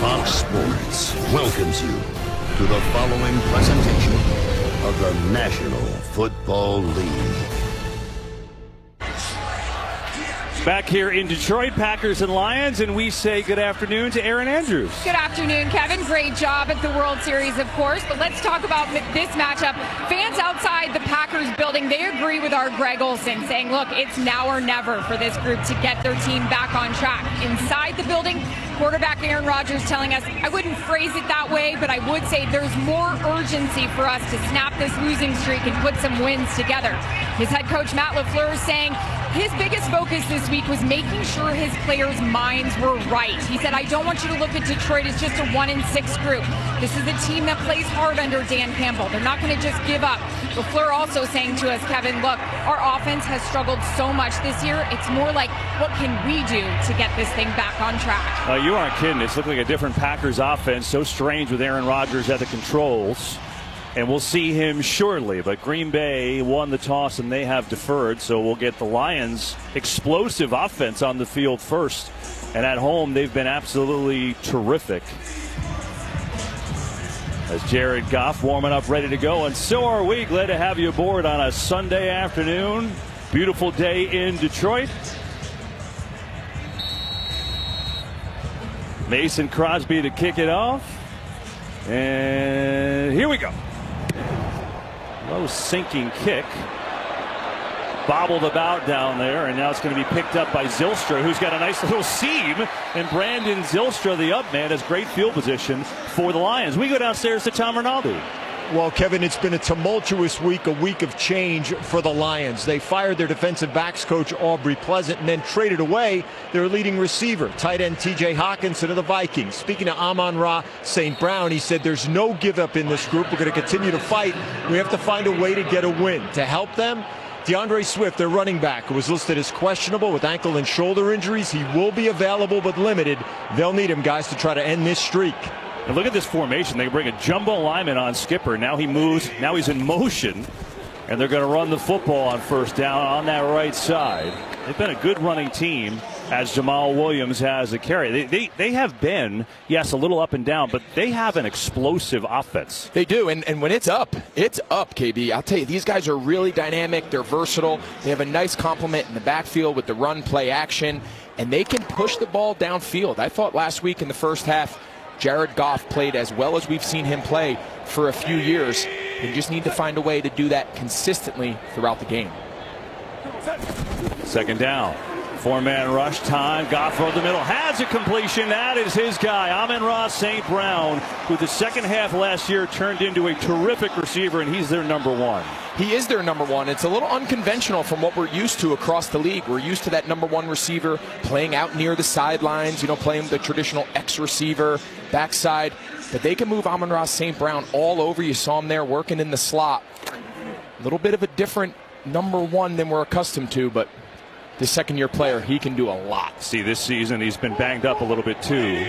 Fox Sports welcomes you to the following presentation of the National Football League. Back here in Detroit, Packers and Lions, and we say good afternoon to Erin Andrews. Good afternoon, Kevin. Great job at the World Series, of course. But let's talk about this matchup. Fans outside the Packers building, they agree with our Greg Olson, saying, look, it's now or never for this group to get their team back on track. Inside the building, quarterback Aaron Rodgers telling us, I wouldn't phrase it that way, but I would say there's more urgency for us to snap this losing streak and put some wins together. His head coach, Matt LaFleur, saying his biggest focus this week was making sure his players' minds were right. He said, I don't want you to look at Detroit as just a 1-6 group. This is a team that plays hard under Dan Campbell. They're not going to just give up. LaFleur also saying to us, Kevin, look, our offense has struggled so much this year. It's more like, what can we do to get this thing back on track? You aren't kidding. It's looked like a different Packers offense. So strange with Aaron Rodgers at the controls. And we'll see him shortly. But Green Bay won the toss and they have deferred. So we'll get the Lions' explosive offense on the field first. And at home, they've been absolutely terrific. As Jared Goff warming up, ready to go. And so are we. Glad to have you aboard on a Sunday afternoon. Beautiful day in Detroit. Mason Crosby to kick it off. And here we go. Low sinking kick. Bobbled about down there, and now it's going to be picked up by Zylstra, who's got a nice little seam. And Brandon Zylstra, the up man, has great field position for the Lions. We go downstairs to Tom Rinaldi. Well, Kevin, it's been a tumultuous week, a week of change for the Lions. They fired their defensive backs coach, Aubrey Pleasant, and then traded away their leading receiver, tight end TJ Hawkinson of the Vikings. Speaking to Amon-Ra St. Brown, he said there's no give up in this group. We're going to continue to fight. We have to find a way to get a win. To help them, DeAndre Swift, their running back, who was listed as questionable with ankle and shoulder injuries. He will be available but limited. They'll need him, guys, to try to end this streak. And look at this formation. They bring a jumbo lineman on Skipper. Now he moves. Now he's in motion. And they're going to run the football on first down on that right side. They've been a good running team as Jamal Williams has a carry. They have been, yes, a little up and down, but they have an explosive offense. They do, and when it's up, KB. I'll tell you, these guys are really dynamic. They're versatile. They have a nice complement in the backfield with the run play action, and they can push the ball downfield. I thought last week in the first half, Jared Goff played as well as we've seen him play for a few years. They just need to find a way to do that consistently throughout the game. Second down. Four-man rush time. Goff over the middle. Has a completion. That is his guy, Amon-Ra St. Brown, who the second half last year turned into a terrific receiver, and he's their number one. He is their number one. It's a little unconventional from what we're used to across the league. We're used to that number one receiver playing out near the sidelines, playing the traditional X receiver, backside. But they can move Amon-Ra St. Brown all over. You saw him there working in the slot. A little bit of a different number one than we're accustomed to, but the second-year player, he can do a lot. See, this season he's been banged up a little bit too.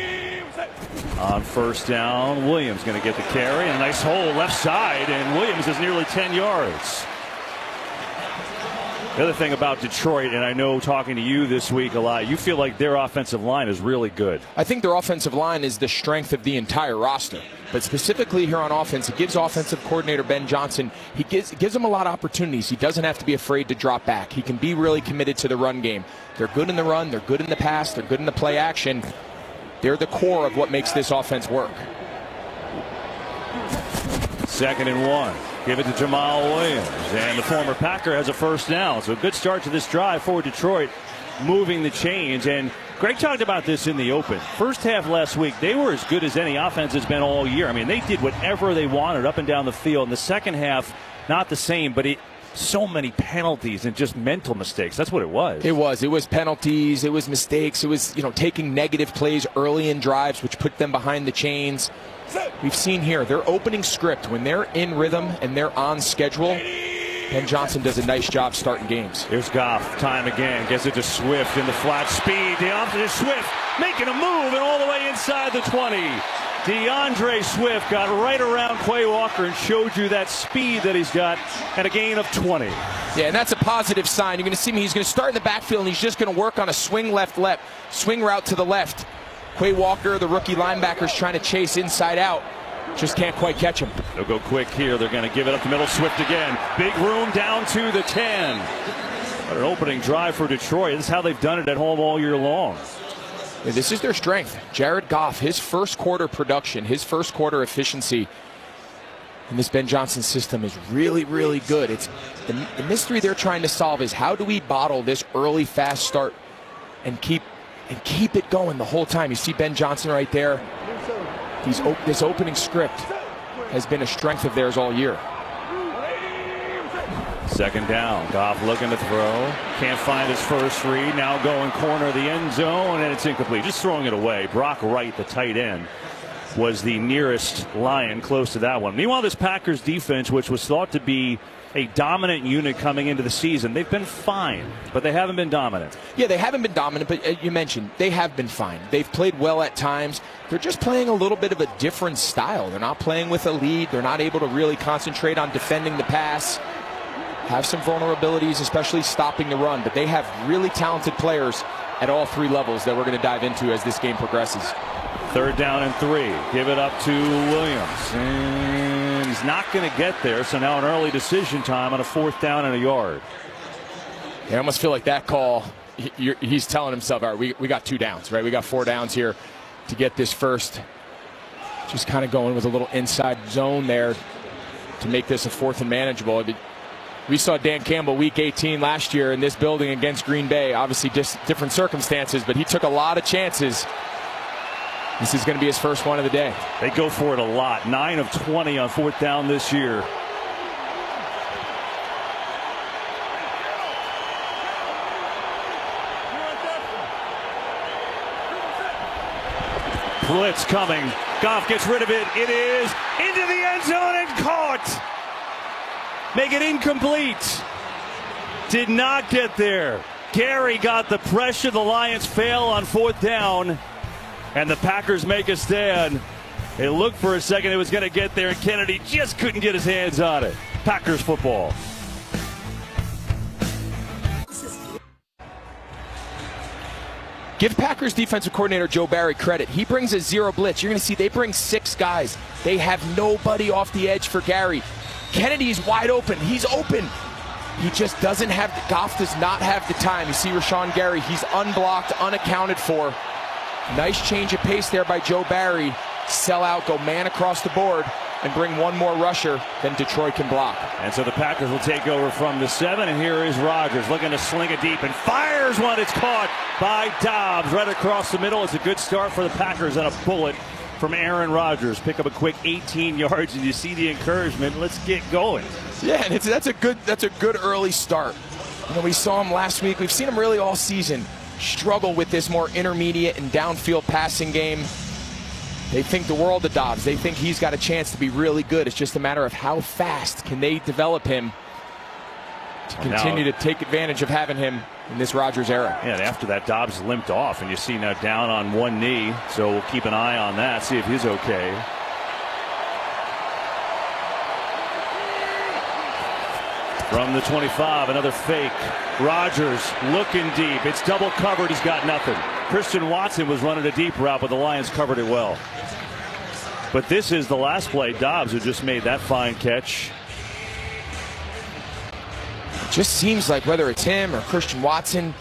On first down, Williams going to get the carry. And a nice hole left side, and Williams is nearly 10 yards. The other thing about Detroit, and I know talking to you this week a lot, you feel like their offensive line is really good. I think their offensive line is the strength of the entire roster. But specifically here on offense, it gives offensive coordinator Ben Johnson, he gives him a lot of opportunities. He doesn't have to be afraid to drop back. He can be really committed to the run game. They're good in the run, they're good in the pass, they're good in the play action. They're the core of what makes this offense work. 2nd and 1. Give it to Jamal Williams. And the former Packer has a first down. So a good start to this drive for Detroit, moving the chains. And Greg talked about this in the open. First half last week, they were as good as any offense has been all year. I mean, they did whatever they wanted up and down the field. In the second half, not the same, but so many penalties and just mental mistakes. That's what it was. It was penalties. It was mistakes. It was, taking negative plays early in drives, which put them behind the chains. We've seen here their opening script, when they're in rhythm and they're on schedule, Ben Johnson does a nice job starting games. Here's Goff, time again, gets it to Swift in the flat speed. DeAndre Swift making a move and all the way inside the 20. DeAndre Swift got right around Quay Walker and showed you that speed that he's got at a gain of 20. Yeah, and that's a positive sign. You're going to see him. He's going to start in the backfield, and he's just going to work on a swing route to the left. Quay Walker, the rookie linebacker's trying to chase inside out. Just can't quite catch him. They'll go quick here. They're going to give it up the middle. Swift again. Big room down to the 10. What an opening drive for Detroit. This is how they've done it at home all year long. Yeah, this is their strength. Jared Goff, his first quarter production, his first quarter efficiency in this Ben Johnson system is really, really good. It's the mystery they're trying to solve is how do we bottle this early fast start and keep it going the whole time. You see Ben Johnson right there. This opening script has been a strength of theirs all year. Second down. Goff looking to throw. Can't find his first read. Now going corner of the end zone, and it's incomplete. Just throwing it away. Brock Wright, the tight end, was the nearest Lion close to that one. Meanwhile, this Packers defense, which was thought to be a dominant unit coming into the season, they've been fine, but they haven't been dominant. Yeah, they haven't been dominant, but you mentioned they have been fine. They've played well at times. They're just playing a little bit of a different style. They're not playing with a lead. They're not able to really concentrate on defending the pass. Have some vulnerabilities, especially stopping the run, but they have really talented players at all three levels that we're going to dive into as this game progresses. Third down and 3. Give it up to Williams. And he's not going to get there, so now an early decision time on a 4th down and a yard. I almost feel like that call, he's telling himself, all right, we got 2 downs, right? We got 4 downs here to get this first. Just kind of going with a little inside zone there to make this a 4th and manageable. We saw Dan Campbell week 18 last year in this building against Green Bay. Obviously just different circumstances, but he took a lot of chances. This is going to be his first one of the day. They go for it a lot. 9 of 20 on 4th down this year. Blitz coming. Goff gets rid of it. It is into the end zone and caught. Make it incomplete. Did not get there. Gary got the pressure. The Lions fail on 4th down. And the Packers make a stand. It looked for a second it was going to get there, and Kennedy just couldn't get his hands on it. Packers football. Give Packers defensive coordinator Joe Barry credit. He brings a 0 blitz. You're going to see they bring 6 guys. They have nobody off the edge for Gary. Kennedy's wide open. He's open. He just doesn't have, Goff does not have the time. You see Rashawn Gary, he's unblocked, unaccounted for. Nice change of pace there by Joe Barry. Sell out, go man across the board, and bring one more rusher than Detroit can block. And so the Packers will take over from the 7, and here is Rodgers looking to sling it deep and fires one. It's caught by Dobbs right across the middle. It's a good start for the Packers and a bullet from Aaron Rodgers. Pick up a quick 18 yards, and you see the encouragement. Let's get going. Yeah, and that's a good early start. You know, we saw him last week. We've seen him really all season struggle with this more intermediate and downfield passing game. They think the world of Dobbs. They think he's got a chance to be really good. It's just a matter of how fast can they develop him to continue to take advantage of having him in this Rodgers era. Yeah, and after that, Dobbs limped off, and you see now down on one knee, so we'll keep an eye on that, see if he's okay. From the 25, another fake. Rodgers looking deep. It's double covered. He's got nothing. Christian Watson was running a deep route, but the Lions covered it well. But this is the last play. Dobbs, who just made that fine catch. It just seems like whether it's him or Christian Watson,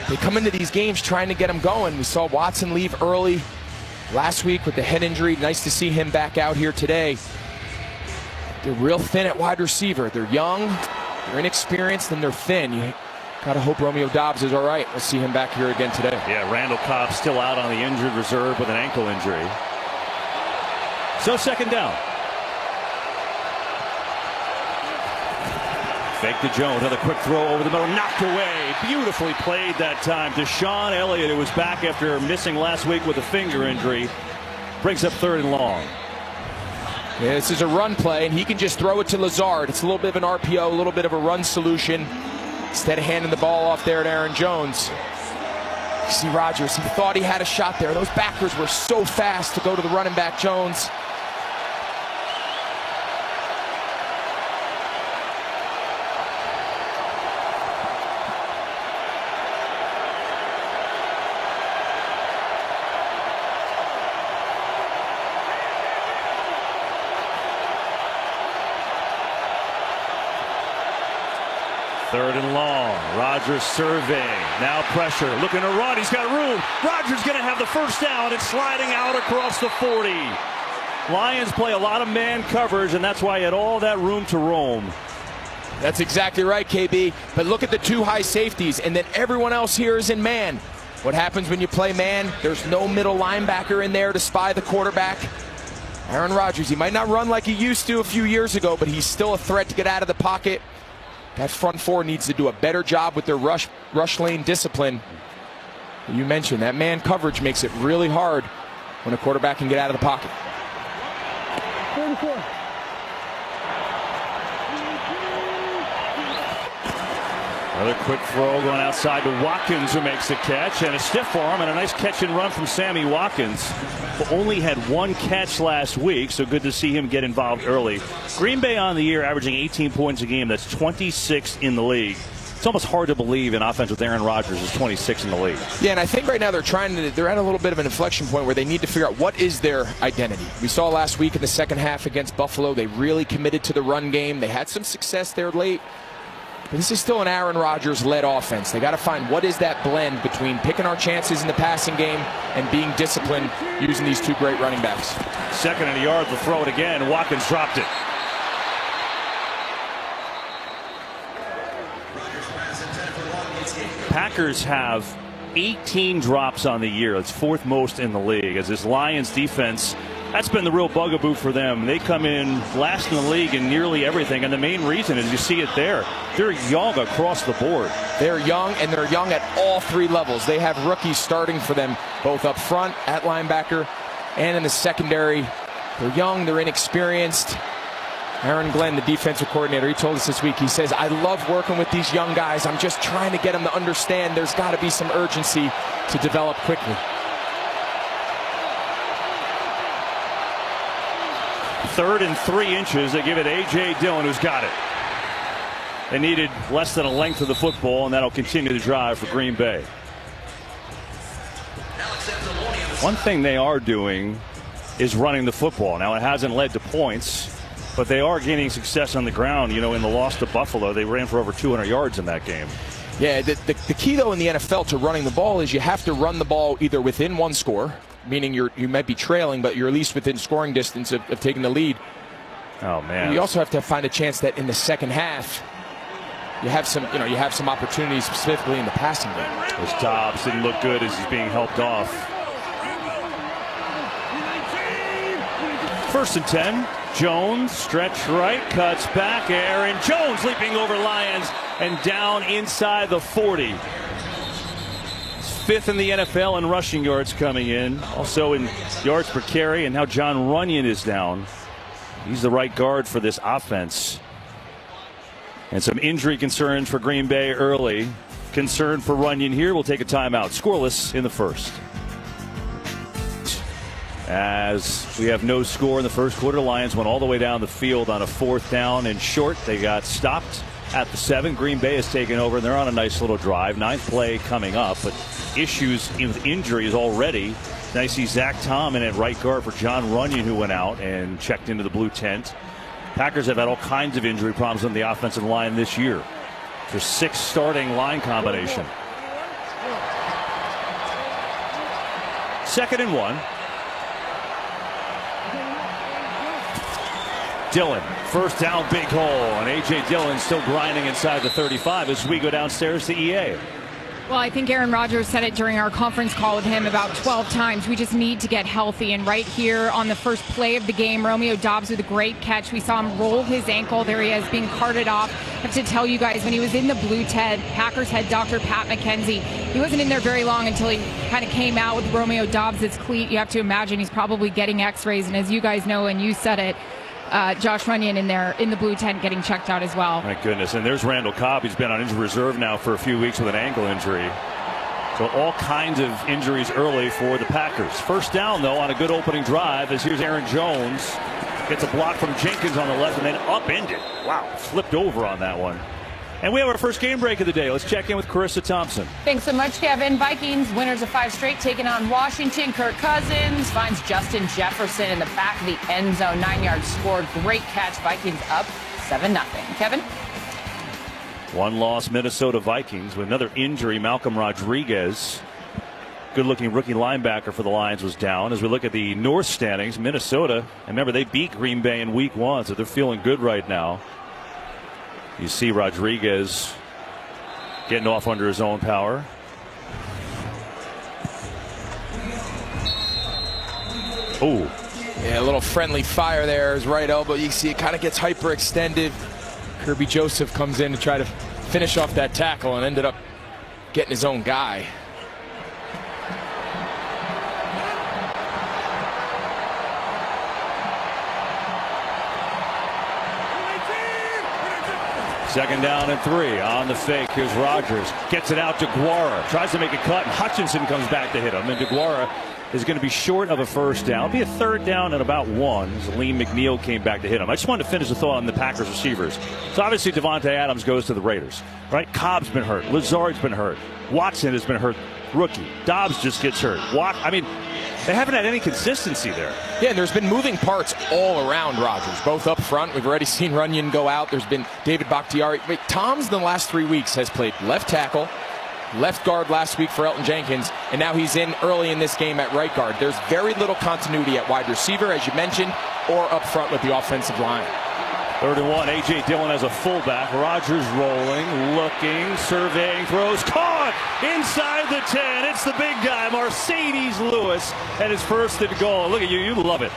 they come into these games trying to get him going. We saw Watson leave early last week with the head injury. Nice to see him back out here today. They're real thin at wide receiver. They're young. They're inexperienced and they're thin. You gotta hope Romeo Dobbs is all right. We'll see him back here again today. Yeah, Randall Cobb still out on the injured reserve with an ankle injury. So second down. Fake to Jones, another quick throw over the middle, knocked away. Beautifully played that time. Deshaun Elliott, who was back after missing last week with a finger injury, brings up 3rd and long. Yeah, this is a run play, and he can just throw it to Lazard. It's a little bit of an RPO, a little bit of a run solution. Instead of handing the ball off there to Aaron Jones. You see Rodgers, he thought he had a shot there. Those backers were so fast to go to the running back Jones. Third and long. Rodgers surveying. Now pressure. Looking to run. He's got room. Rodgers going to have the first down and sliding out across the 40. Lions play a lot of man coverage, and that's why he had all that room to roam. That's exactly right, KB. But look at the two high safeties, and then everyone else here is in man. What happens when you play man? There's no middle linebacker in there to spy the quarterback. Aaron Rodgers, he might not run like he used to a few years ago, but he's still a threat to get out of the pocket. That front four needs to do a better job with their rush lane discipline. You mentioned that man coverage makes it really hard when a quarterback can get out of the pocket. 34. Another quick throw going outside to Watkins, who makes the catch, and a stiff arm and a nice catch and run from Sammy Watkins, who only had one catch last week, so good to see him get involved early. Green Bay on the year averaging 18 points a game. That's 26 in the league. It's almost hard to believe an offense with Aaron Rodgers is 26 in the league. Yeah, and I think right now they're at a little bit of an inflection point where they need to figure out what is their identity. We saw last week in the second half against Buffalo, they really committed to the run game. They had some success there late. But this is still an Aaron Rodgers-led offense. They got to find what is that blend between picking our chances in the passing game and being disciplined using these two great running backs. Second and a yard, they'll throw it again. Watkins dropped it. Packers have 18 drops on the year. That's fourth most in the league. As this Lions defense, that's been the real bugaboo for them. They come in last in the league in nearly everything, and the main reason is you see it there. They're young across the board. They're young, and they're young at all three levels. They have rookies starting for them both up front at linebacker and in the secondary. They're young, they're inexperienced. Aaron Glenn, the defensive coordinator, he told us this week, he says, I love working with these young guys. I'm just trying to get them to understand there's got to be some urgency to develop quickly. Third and 3 inches. They give it A.J. Dillon, who's got it. They needed less than a length of the football, and that'll continue the drive for Green Bay. One thing they are doing is running the football. Now, it hasn't led to points, but they are gaining success on the ground. You know, in the loss to Buffalo, they ran for over 200 yards in that game. Yeah, the key, though, in the NFL to running the ball is you have to run the ball either within one score, meaning you might be trailing, but you're at least within scoring distance of taking the lead. Oh, man. You also have to find a chance that in the second half, you have some opportunities specifically in the passing game. As Dobbs didn't look good as he's being helped off. First and 10. Jones, stretch right, cuts back. Aaron Jones leaping over Lions and down inside the 40. Fifth in the NFL in rushing yards coming in. Also in yards per carry, and now John Runyon is down. He's the right guard for this offense. And some injury concerns for Green Bay early. Concern for Runyon here. We'll take a timeout. Scoreless in the first. As we have no score in the first quarter, Lions went all the way down the field on a fourth down and short. They got stopped at the 7. Green Bay has taken over, and they're on a nice little drive. 9th play coming up, but issues with injuries already. Now you see Zach Tom in at right guard for John Runyon, who went out and checked into the blue tent. Packers have had all kinds of injury problems on the offensive line this year. Their 6th starting line combination. 2nd and 1. Dillon, first down, big hole, and A.J. Dillon still grinding inside the 35 as we go downstairs to EA. Well, I think Aaron Rodgers said it during our conference call with him about 12 times. We just need to get healthy. And right here on the first play of the game, Romeo Doubs with a great catch. We saw him roll his ankle. There he is being carted off. I have to tell you guys, when he was in the blue tent, Packers head Dr. Pat McKenzie, he wasn't in there very long until he kind of came out with Romeo Doubs' cleat. You have to imagine he's probably getting x-rays. And as you guys know, and you said it, Josh Runyon in there in the blue tent getting checked out as well. My goodness. And there's Randall Cobb. He's been on injury reserve now for a few weeks with an ankle injury. So all kinds of injuries early for the Packers. First down, though, on a good opening drive, as here's Aaron Jones. Gets a block from Jenkins on the left and then upended. Wow, flipped over on that one. And we have our first game break of the day. Let's check in with Carissa Thompson. Thanks so much, Kevin. Vikings winners of 5 straight, taking on Washington. Kirk Cousins finds Justin Jefferson in the back of the end zone. 9 yards scored. Great catch. Vikings up 7-0. Kevin? One-loss Minnesota Vikings with another injury. Malcolm Rodriguez, good-looking rookie linebacker for the Lions, was down. As we look at the North standings, Minnesota, and remember they beat Green Bay in Week 1, so they're feeling good right now. You see Rodriguez getting off under his own power. Oh, yeah, a little friendly fire there. His right elbow, you see it kind of gets hyperextended. Kirby Joseph comes in to try to finish off that tackle and ended up getting his own guy. Second down and 3 on the fake. Here's Rodgers. Gets it out to Guara. Tries to make a cut, and Hutchinson comes back to hit him. And DeGuara is going to be short of a first down. It'll be a third down and about 1. As Liam McNeil came back to hit him. I just wanted to finish the thought on the Packers receivers. So obviously Devontae Adams goes to the Raiders, right? Cobb's been hurt. Lazard's been hurt. Watson has been hurt. Rookie. Dobbs just gets hurt. I mean, they haven't had any consistency there. Yeah, and there's been moving parts all around Rodgers, both up front. We've already seen Runyon go out. There's been David Bakhtiari. Wait, Tom's in the last 3 weeks has played left tackle, left guard last week for Elton Jenkins, and now he's in early in this game at right guard. There's very little continuity at wide receiver, as you mentioned, or up front with the offensive line. 3rd and 1. A.J. Dillon as a fullback. Rodgers rolling, looking, surveying, throws. Caught inside the 10. It's the big guy, Mercedes Lewis, and his first and goal. Look at you. You love it.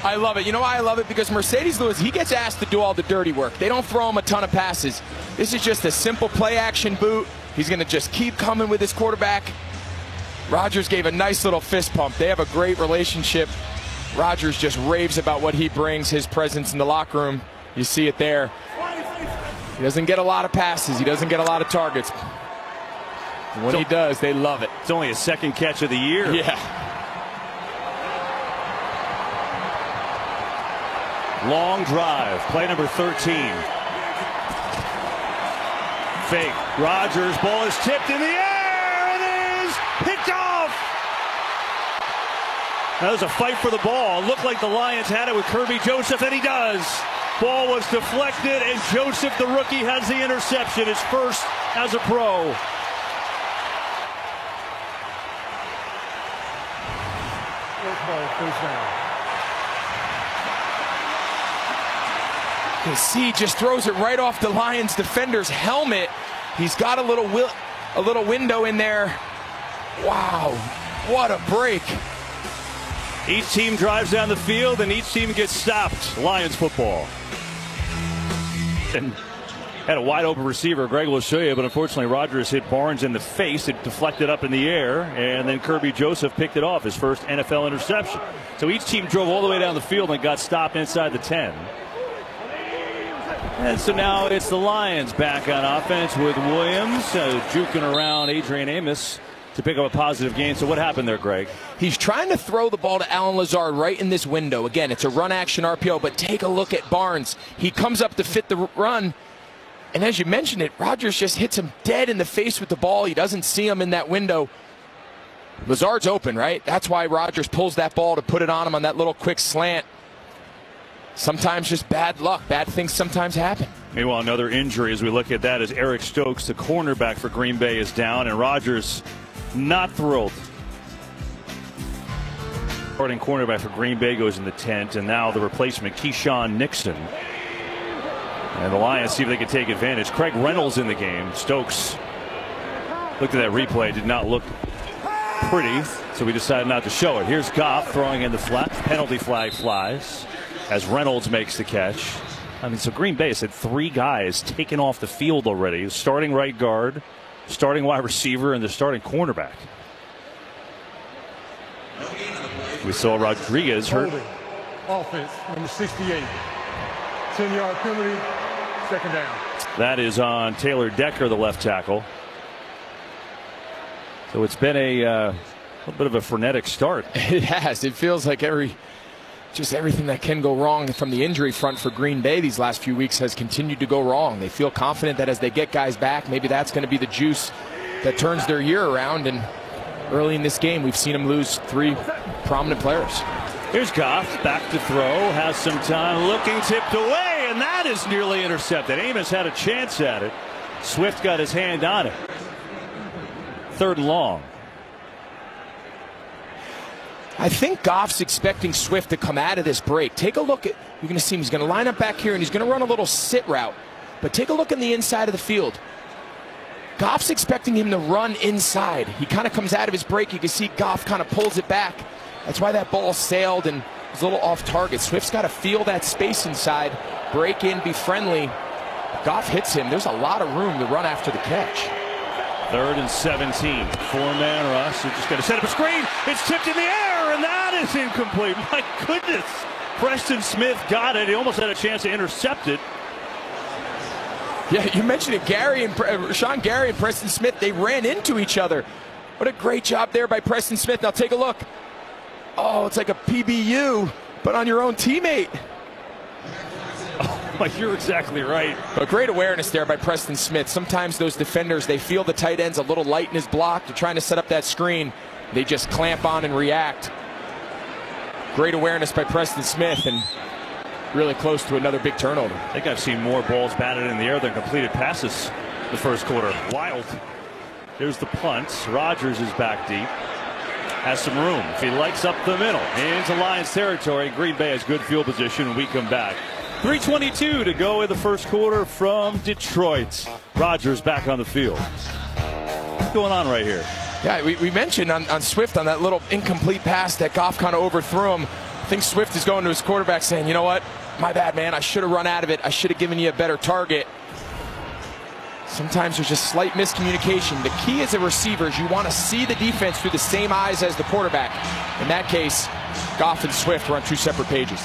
I love it. You know why I love it? Because Mercedes Lewis, he gets asked to do all the dirty work. They don't throw him a ton of passes. This is just a simple play-action boot. He's going to just keep coming with his quarterback. Rodgers gave a nice little fist pump. They have a great relationship. Rodgers just raves about what he brings, his presence in the locker room. You see it there. He doesn't get a lot of passes. He doesn't get a lot of targets. When he does, they love it. It's only his second catch of the year. Yeah. Long drive. Play number 13. Fake. Rodgers. Ball is tipped in the air. It is picked off. That was a fight for the ball. Looked like the Lions had it with Kirby Joseph, and he does. Ball was deflected, and Joseph, the rookie, has the interception. His first as a pro. First down. You can see just throws it right off the Lions defender's helmet. He's got a little window in there. Wow, what a break. Each team drives down the field, and each team gets stopped. Lions football. And had a wide open receiver, Greg will show you, but unfortunately Rodgers hit Barnes in the face. It deflected up in the air, and then Kirby Joseph picked it off, his first NFL interception. So each team drove all the way down the field and got stopped inside the 10. And so now it's the Lions back on offense with Williams juking around Adrian Amos to pick up a positive gain. So what happened there, Greg? He's trying to throw the ball to Allen Lazard right in this window. Again, it's a run action RPO, but take a look at Barnes. He comes up to fit the run, and as you mentioned it, Rodgers just hits him dead in the face with the ball. He doesn't see him in that window. Lazard's open, right? That's why Rodgers pulls that ball to put it on him on that little quick slant. Sometimes just bad luck. Bad things sometimes happen. Meanwhile, another injury as we look at that is Eric Stokes, the cornerback for Green Bay, is down, and Rodgers not thrilled. Starting cornerback for Green Bay goes in the tent, and now the replacement, Keyshawn Nixon. And the Lions see if they can take advantage. Craig Reynolds in the game. Stokes looked at that replay, did not look pretty, so we decided not to show it. Here's Goff throwing in the flat. Penalty flag flies as Reynolds makes the catch. I mean, so Green Bay has had 3 guys taken off the field already. Starting right guard, starting wide receiver, and the starting cornerback. We saw Rodriguez hurt. Offense, number 68. 10-yard penalty, second down. That is on Taylor Decker, the left tackle. So it's been a little bit of a frenetic start. It has. It feels like just everything that can go wrong from the injury front for Green Bay these last few weeks has continued to go wrong. They feel confident that as they get guys back, maybe that's going to be the juice that turns their year around. And early in this game, we've seen them lose 3 prominent players. Here's Goff, back to throw, has some time, looking, tipped away, and that is nearly intercepted. Amos had a chance at it. Swift got his hand on it. 3rd and long. I think Goff's expecting Swift to come out of this break. Take a look at, you're going to see him, he's going to line up back here and he's going to run a little sit route. But take a look in the inside of the field. Goff's expecting him to run inside. He kind of comes out of his break. You can see Goff kind of pulls it back. That's why that ball sailed and was a little off target. Swift's got to feel that space inside, break in, be friendly. Goff hits him. There's a lot of room to run after the catch. 3rd and 17. 4-man rush. They're just going to set up a screen. It's tipped in the air, and that is incomplete. My goodness. Preston Smith got it. He almost had a chance to intercept it. Yeah, you mentioned it. Sean Gary and Preston Smith, they ran into each other. What a great job there by Preston Smith. Now take a look. Oh, it's like a PBU, but on your own teammate. Oh, you're exactly right. But great awareness there by Preston Smith. Sometimes those defenders, they feel the tight end's a little light in his block. They're trying to set up that screen. They just clamp on and react. Great awareness by Preston Smith, and really close to another big turnover. I think I've seen more balls batted in the air than completed passes the first quarter. Wild. There's the punt. Rodgers is back deep. Has some room. If he likes up the middle into Lions territory, Green Bay has good field position when we come back. 3:22 to go in the first quarter from Detroit. Rodgers back on the field. What's going on right here? Yeah, we mentioned on Swift on that little incomplete pass that Goff kind of overthrew him. I think Swift is going to his quarterback saying, you know what? My bad, man. I should have run out of it. I should have given you a better target. Sometimes there's just slight miscommunication. The key as a receiver is you want to see the defense through the same eyes as the quarterback. In that case, Goff and Swift were on 2 separate pages.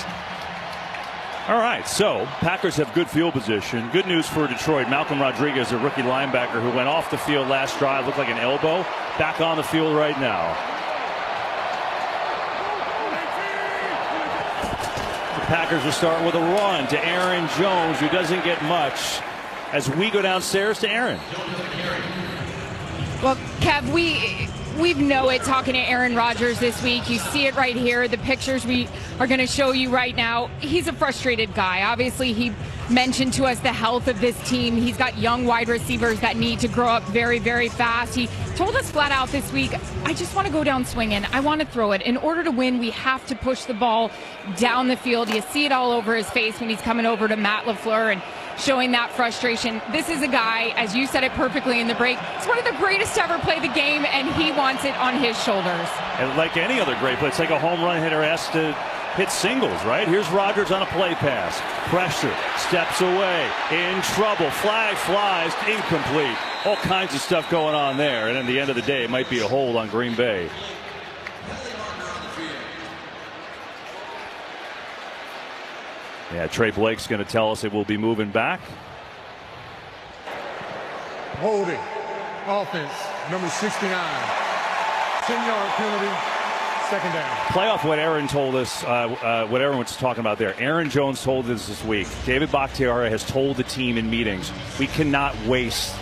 All right, so Packers have good field position. Good news for Detroit. Malcolm Rodriguez, a rookie linebacker who went off the field last drive, looked like an elbow, back on the field right now. The Packers will start with a run to Aaron Jones, who doesn't get much, as we go downstairs to Aaron. Well, Kev, we know it talking to Aaron Rodgers this week. You see it right here. The pictures we are going to show you right now. He's a frustrated guy. Obviously, he mentioned to us the health of this team. He's got young wide receivers that need to grow up very, very fast. He told us flat out this week, I just want to go down swinging. I want to throw it. In order to win, we have to push the ball down the field. You see it all over his face when he's coming over to Matt LaFleur and showing that frustration. This is a guy, as you said it perfectly in the break, he's one of the greatest to ever play the game, and he wants it on his shoulders. And like any other great play, it's like a home run hitter has to hit singles, right? Here's Rodgers on a play pass. Pressure, steps away, in trouble, flag flies, incomplete. All kinds of stuff going on there, and at the end of the day, it might be a hold on Green Bay. Yeah, Trey Blake's going to tell us it will be moving back. Holding. Offense, number 69. 10-yard penalty. 2nd down. Playoff what Aaron told us, what Aaron was talking about there. Aaron Jones told us this week. David Bakhtiari has told the team in meetings, we cannot waste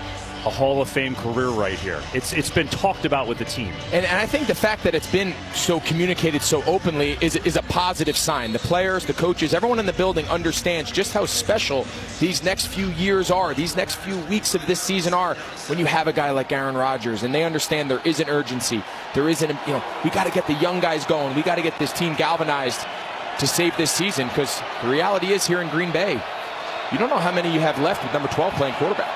a Hall of Fame career right here. It's been talked about with the team. And I think the fact that it's been so communicated so openly is a positive sign. The players, the coaches, everyone in the building understands just how special these next few years are, these next few weeks of this season are when you have a guy like Aaron Rodgers, and they understand there is an urgency. There isn't, we got to get the young guys going. We got to get this team galvanized to save this season, because the reality is here in Green Bay, you don't know how many you have left with number 12 playing quarterback.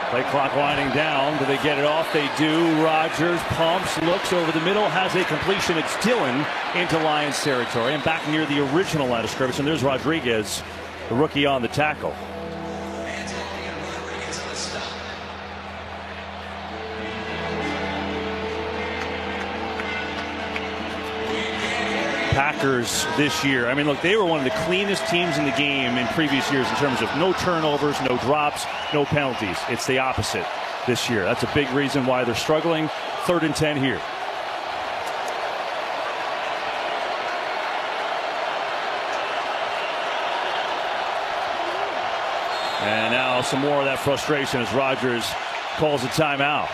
Play clock winding down. Do they get it off? They do. Rodgers pumps, looks over the middle, has a completion. It's Dillon into Lions territory and back near the original line of scrimmage. And there's Rodriguez, the rookie, on the tackle. Packers this year, I mean, look, they were one of the cleanest teams in the game in previous years in terms of no turnovers, no drops, no penalties. It's the opposite this year. That's a big reason why they're struggling. 3rd and 10 here. And now some more of that frustration as Rodgers calls a timeout.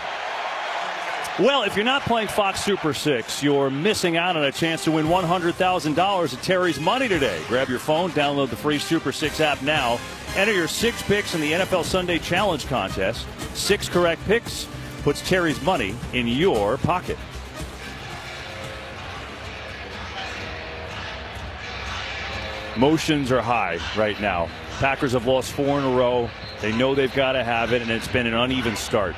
Well, if you're not playing Fox Super 6, you're missing out on a chance to win $100,000 at Terry's Money today. Grab your phone, download the free Super 6 app now. Enter your 6 picks in the NFL Sunday Challenge contest. 6 correct picks puts Terry's Money in your pocket. Emotions are high right now. Packers have lost 4 in a row. They know they've got to have it, and it's been an uneven start.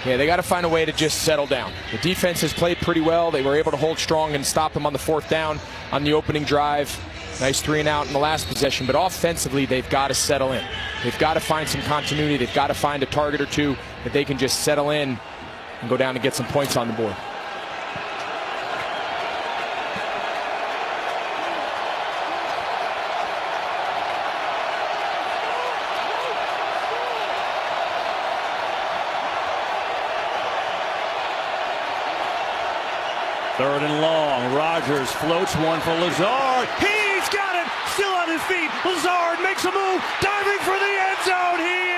Yeah, they got to find a way to just settle down. The defense has played pretty well. They were able to hold strong and stop them on the 4th down on the opening drive. Nice 3-and-out in the last possession. But offensively, they've got to settle in. They've got to find some continuity. They've got to find a target or two that they can just settle in and go down and get some points on the board. Third and long. Rodgers floats one for Lazard. He's got it. Still on his feet. Lazard makes a move. Diving for the end zone. He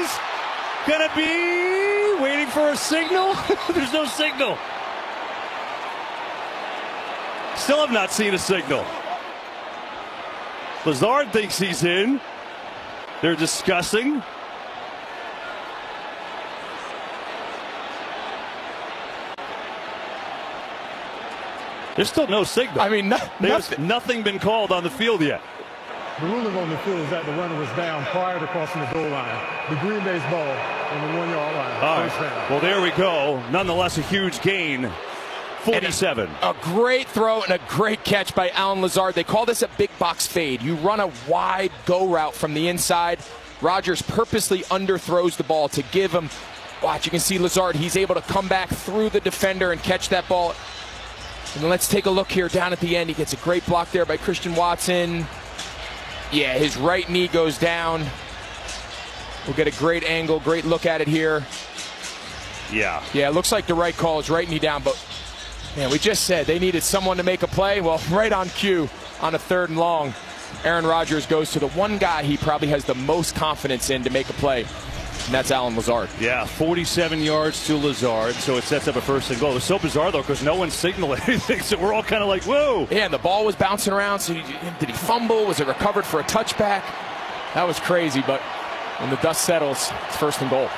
is going to be waiting for a signal. There's no signal. Still have not seen a signal. Lazard thinks he's in. They're discussing. There's still no signal. I mean, there's nothing been called on the field yet. The ruling on the field is that the runner was down prior to crossing the goal line. The Green Bay's ball on the 1-yard line. All right. Well, there we go. Nonetheless, a huge gain. 47. A great throw and a great catch by Allen Lazard. They call this a big box fade. You run a wide go route from the inside. Rodgers purposely underthrows the ball to give him. Watch, you can see Lazard. He's able to come back through the defender and catch that ball. And let's take a look here down at the end. He gets a great block there by Christian Watson. Yeah, his right knee goes down. We'll get a great angle, great look at it here. Yeah, it looks like the right call is right knee down, but man, we just said they needed someone to make a play. Well, right on cue on a 3rd and long, Aaron Rodgers goes to the one guy he probably has the most confidence in to make a play. And that's Allen Lazard. Yeah, 47 yards to Lazard, so it sets up a 1st and goal. It's so bizarre, though, because no one signaled anything, so we're all kind of like, whoa. Yeah, and the ball was bouncing around, so did he fumble? Was it recovered for a touchback? That was crazy, but when the dust settles, it's 1st and goal.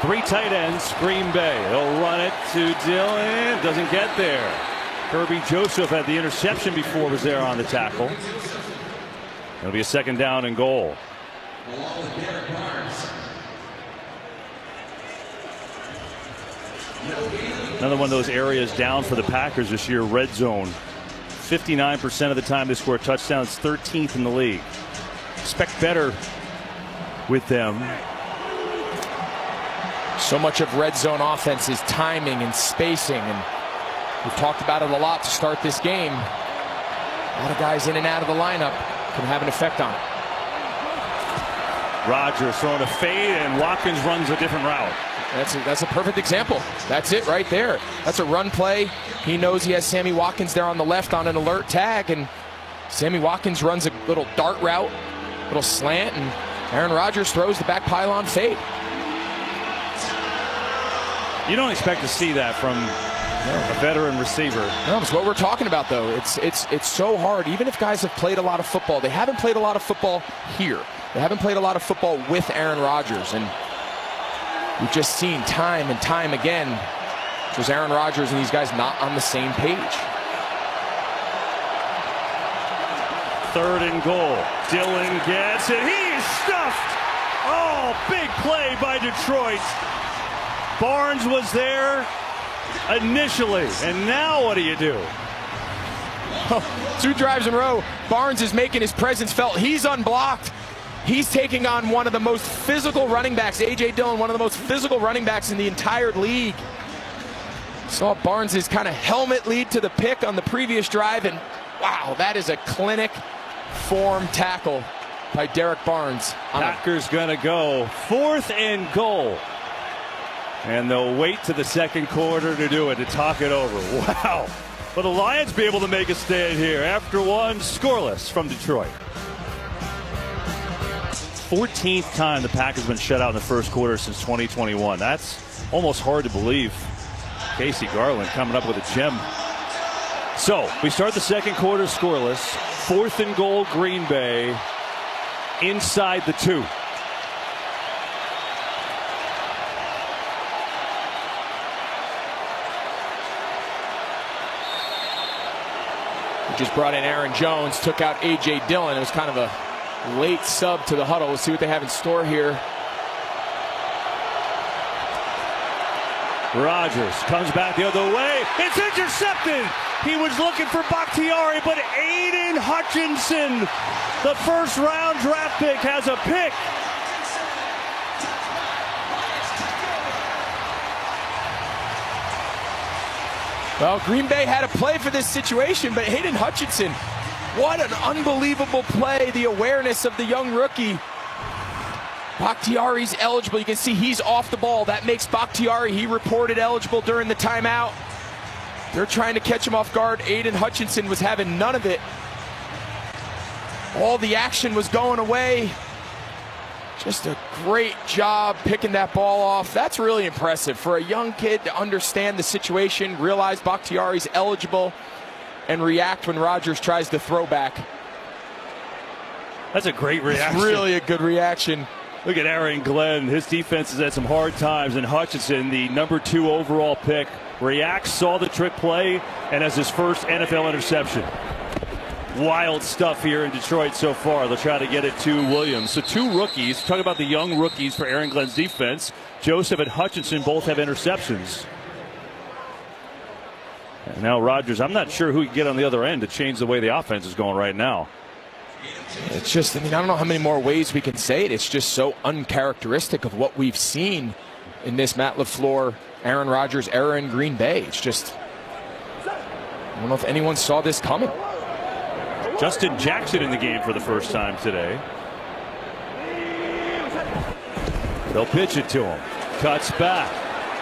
3 tight ends, Green Bay. They'll run it to Dillon. Doesn't get there. Kirby Joseph had the interception before, was there on the tackle. It'll be a 2nd down and goal. Another one of those areas down for the Packers this year, red zone. 59% of the time they score touchdowns, 13th in the league. Expect better with them. So much of red zone offense is timing and spacing, and we've talked about it a lot to start this game. A lot of guys in and out of the lineup can have an effect on it. Rodgers throwing a fade, and Watkins runs a different route. That's a perfect example. That's it right there. That's a run play. He knows he has Sammy Watkins there on the left on an alert tag, and Sammy Watkins runs a little dart route, little slant, and Aaron Rodgers throws the back pylon fade. You don't expect to see that from a veteran receiver. No, it's what we're talking about, though. It's so hard. Even if guys have played a lot of football, they haven't played a lot of football here. They haven't played a lot of football with Aaron Rodgers, and we've just seen time and time again, was Aaron Rodgers and these guys not on the same page. 3rd and goal. Dillon gets it. He is stuffed. Oh, big play by Detroit. Barnes was there initially, and now what do you do? Oh, 2 drives in a row. Barnes is making his presence felt. He's unblocked. He's taking on one of the most physical running backs, A.J. Dillon, one of the most physical running backs in the entire league. Saw Barnes' kind of helmet lead to the pick on the previous drive, and wow, that is a clinic form tackle by Derek Barnes. Packers gonna go 4th and goal. And they'll wait to the 2nd quarter to do it, to talk it over. Wow. Will the Lions be able to make a stand here after one scoreless from Detroit? 14th time the Packers have been shut out in the first quarter since 2021. That's almost hard to believe. Casey Garland coming up with a gem. So we start the second quarter scoreless. 4th and goal, Green Bay, inside the 2. Just brought in Aaron Jones, took out A.J. Dillon. It was kind of a late sub to the huddle. We'll see what they have in store here. Rodgers comes back the other way. It's intercepted. He was looking for Bakhtiari, but Aiden Hutchinson, the first-round draft pick, has a pick. Well, Green Bay had a play for this situation, but Aiden Hutchinson, what an unbelievable play. The awareness of the young rookie. Bakhtiari's eligible. You can see he's off the ball. That makes Bakhtiari, he reported eligible during the timeout. They're trying to catch him off guard. Aiden Hutchinson was having none of it. All the action was going away. Just a great job picking that ball off. That's really impressive for a young kid to understand the situation, realize Bakhtiari's eligible, and react when Rodgers tries to throw back. That's a great reaction. It's really a good reaction. Look at Aaron Glenn. His defense has had some hard times, and Hutchinson, the number 2 overall pick, reacts, saw the trick play, and has his first NFL interception. Wild stuff here in Detroit so far. They'll try to get it to Williams. So 2 rookies. Talk about the young rookies for Aaron Glenn's defense. Joseph and Hutchinson both have interceptions. And now Rodgers, I'm not sure who he can get on the other end to change the way the offense is going right now. It's just, I mean, I don't know how many more ways we can say it. It's just so uncharacteristic of what we've seen in this Matt LaFleur, Aaron Rodgers era in Green Bay. It's just, I don't know if anyone saw this coming. Justin Jackson in the game for the first time today. They'll pitch it to him. Cuts back.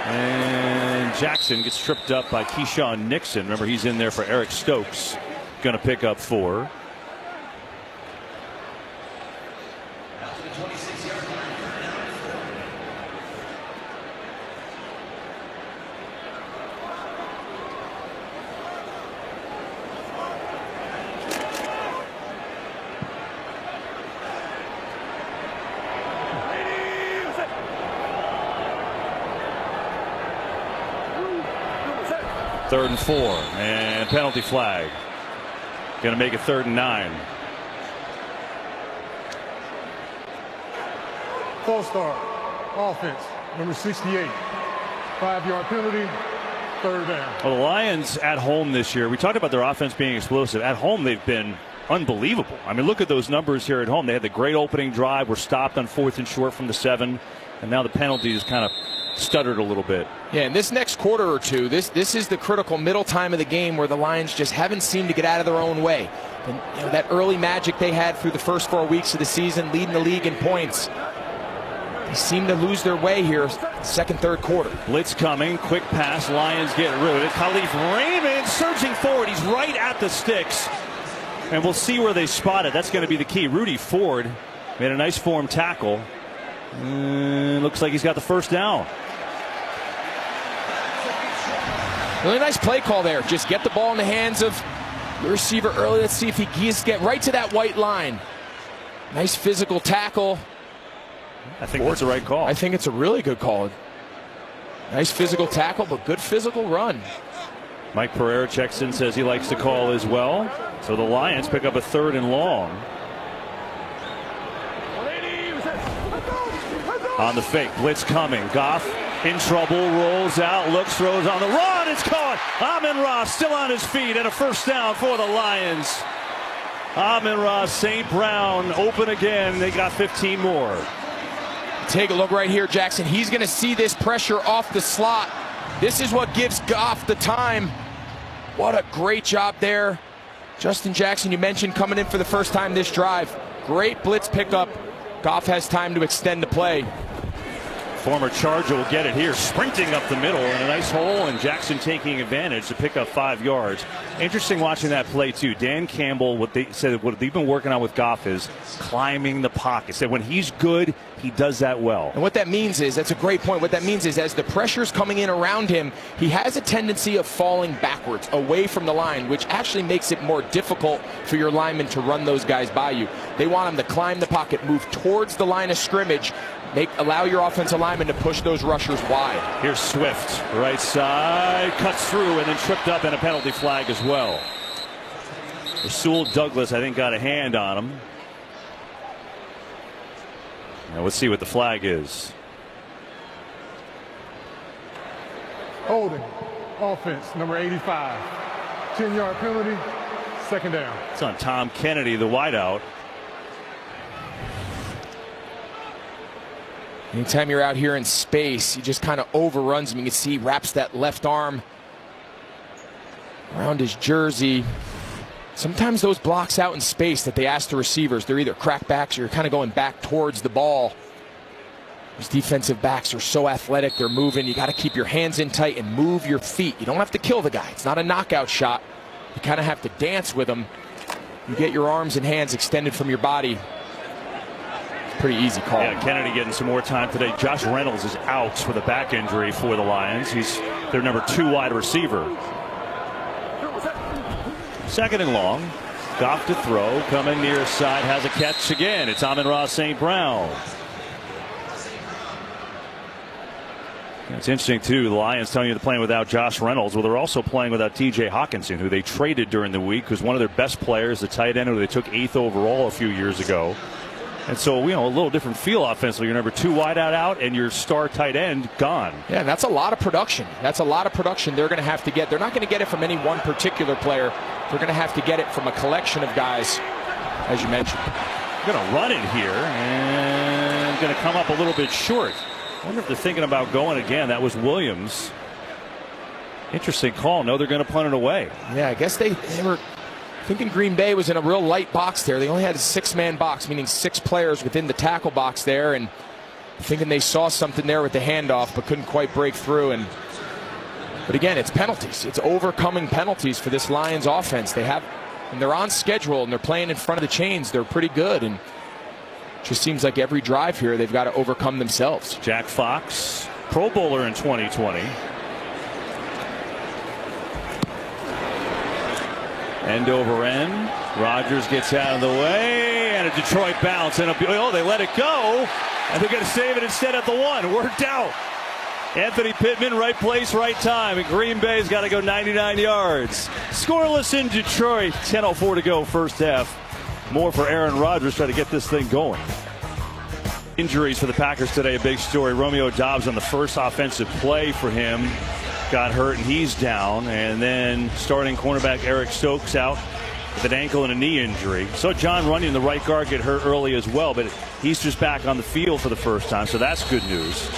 And Jackson gets tripped up by Keyshawn Nixon. Remember, he's in there for Eric Stokes. Going to pick up 4. Third and 4, and penalty flag. Going to make it 3rd and 9. False start. Offense, number 68. 5-yard penalty, 3rd down. Well, the Lions at home this year, we talked about their offense being explosive. At home, they've been unbelievable. I mean, look at those numbers here at home. They had the great opening drive, were stopped on 4th and short from the 7, and now the penalty is kind of stuttered a little bit. Yeah, in this next quarter or two, this is the critical middle time of the game where the Lions just haven't seemed to get out of their own way. And, you know, that early magic they had through the first 4 weeks of the season, leading the league in points, they seem to lose their way here, second, third quarter. Blitz coming, quick pass, Lions get rid of it. Khalif Raymond surging forward. He's right at the sticks. And we'll see where they spot it. That's going to be the key. Rudy Ford made a nice form tackle. Looks like he's got the first down. Really nice play call there. Just get the ball in the hands of the receiver early. Let's see if he can get right to that white line. Nice physical tackle. I think that's the right call. I think it's a really good call. Nice physical tackle, but good physical run. Mike Pereira checks in, says he likes the call as well. So the Lions pick up a 3rd and long. On the fake, blitz coming. Goff in trouble, rolls out, looks, throws on the run. It's caught. Amon-Ra still on his feet, and a first down for the Lions. Amon-Ra, St. Brown open again. They got 15 more. Take a look right here, Jackson. He's going to see this pressure off the slot. This is what gives Goff the time. What a great job there. Justin Jackson, you mentioned, coming in for the first time this drive. Great blitz pickup. Goff has time to extend the play. Former Charger will get it here, sprinting up the middle in a nice hole, and Jackson taking advantage to pick up 5 yards. Interesting watching that play too. Dan Campbell, what they've been working on with Goff is climbing the pocket. Said when he's good, he does that well. And what that means is, that's a great point. What that means is, as the pressure's coming in around him, he has a tendency of falling backwards, away from the line, which actually makes it more difficult for your linemen to run those guys by you. They want him to climb the pocket, move towards the line of scrimmage, allow your offensive lineman to push those rushers wide. Here's Swift, right side, cuts through, and then tripped up, and a penalty flag as well. Rasul Douglas, I think, got a hand on him. Now let's see what the flag is. Holding, offense, number 85. 10-yard penalty, second down. It's on Tom Kennedy, the wideout. Anytime you're out here in space, he just kind of overruns him. You can see he wraps that left arm around his jersey. Sometimes those blocks out in space that they ask the receivers, they're either crackbacks or you're kind of going back towards the ball. These defensive backs are so athletic, they're moving. You got to keep your hands in tight and move your feet. You don't have to kill the guy. It's not a knockout shot. You kind of have to dance with him. You get your arms and hands extended from your body. Pretty easy call. Yeah, Kennedy getting some more time today. Josh Reynolds is out with a back injury for the Lions. He's their number 2 wide receiver. Second and long. Goff to throw. Coming near side. Has a catch again. It's Amon-Ra St. Brown. It's interesting, too. The Lions telling you they're playing without Josh Reynolds. Well, they're also playing without T.J. Hockenson, who they traded during the week, who's one of their best players, the tight end who they took 8th overall a few years ago. And so, a little different feel offensively. Your number 2 wideout out and your star tight end gone. Yeah, that's a lot of production. That's a lot of production they're going to have to get. They're not going to get it from any one particular player. They're going to have to get it from a collection of guys, as you mentioned. Going to run it here and going to come up a little bit short. I wonder if they're thinking about going again. That was Williams. Interesting call. No, they're going to punt it away. Yeah, I guess they were thinking Green Bay was in a real light box there. They only had a 6-man box, meaning 6 players within the tackle box there, and thinking they saw something there with the handoff, but couldn't quite break through. But again, it's penalties. It's overcoming penalties for this Lions offense. And they're on schedule, and they're playing in front of the chains. They're pretty good, and it just seems like every drive here they've got to overcome themselves. Jack Fox, Pro Bowler in 2020. End over end. Rodgers gets out of the way, and a Detroit bounce. And they let it go, and they're going to save it instead at the 1. Worked out. Anthony Pittman, right place, right time. And Green Bay's got to go 99 yards. Scoreless in Detroit. 10:04 to go, first half. More for Aaron Rodgers trying to get this thing going. Injuries for the Packers today, a big story. Romeo Doubs on the first offensive play for him got hurt, and he's down. And then starting cornerback Eric Stokes out with an ankle and a knee injury. So John Runyon, the right guard, get hurt early as well, but he's just back on the field for the first time, so that's good news,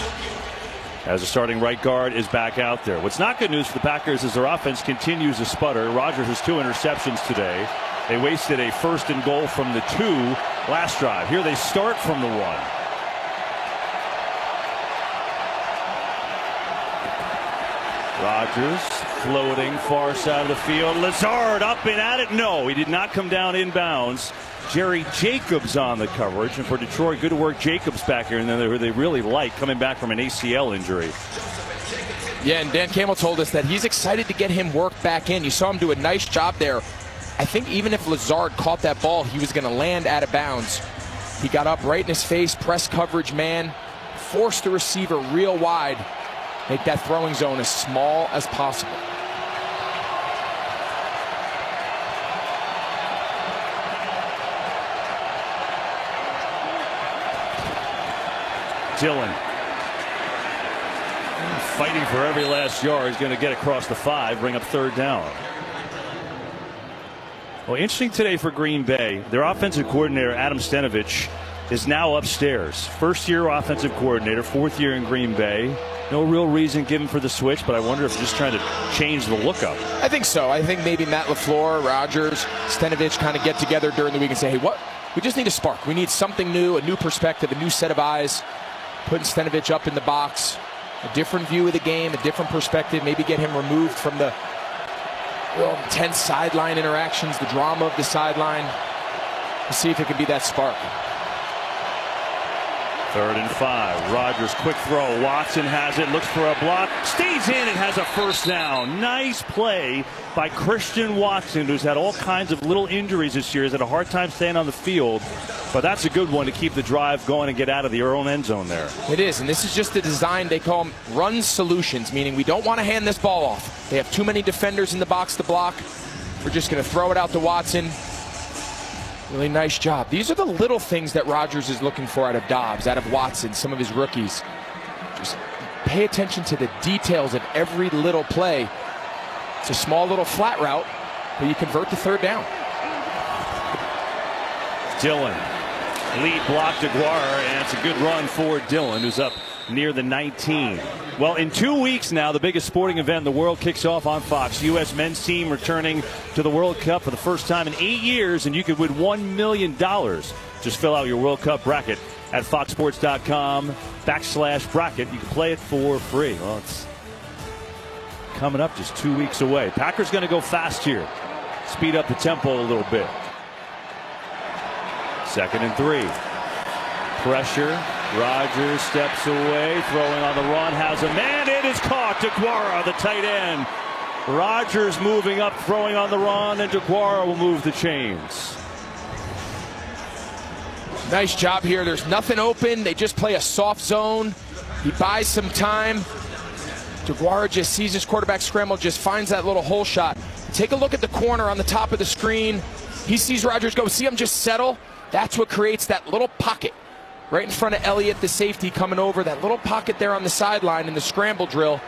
as the starting right guard is back out there. What's not good news for the Packers is their offense continues to sputter. Rodgers has 2 interceptions today. They wasted a 1st and goal from the 2 last drive. Here they start from the 1. Rodgers floating far side of the field. Lazard up and at it. No, he did not come down inbounds. Jerry Jacobs on the coverage. And for Detroit, good to work Jacobs back here. And then they really like coming back from an ACL injury. Yeah, and Dan Campbell told us that he's excited to get him worked back in. You saw him do a nice job there. I think even if Lazard caught that ball, he was going to land out of bounds. He got up right in his face, press coverage man, forced the receiver real wide, make that throwing zone as small as possible. Dillon fighting for every last yard. He's going to get across the 5, bring up 3rd down. Well, interesting today for Green Bay. Their offensive coordinator, Adam Stenavich, is now upstairs. First-year offensive coordinator, 4th year in Green Bay. No real reason given for the switch, but I wonder if they're just trying to change the lookup. I think so. I think maybe Matt LaFleur, Rodgers, Stenavich kind of get together during the week and say, hey, what? We just need a spark. We need something new, a new perspective, a new set of eyes. putting Stenavich up in the box. A different view of the game, a different perspective, maybe get him removed from the real intense sideline interactions, the drama of the sideline. We'll see if it can be that spark. 3rd and 5. Rodgers, quick throw. Watson has it, looks for a block, stays in and has a first down. Nice play by Christian Watson, who's had all kinds of little injuries this year. He's had a hard time staying on the field, but that's a good one to keep the drive going and get out of the own end zone there. It is, and this is just the design. They call them run solutions, meaning we don't want to hand this ball off. They have too many defenders in the box to block. We're just going to throw it out to Watson. Really nice job. These are the little things that Rodgers is looking for out of Dobbs, out of Watson, some of his rookies. Just pay attention to the details of every little play. It's a small little flat route, but you convert to 3rd down. Dillon, lead block to Guara, and it's a good run for Dillon, who's up near the 19. Well, in 2 weeks now, the biggest sporting event in the world kicks off on Fox. U.S. men's team returning to the World Cup for the first time in 8 years, and you could win $1 million. Just fill out your World Cup bracket at foxsports.com/bracket. You can play it for free. Well, it's coming up just 2 weeks away. Packers going to go fast here. Speed up the tempo a little bit. 2nd and 3. Pressure. Rodgers steps away, throwing on the run, has a man. It is caught. DeGuara, the tight end. Rodgers moving up, throwing on the run, and DeGuara will move the chains. Nice job here. There's nothing open. They just play a soft zone. He buys some time. DeGuara just sees his quarterback scramble, just finds that little hole shot. Take a look at the corner on the top of the screen. He sees Rodgers go. See him just settle? That's what creates that little pocket right in front of Elliott, the safety, coming over. That little pocket there on the sideline in the scramble drill.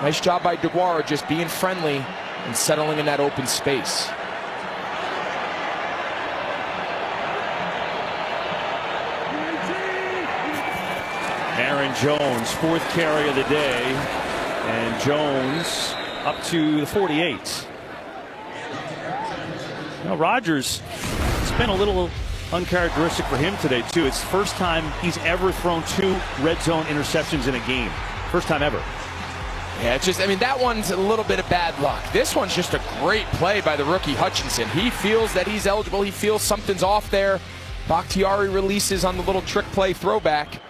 Nice job by DeGuara, just being friendly and settling in that open space. Aaron Jones, 4th carry of the day, and Jones up to the 48. Now Rodgers, it's been a little uncharacteristic for him today too. It's the first time he's ever thrown 2 red zone interceptions in a game. First time ever. Yeah, it's just, I mean, that one's a little bit of bad luck. This one's just a great play by the rookie Hutchinson. He feels that he's eligible. He feels something's off there. Bakhtiari releases on the little trick play throwback.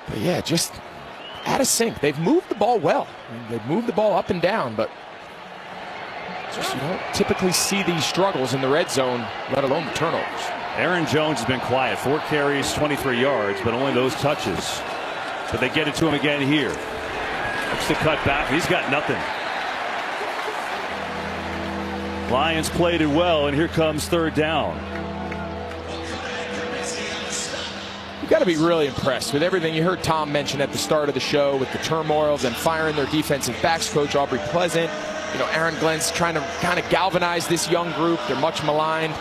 But yeah, just out of sync. They've moved the ball well. I mean, they've moved the ball up and down, but just, you don't typically see these struggles in the red zone, let alone the turnovers. Aaron Jones has been quiet. 4 carries, 23 yards, but only those touches. But they get it to him again here. Looks to cut back. He's got nothing. Lions played it well, and here comes 3rd down. You've got to be really impressed with everything you heard Tom mention at the start of the show with the turmoil, then firing their defensive backs coach, Aubrey Pleasant. You know, Aaron Glenn's trying to kind of galvanize this young group. They're much maligned.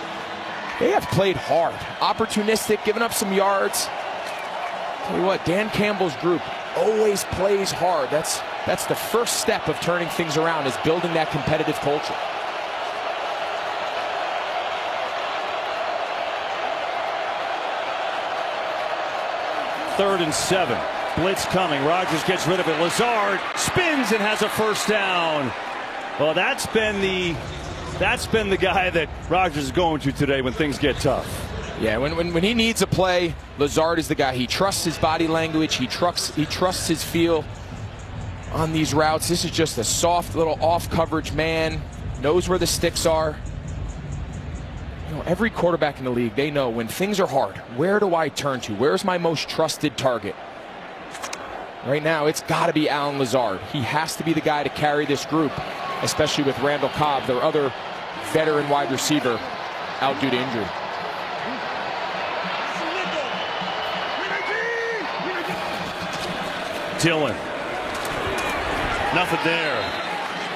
They have played hard, opportunistic, giving up some yards. Tell you what, Dan Campbell's group always plays hard. That's the first step of turning things around, is building that competitive culture. Third and 7. Blitz coming. Rodgers gets rid of it. Lazard spins and has a first down. Well, that's been the guy that Rodgers is going to today when things get tough. Yeah, when he needs a play, Lazard is the guy. He trusts his body language. He trusts his feel on these routes. This is just a soft little off coverage man. Knows where the sticks are. You know, every quarterback in the league, they know when things are hard, where do I turn to? Where's my most trusted target? Right now, it's got to be Allen Lazard. He has to be the guy to carry this group, especially with Randall Cobb, their other veteran wide receiver, out due to injury. Dillon. Nothing there.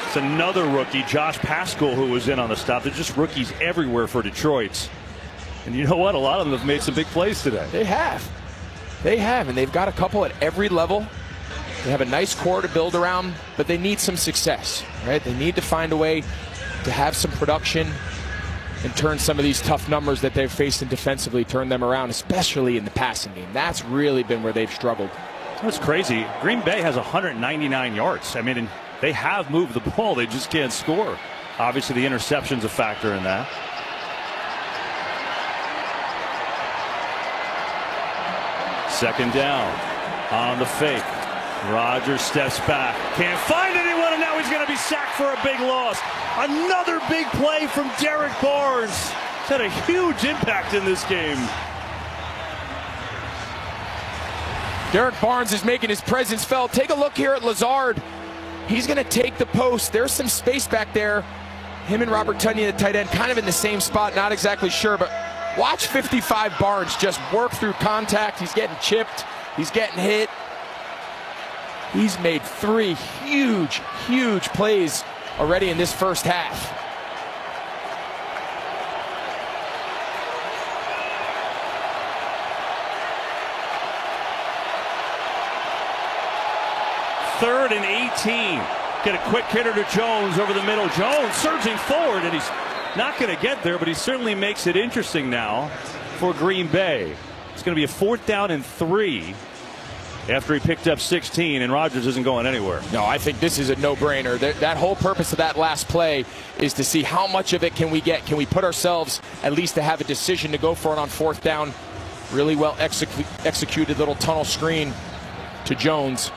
It's another rookie, Josh Paschal, who was in on the stop. They're just rookies everywhere for Detroit. And you know what? A lot of them have made some big plays today. They have. They have, and they've got a couple at every level. They have a nice core to build around, but they need some success, right? They need to find a way to have some production. and turn some of these tough numbers that they've faced in defensively, turn them around, especially in the passing game. That's really been where they've struggled. That's crazy. Green Bay has 199 yards. I mean, they have moved the ball. They just can't score. Obviously, the interception's a factor in that. Second down on the fake. Rodgers steps back. Can't find anyone, and now he's going to be sacked for a big loss. Another big play from Derek Barnes. He's had a huge impact in this game. Derek Barnes is making his presence felt. Take a look here at Lazard. He's going to take the post. There's some space back there. Him and Robert Tonyan, the tight end, kind of in the same spot. Not exactly sure, but watch 55 Barnes just work through contact. He's getting chipped. He's getting hit. He's made 3 huge, huge plays already in this first half. Third and 18. Get a quick hitter to Jones over the middle. Jones surging forward, and he's not going to get there, but he certainly makes it interesting now for Green Bay. It's going to be a 4th down and 3 after he picked up 16, and Rodgers isn't going anywhere. No, I think this is a no-brainer. That whole purpose of that last play is to see how much of it can we get. Can we put ourselves at least to have a decision to go for it on 4th down? Really well executed little tunnel screen to Jones.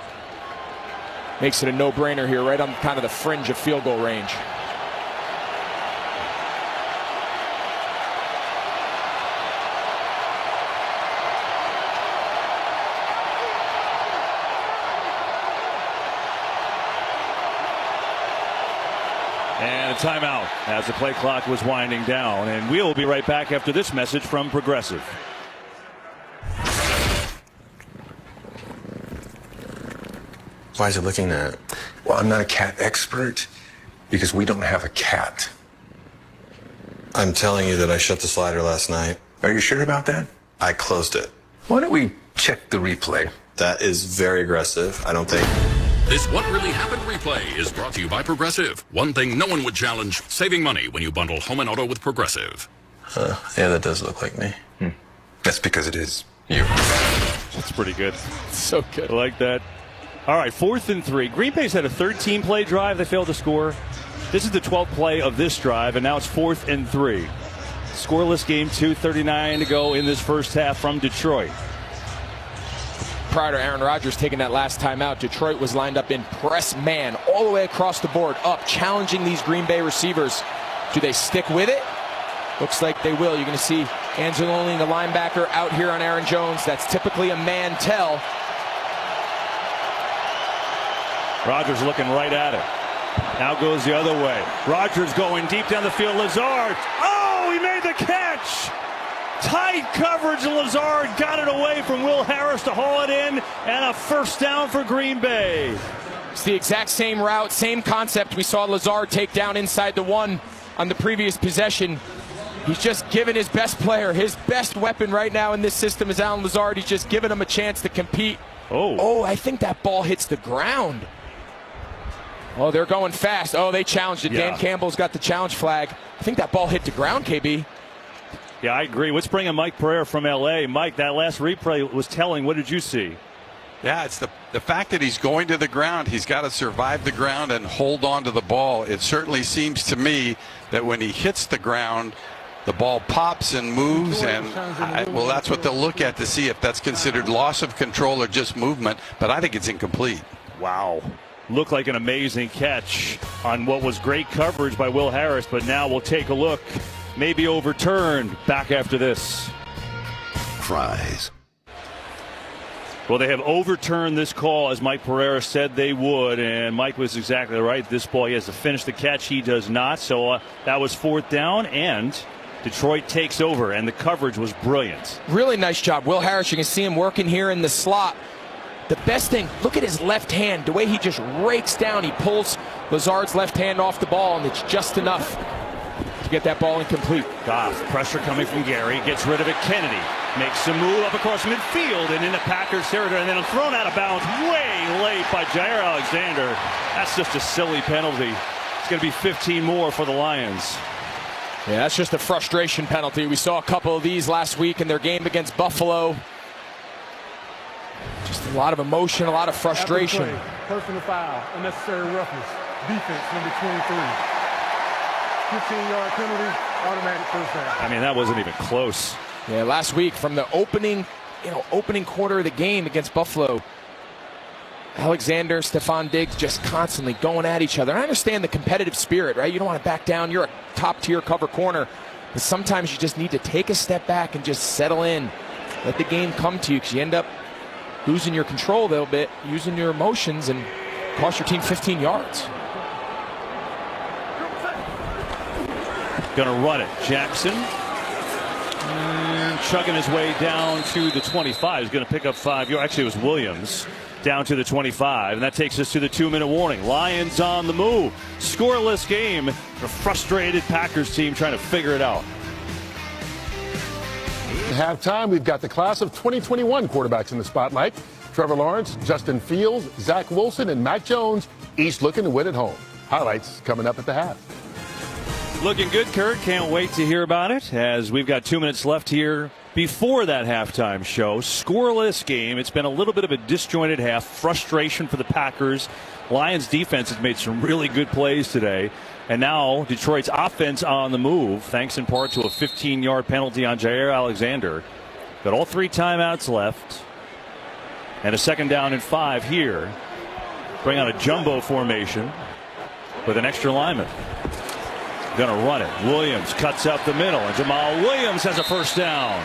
Makes it a no-brainer here, right on kind of the fringe of field goal range. And a timeout as the play clock was winding down. And we'll be right back after this message from Progressive. Why is it looking at? Well, I'm not a cat expert because we don't have a cat. I'm telling you that I shut the slider last night. Are you sure about that? I closed it. Why don't we check the replay? That is very aggressive. I don't think. This What Really Happened replay is brought to you by Progressive. One thing no one would challenge, saving money when you bundle home and auto with Progressive. Yeah, that does look like me. That's because it is you. That's pretty good. So good. I like that. All right, 4th and 3. Green Bay's had a 13-play drive. They failed to score. This is the 12th play of this drive, and now it's 4th and 3. Scoreless game, 2:39 to go in this first half from Detroit. Prior to Aaron Rodgers taking that last timeout, Detroit was lined up in press man all the way across the board, up, challenging these Green Bay receivers. Do they stick with it? Looks like they will. You're going to see Anzalone, the linebacker, out here on Aaron Jones. That's typically a man tell. Rodgers looking right at it. Now goes the other way. Rodgers going deep down the field. Lazard. Oh, he made the catch. Tight coverage, and Lazard got it away from Will Harris to haul it in, and a first down for Green Bay. It's the exact same route, same concept. We saw Lazard take down inside the 1 on the previous possession. He's just given his best player, his best weapon right now in this system is Allen Lazard. He's just giving him a chance to compete. Oh, I think that ball hits the ground. Oh, they're going fast. Oh, they challenged it. Yeah. Dan Campbell's got the challenge flag. I think that ball hit the ground, KB. Yeah, I agree. Let's bring in Mike Pereira from L.A. Mike, that last replay was telling. What did you see? Yeah, it's the fact that he's going to the ground. He's got to survive the ground and hold on to the ball. It certainly seems to me that when he hits the ground, the ball pops and moves, and well, that's what they'll look at to see if that's considered loss of control or just movement. But I think it's incomplete. Wow. Looked like an amazing catch on what was great coverage by Will Harris, but now we'll take a look. Maybe overturned. Back after this. Fries. Well, they have overturned this call, as Mike Pereira said they would, and Mike was exactly right. This ball, he has to finish the catch. He does not. So that was 4th down, and Detroit takes over, and the coverage was brilliant. Really nice job. Will Harris, you can see him working here in the slot. The best thing, look at his left hand, the way he just rakes down. He pulls Lazard's left hand off the ball, and it's just enough to get that ball incomplete. Goff, pressure coming from Gary, gets rid of it. Kennedy makes a move up across midfield and into Packers territory, and then thrown out of bounds way late by Jair Alexander. That's just a silly penalty. It's going to be 15 more for the Lions. Yeah, that's just a frustration penalty. We saw a couple of these last week in their game against Buffalo. Just a lot of emotion, a lot of frustration. Play, personal foul, unnecessary roughness, defense number 23. 15-yard penalty, automatic first down. I mean, that wasn't even close. Yeah, last week from the opening quarter of the game against Buffalo, Alexander, Stephon Diggs just constantly going at each other. I understand the competitive spirit, right? You don't want to back down. You're a top-tier cover corner. But sometimes you just need to take a step back and just settle in. Let the game come to you, because you end up losing your control a little bit, using your emotions, and cost your team 15 yards. Gonna run it. Jackson. Chugging his way down to the 25. He's going to pick up 5 yards. Actually, it was Williams. Down to the 25, and that takes us to the 2-minute warning. Lions on the move. Scoreless game. A frustrated Packers team trying to figure it out. At halftime, we've got the class of 2021 quarterbacks in the spotlight. Trevor Lawrence, Justin Fields, Zach Wilson, and Mac Jones, each looking to win at home. Highlights coming up at the half. Looking good, Kurt. Can't wait to hear about it, as we've got 2 minutes left here before that halftime show. Scoreless game. It's been a little bit of a disjointed half. Frustration for the Packers. Lions defense has made some really good plays today. And now Detroit's offense on the move, thanks in part to a 15-yard penalty on Jair Alexander. Got all 3 timeouts left. And a 2nd down and 5 here. Bring out a jumbo formation with an extra lineman. Gonna run it. Williams cuts up the middle, and Jamal Williams has a first down.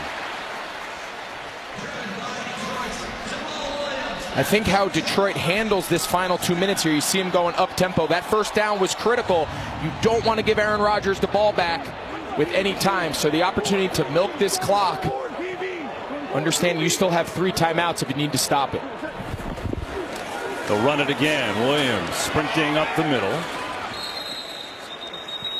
I think how Detroit handles this final 2 minutes here, you see him going up tempo. That first down was critical. You don't want to give Aaron Rodgers the ball back with any time. So the opportunity to milk this clock. Understand you still have 3 timeouts if you need to stop it. They'll run it again. Williams sprinting up the middle.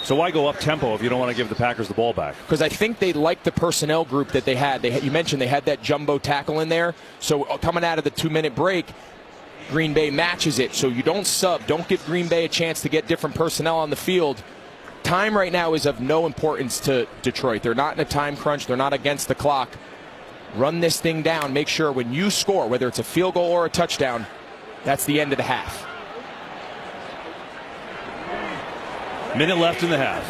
So why go up tempo if you don't want to give the Packers the ball back? Because I think they liked the personnel group that they had. You mentioned they had that jumbo tackle in there. So coming out of the 2-minute break, Green Bay matches it. So you don't sub. Don't give Green Bay a chance to get different personnel on the field. Time right now is of no importance to Detroit. They're not in a time crunch. They're not against the clock. Run this thing down. Make sure when you score, whether it's a field goal or a touchdown, that's the end of the half. Minute left in the half.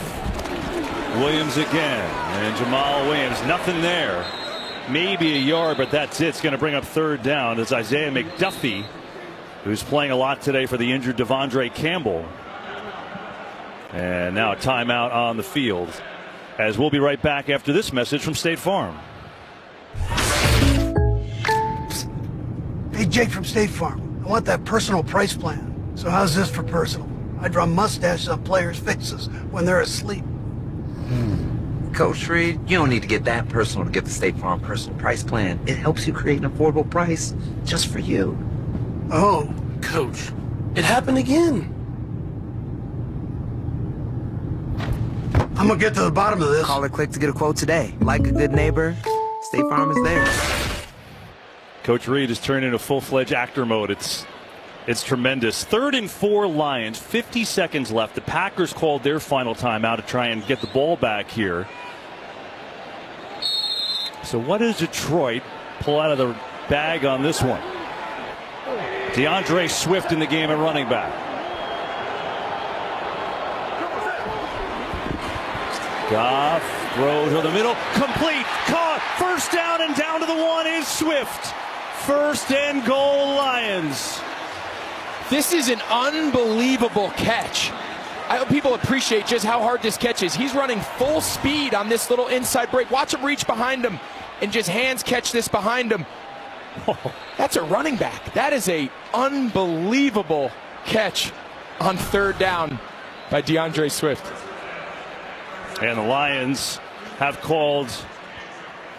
Williams again, and Jamal Williams, nothing there. Maybe a yard, but that's it. It's going to bring up 3rd down. It's Isaiah McDuffie, who's playing a lot today for the injured Devondre Campbell. And now a timeout on the field, as we'll be right back after this message from State Farm. Hey, Jake from State Farm. I want that personal price plan. So how's this for personal? I draw mustaches on players' faces when they're asleep. Coach Reed, you don't need to get that personal to get the State Farm personal price plan. It helps you create an affordable price just for you. Oh, Coach, it happened again. I'm gonna get to the bottom of this. Call or click to get a quote today. Like a good neighbor, State Farm is there. Coach Reed has turned into full-fledged actor mode. It's tremendous. 3rd and 4 Lions, 50 seconds left. The Packers called their final timeout to try and get the ball back here. So what does Detroit pull out of the bag on this one? DeAndre Swift in the game at running back. Goff throws to the middle, complete, caught, first down, and down to the 1 is Swift. 1st and goal, Lions. This is an unbelievable catch. I hope people appreciate just how hard this catch is. He's running full speed on this little inside break. Watch him reach behind him and just hands catch this behind him. That's a running back. That is a unbelievable catch on 3rd down by DeAndre Swift. And the Lions have called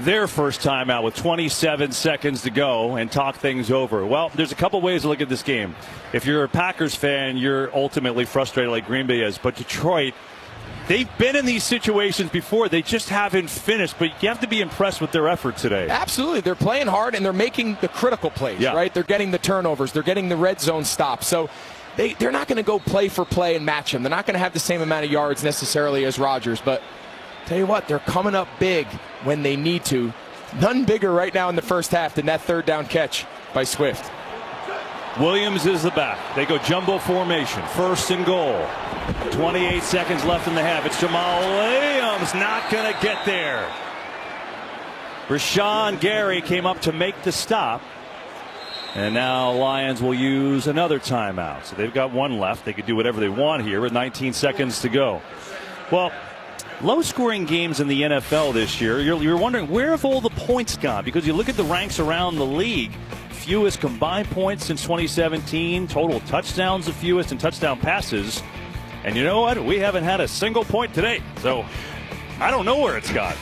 their first timeout with 27 seconds to go and talk things over. Well, there's a couple ways to look at this game. If you're a Packers fan, you're ultimately frustrated like Green Bay is. But Detroit, they've been in these situations before. They just haven't finished. But you have to be impressed with their effort today. Absolutely. They're playing hard, and they're making the critical plays, right? They're getting the turnovers. They're getting the red zone stops. So they're not going to go play for play and match him. They're not going to have the same amount of yards necessarily as Rodgers. But Tell you what, they're coming up big when they need to. None bigger right now in the first half than that third down catch by Swift. Williams is the back. They go jumbo formation. 1st and goal. 28 seconds left in the half. It's Jamal Williams not going to get there. Rashawn Gary came up to make the stop. And now Lions will use another timeout. So they've got one left. They could do whatever they want here with 19 seconds to go. Well, low-scoring games in the NFL this year, you're wondering, where have all the points gone? Because you look at the ranks around the league, fewest combined points since 2017, total touchdowns the fewest, and touchdown passes. And you know what? We haven't had a single point today. So I don't know where it's gone.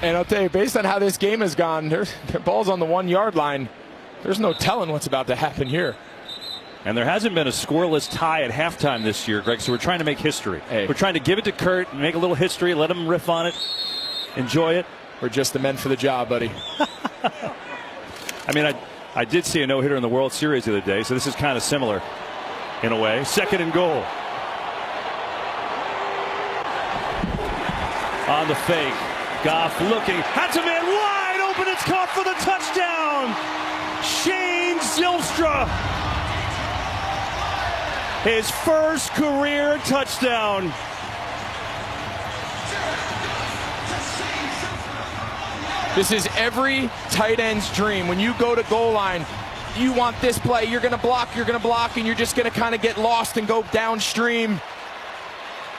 And I'll tell you, based on how this game has gone, the ball's on the 1-yard line. There's no telling what's about to happen here. And there hasn't been a scoreless tie at halftime this year, Greg, so we're trying to make history. Hey. We're trying to give it to Kurt and make a little history, let him riff on it, enjoy it. We're just the men for the job, buddy. I mean, I did see a no-hitter in the World Series the other day, so this is kind of similar in a way. 2nd and goal. On the fake. Goff looking. That's a man wide open. It's caught for the touchdown. Shane Zylstra. His first career touchdown. This is every tight end's dream. When you go to goal line, you want this play. You're going to block, and you're just going to kind of get lost and go downstream.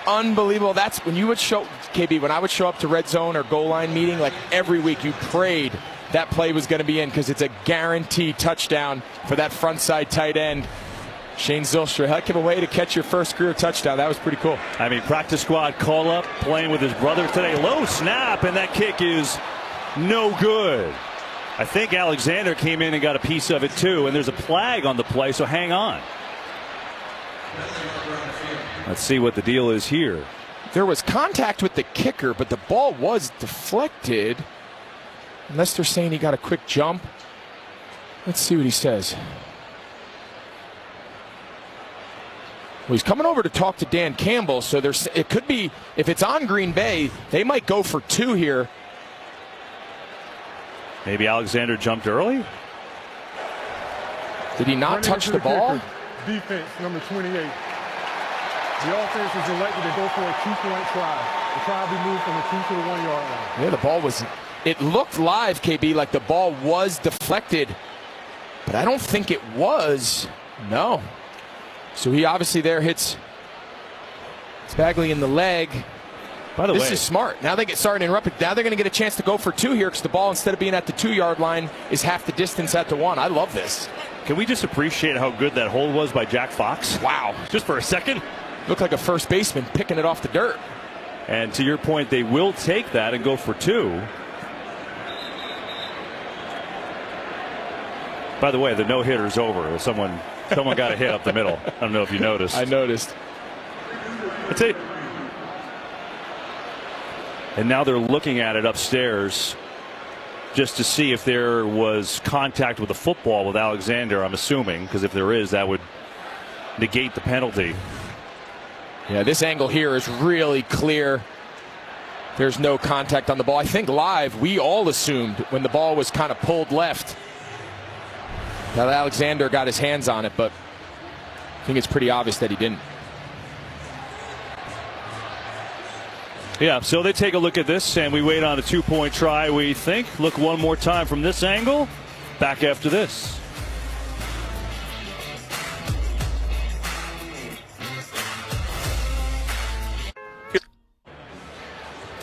Unbelievable. That's when you would show, KB, when I would show up to red zone or goal line meeting, like every week, you prayed that play was going to be in because it's a guaranteed touchdown for that front side tight end. Shane Zylstra, heck of a way to catch your first career touchdown. That was pretty cool. I mean, practice squad call up, playing with his brother today. Low snap, and that kick is no good. I think Alexander came in and got a piece of it too, and there's a flag on the play, so hang on. Let's see what the deal is here. There was contact with the kicker, but the ball was deflected. Unless they're saying he got a quick jump. Let's see what he says. Well, he's coming over to talk to Dan Campbell, so it could be, if it's on Green Bay, they might go for 2 here. Maybe Alexander jumped early? Did he not touch the ball? Defense, number 28. The offense is elected to go for a 2-point try. The try will be moved from the 2 to the 1-yard line. Yeah, the ball was, it looked live, KB, like the ball was deflected, but I don't think it was. No. So he obviously there hits Bagley in the leg. By the way, this is smart. Now they get started to interrupt it. Now they're going to get a chance to go for 2 here because the ball, instead of being at the 2-yard line, is half the distance at the 1. I love this. Can we just appreciate how good that hold was by Jack Fox? Wow. Just for a second. Looked like a first baseman picking it off the dirt. And to your point, they will take that and go for 2. By the way, the no-hitter's over. Someone got a hit up the middle. I don't know if you noticed. I noticed. That's it. And now they're looking at it upstairs just to see if there was contact with the football with Alexander, I'm assuming, because if there is, that would negate the penalty. Yeah, this angle here is really clear. There's no contact on the ball. I think live, we all assumed when the ball was kind of pulled left that Alexander got his hands on it, but I think it's pretty obvious that he didn't. Yeah, so they take a look at this, and we wait on a 2-point try, we think. Look one more time from this angle. Back after this.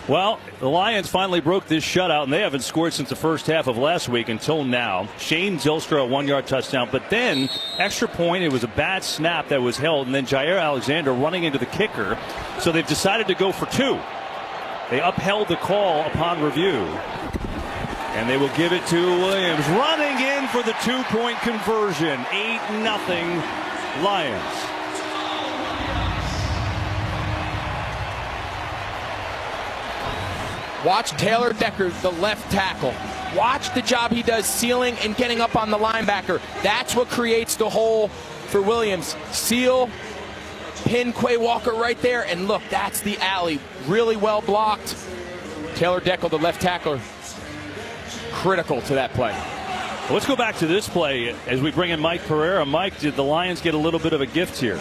Well, the Lions finally broke this shutout, and they haven't scored since the first half of last week until now. Shane Zylstra, a 1-yard touchdown, but then extra point. It was a bad snap that was held, and then Jair Alexander running into the kicker. So they've decided to go for 2. They upheld the call upon review, and they will give it to Williams, running in for the 2-point conversion. 8-0 Lions. Watch Taylor Decker, the left tackle. Watch the job he does sealing and getting up on the linebacker. That's what creates the hole for Williams. Seal, Pin Quay Walker right there, and look, that's the alley. Really well blocked. Taylor Deckel, the left tackler, critical to that play. Well, let's go back to this play as we bring in Mike Pereira. Mike, did the Lions get a little bit of a gift here?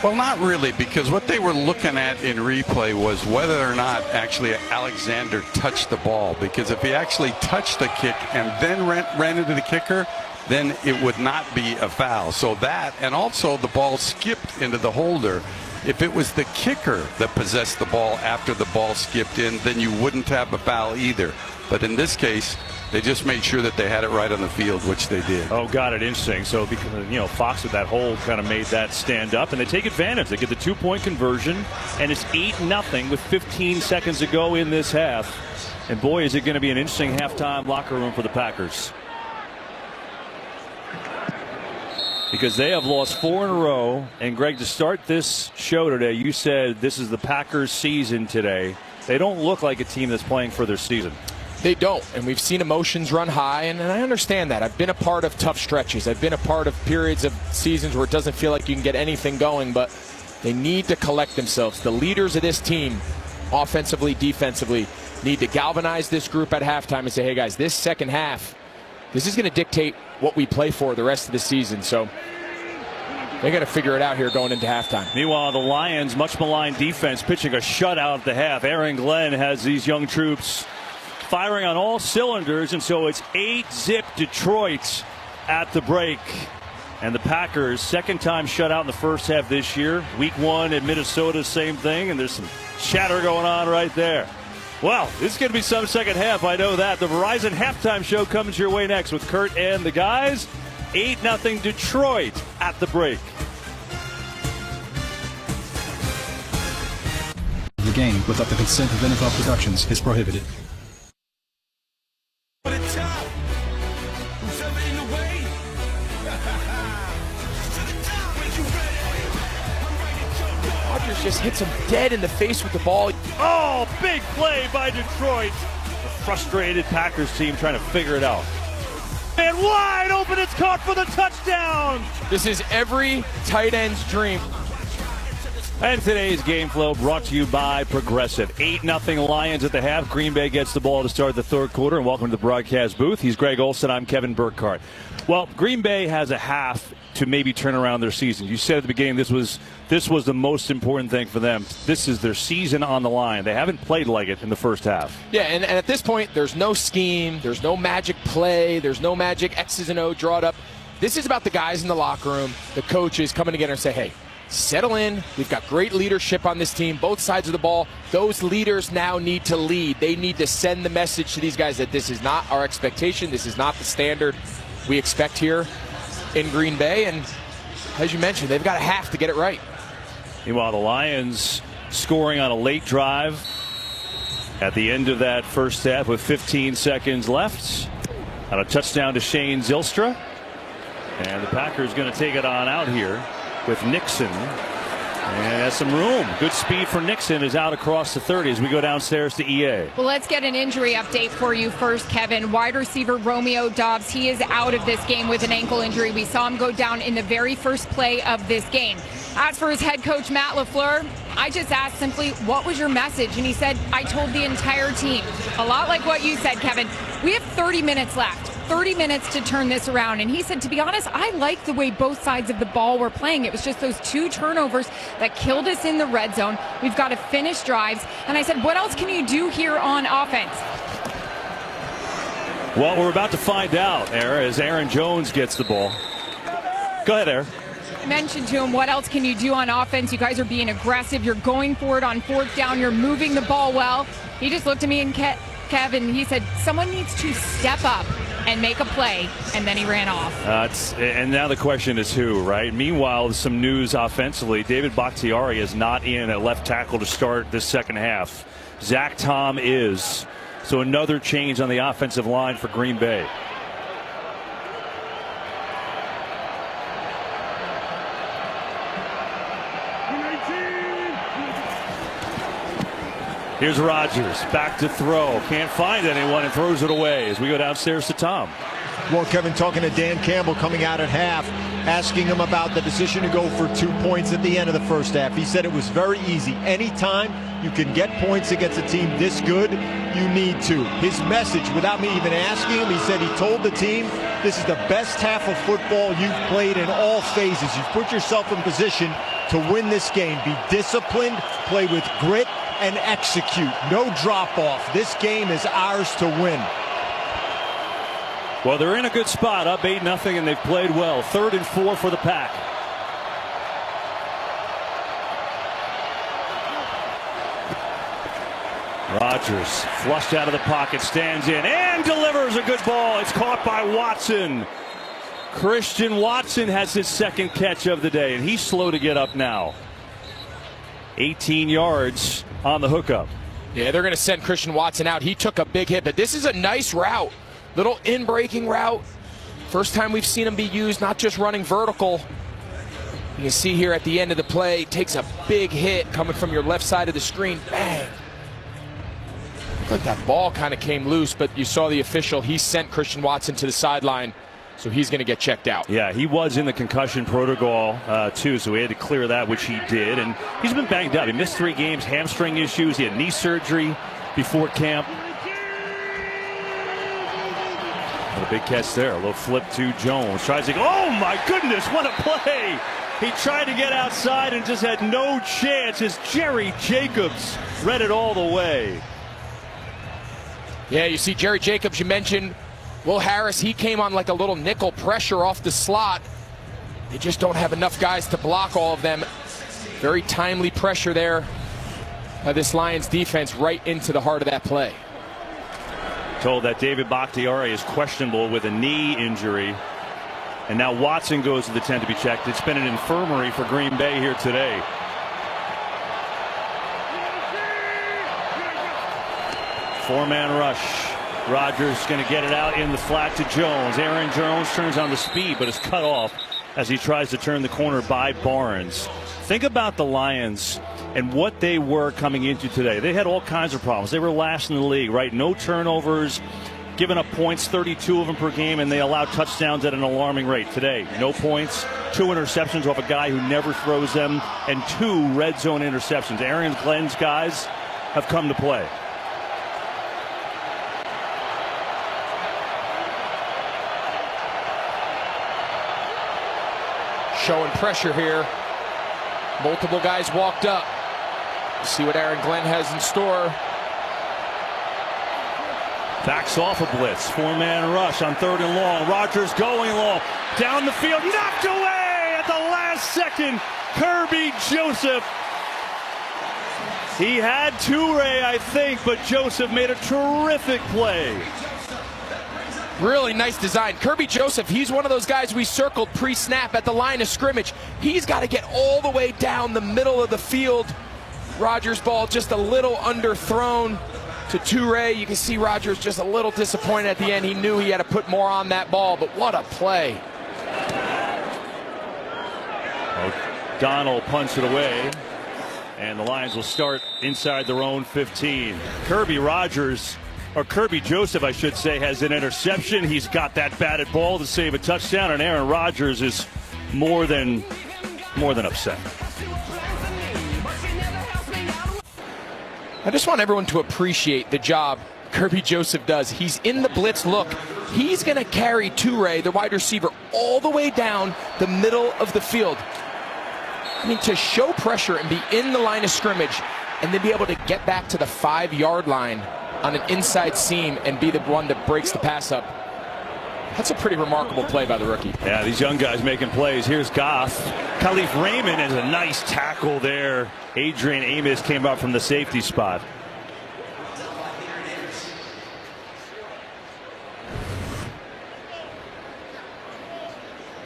Well, not really, because what they were looking at in replay was whether or not actually Alexander touched the ball. Because if he actually touched the kick and then ran into the kicker, then it would not be a foul. So that, and also the ball skipped into the holder. If it was the kicker that possessed the ball after the ball skipped in, then you wouldn't have a foul either. But in this case, they just made sure that they had it right on the field, which they did. Oh, got it. Interesting. So, because, Fox with that hold kind of made that stand up, and they take advantage. They get the 2-point conversion, and it's 8-0 with 15 seconds to go in this half. And boy, is it going to be an interesting halftime locker room for the Packers. Because they have lost 4 in a row. And Greg, to start this show today, you said this is the Packers' season today. They don't look like a team that's playing for their season. They don't, and we've seen emotions run high, and I understand that. I've been a part of tough stretches. I've been a part of periods of seasons where it doesn't feel like you can get anything going, but they need to collect themselves. The leaders of this team, offensively, defensively, need to galvanize this group at halftime and say, hey guys, this second half, this is going to dictate what we play for the rest of the season. So they got to figure it out here going into halftime. Meanwhile, the Lions, much maligned defense, pitching a shutout at the half. Aaron Glenn has these young troops firing on all cylinders, and so it's 8-zip Detroit at the break. And the Packers, second time shutout in the first half this year. Week 1 in Minnesota, same thing, and there's some chatter going on right there. Well, this is going to be some second half, I know that. The Verizon halftime show comes your way next with Kurt and the guys. 8-0 Detroit at the break. The game without the consent of NFL Productions is prohibited. Rodgers just hits him dead in the face with the ball. Oh, big play by Detroit. The frustrated Packers team trying to figure it out. And wide open, it's caught for the touchdown. This is every tight end's dream. And today's game flow brought to you by Progressive. 8-0 Lions at the half. Green Bay gets the ball to start the third quarter. And welcome to the broadcast booth. He's Greg Olsen. I'm Kevin Burkhardt. Well, Green Bay has a half to maybe turn around their season. You said at the beginning this was the most important thing for them. This is their season on the line. They haven't played like it in the first half. Yeah, and at this point, there's no scheme. There's no magic play. There's no magic X's and O drawn up. This is about the guys in the locker room, the coaches coming together and say, hey, settle in. We've got great leadership on this team, both sides of the ball. Those leaders now need to lead. They need to send the message to these guys that this is not our expectation. This is not the standard we expect here in Green Bay. And as you mentioned, they've got a half to get it right. Meanwhile, the Lions scoring on a late drive at the end of that first half with 15 seconds left. On a touchdown to Shane Zylstra. And the Packers going to take it on out here with Nixon. And has some room. Good speed for Nixon is out across the 30 as we go downstairs to EA. Well, let's get an injury update for you first, Kevin. Wide receiver Romeo Doubs, he is out of this game with an ankle injury. We saw him go down in the very first play of this game. As for his head coach, Matt LaFleur, I just asked simply, what was your message? And he said, I told the entire team. A lot like what you said, Kevin. We have 30 minutes left. 30 minutes to turn this around. And he said, to be honest, I like the way both sides of the ball were playing. It was just those 2 turnovers that killed us in the red zone. We've got to finish drives. And I said, what else can you do here on offense? Well, we're about to find out, Era, as Aaron Jones gets the ball. Go ahead, Era. I mentioned to him, what else can you do on offense? You guys are being aggressive. You're going for it on 4th down. You're moving the ball well. He just looked at me and Kevin, he said, someone needs to step up and make a play, and then he ran off. And now the question is who, right? Meanwhile, some news offensively. David Bakhtiari is not in at left tackle to start this second half. Zach Tom is. So another change on the offensive line for Green Bay. Here's Rodgers back to throw. Can't find anyone and throws it away as we go downstairs to Tom. Well, Kevin, talking to Dan Campbell coming out at half, asking him about the decision to go for 2 points at the end of the first half. He said it was very easy. Anytime you can get points against a team this good, you need to. His message, without me even asking him, he said he told the team, this is the best half of football you've played in all phases. You've put yourself in position to win this game. Be disciplined, play with grit, and execute. No drop-off. This game is ours to win. Well, they're in a good spot, up 8-0, and they've played well. 3rd and 4 for the Pack. Rodgers flushed out of the pocket, stands in, and delivers a good ball. It's caught by Watson. Christian Watson has his 2nd catch of the day, and he's slow to get up now. 18 yards on the hookup. Yeah, they're going to send Christian Watson out. He took a big hit, but this is a nice route. Little in-breaking route. First time we've seen him be used, not just running vertical. You can see here at the end of the play, takes a big hit coming from your left side of the screen. Bang! Looked like that ball kind of came loose, but you saw the official. He sent Christian Watson to the sideline, so he's going to get checked out. Yeah, he was in the concussion protocol, too, so he had to clear that, which he did. And he's been banged up. He missed 3 games, hamstring issues. He had knee surgery before camp. A big catch there. A little flip to Jones. Tries to go. Oh, my goodness, what a play. He tried to get outside and just had no chance as Jerry Jacobs read it all the way. Yeah, you see Jerry Jacobs, you mentioned Will Harris. He came on like a little nickel pressure off the slot. They just don't have enough guys to block all of them. Very timely pressure there by this Lions defense right into the heart of that play. Told that David Bakhtiari is questionable with a knee injury. And now Watson goes to the 10 to be checked. It's been an infirmary for Green Bay here today. Four-man rush. Rodgers going to get it out in the flat to Jones. Aaron Jones turns on the speed, but is cut off as he tries to turn the corner by Barnes. Think about the Lions and what they were coming into today. They had all kinds of problems. They were last in the league, right? No turnovers, giving up points, 32 of them per game, and they allowed touchdowns at an alarming rate. Today, no points, 2 interceptions off a guy who never throws them, and 2 red zone interceptions. Aaron Glenn's guys have come to play. Showing pressure here. Multiple guys walked up. See what Aaron Glenn has in store. Backs off a blitz. 4-man rush on 3rd and long. Rodgers going long. Down the field. Knocked away at the last second. Kirby Joseph. He had Toure, I think, but Joseph made a terrific play. Really nice design. Kirby Joseph, he's one of those guys we circled pre-snap at the line of scrimmage. He's got to get all the way down the middle of the field. Rodgers' ball just a little underthrown to Toure. You can see Rodgers just a little disappointed at the end. He knew he had to put more on that ball, but what a play. O'Donnell punts it away, and the Lions will start inside their own 15. Kirby Joseph, I should say, has an interception. He's got that batted ball to save a touchdown, and Aaron Rodgers is more than upset. I just want everyone to appreciate the job Kirby Joseph does. He's in the blitz look. He's going to carry Toure, the wide receiver, all the way down the middle of the field. I mean, to show pressure and be in the line of scrimmage and then be able to get back to the 5-yard line on an inside seam and be the one that breaks the pass up. That's a pretty remarkable play by the rookie. Yeah, these young guys making plays. Here's Goff. Khalif Raymond has a nice tackle there. Adrian Amos came out from the safety spot.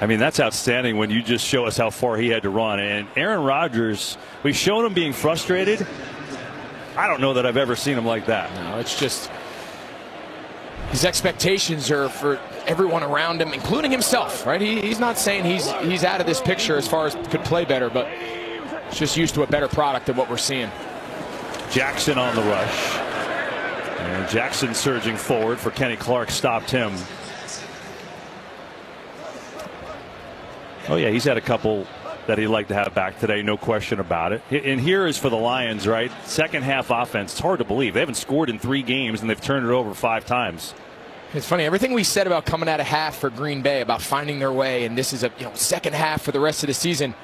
I mean, that's outstanding when you just show us how far he had to run. And Aaron Rodgers, we've shown him being frustrated. I don't know that I've ever seen him like that. No, it's just his expectations are for everyone around him, including himself, right? He's not saying he's out of this picture as far as could play better, but he's just used to a better product than what we're seeing. Jackson on the rush. And Jackson surging forward for Kenny Clark, stopped him. Oh, yeah, he's had a couple that he'd like to have back today, no question about it. And here is for the Lions, right? Second half offense. It's hard to believe. They haven't scored in 3 games, and they've turned it over 5 times. It's funny, everything we said about coming out of half for Green Bay, about finding their way, and this is a second half for the rest of the season,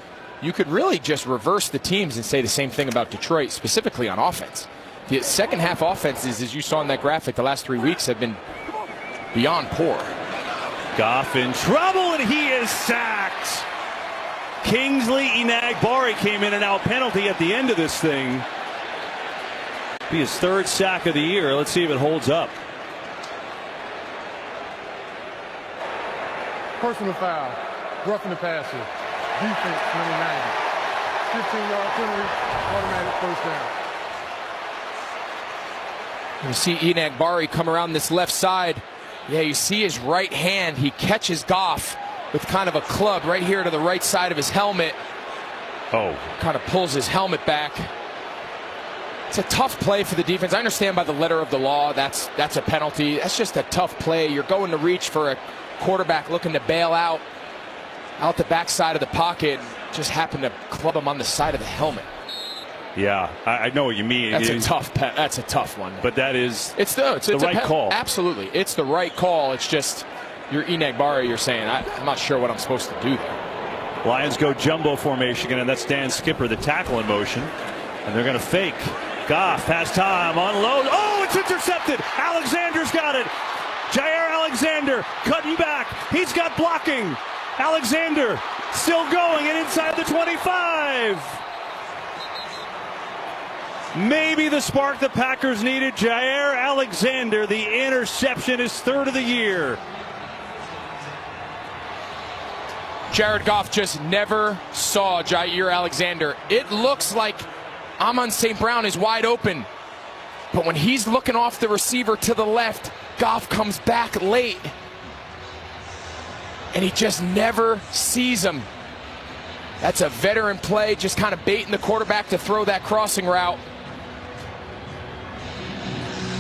you could really just reverse the teams and say the same thing about Detroit, specifically on offense. The second half offenses, as you saw in that graphic, the last 3 weeks have been beyond poor. Goff in trouble, and he is sacked. Kingsley Enagbare came in and out penalty at the end of this thing. Be his 3rd sack of the year. Let's see if it holds up. Personal foul, roughing the passer, defense number 90. 15-yard penalty, automatic first down. You see Enagbare come around this left side. Yeah, you see his right hand. He catches Goff with kind of a club right here to the right side of his helmet. Oh. Kind of pulls his helmet back. It's a tough play for the defense. I understand by the letter of the law that's a penalty. That's just a tough play. You're going to reach for a quarterback looking to bail out the backside of the pocket. Just happened to club him on the side of the helmet. Yeah, I know what you mean. That's a tough one. But that is it's the right call. Absolutely, it's the right call. It's just you're Enagbare. You're saying I'm not sure what I'm supposed to do there. Lions go jumbo formation, and that's Dan Skipper, the tackle in motion, and they're going to fake. Goff has time, unload. Oh, it's intercepted. Alexander's got it. Jair Alexander cutting back. He's got blocking. Alexander still going and inside the 25. Maybe the spark the Packers needed. Jair Alexander, the interception, is 3rd of the year. Jared Goff just never saw Jair Alexander. It looks like Amon St. Brown is wide open. But when he's looking off the receiver to the left, Goff comes back late. And he just never sees him. That's a veteran play, just kind of baiting the quarterback to throw that crossing route.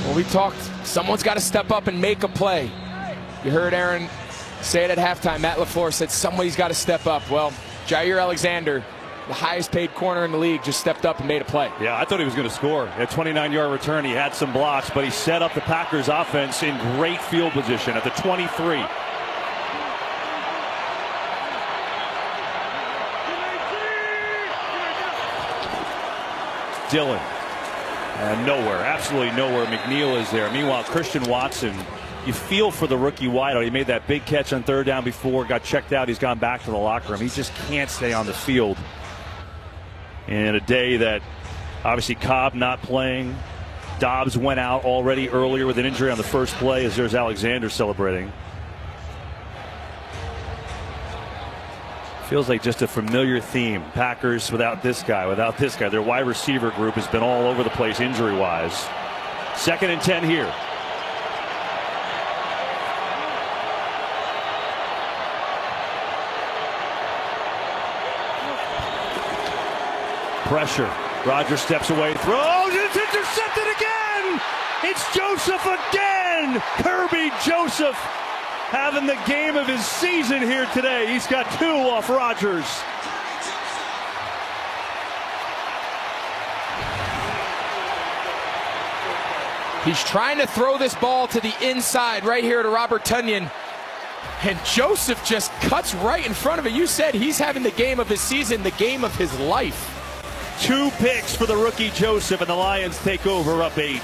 Well, we talked, someone's got to step up and make a play. You heard Aaron say it at halftime. Matt LaFleur said somebody's got to step up. Well, Jair Alexander, the highest paid corner in the league, just stepped up and made a play. Yeah, I thought he was going to score. A 29-yard return, he had some blocks, but he set up the Packers offense in great field position at the 23. Dillon. And nowhere, absolutely nowhere. McNeil is there. Meanwhile, Christian Watson, you feel for the rookie wideout. He made that big catch on 3rd down before, got checked out. He's gone back to the locker room. He just can't stay on the field. In a day that obviously Cobb not playing. Dobbs went out already earlier with an injury on the first play, as there's Alexander celebrating. Feels like just a familiar theme. Packers without this guy, Their wide receiver group has been all over the place injury-wise. 2nd and 10 here. Pressure. Rodgers steps away, throws, it's intercepted again! It's Joseph again! Kirby Joseph having the game of his season here today. He's got 2 off Rodgers. He's trying to throw this ball to the inside right here to Robert Tonyan. And Joseph just cuts right in front of it. You said he's having the game of his season, the game of his life. 2 picks for the rookie Joseph, and the Lions take over up 8.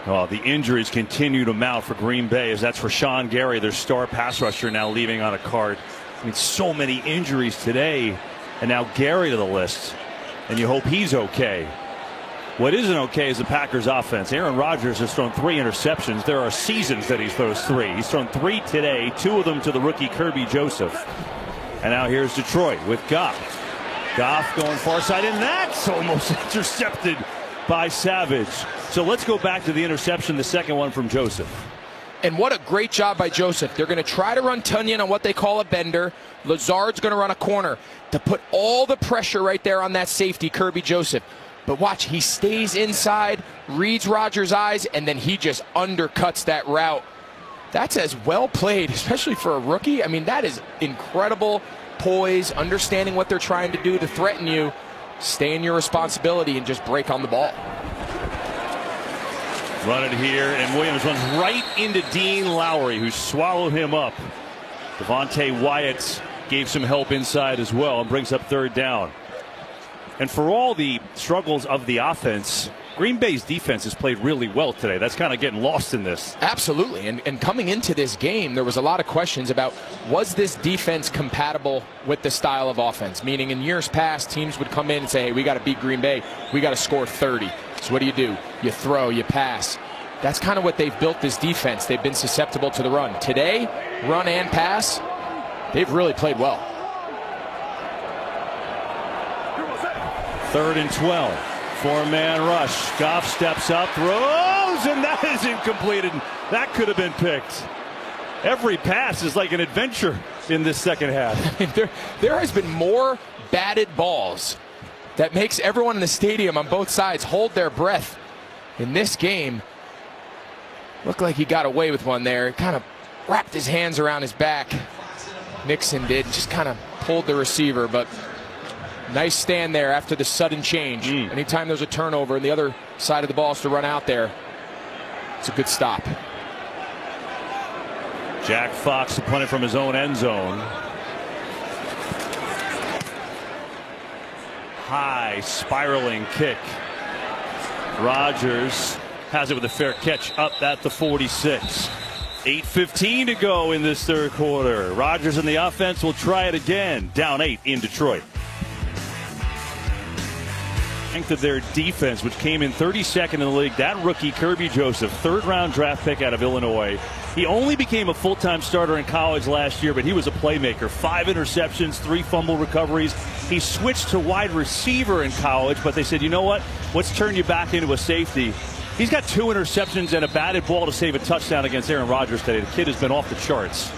Oh, the injuries continue to mount for Green Bay, as that's Rashawn Gary, their star pass rusher, now leaving on a card. I mean, so many injuries today, and now Gary to the list, and you hope he's okay. What isn't okay is the Packers offense. Aaron Rodgers has thrown 3 interceptions. There are seasons that he throws 3. He's thrown 3 today, 2 of them to the rookie Kirby Joseph. And now here's Detroit with Goff. Goff going far side, and that's almost intercepted by Savage. So let's go back to the interception, the second one from Joseph. And what a great job by Joseph. They're going to try to run Tonyan on what they call a bender. Lazard's going to run a corner to put all the pressure right there on that safety, Kirby Joseph. But watch, he stays inside, reads Rodgers' eyes, and then he just undercuts that route. That's as well played, especially for a rookie. I mean, that is incredible poise, understanding what they're trying to do to threaten you, stay in your responsibility, and just break on the ball. Run it here, and Williams runs right into Dean Lowry, who swallowed him up. Devontae Wyatt gave some help inside as well and brings up 3rd down. And for all the struggles of the offense, Green Bay's defense has played really well today. That's kind of getting lost in this. Absolutely. And coming into this game, there was a lot of questions about, was this defense compatible with the style of offense? Meaning in years past, teams would come in and say, hey, we got to beat Green Bay. We got to score 30. So what do? You throw, you pass. That's kind of what they've built this defense. They've been susceptible to the run. Today, run and pass, they've really played well. 3rd and 12. 4-man rush. Goff steps up, throws, and that is incomplete. And that could have been picked. Every pass is like an adventure in this second half. I mean, there has been more batted balls that makes everyone in the stadium on both sides hold their breath in this game. Looked like he got away with one there. Kind of wrapped his hands around his back. Nixon did, just kind of pulled the receiver, but nice stand there after the sudden change. Anytime there's a turnover and the other side of the ball is to run out there, it's a good stop. Jack Fox punted from his own end zone. High spiraling kick. Rodgers has it with a fair catch up at the 46. 8:15 to go in this 3rd quarter. Rodgers and the offense will try it again. Down 8 in Detroit. Strength of their defense, which came in 32nd in the league. That rookie, Kirby Joseph, 3rd-round draft pick out of Illinois. He only became a full-time starter in college last year, but he was a playmaker. 5 interceptions, 3 fumble recoveries. He switched to wide receiver in college, but they said, you know what? Let's turn you back into a safety. He's got 2 interceptions and a batted ball to save a touchdown against Aaron Rodgers today. The kid has been off the charts.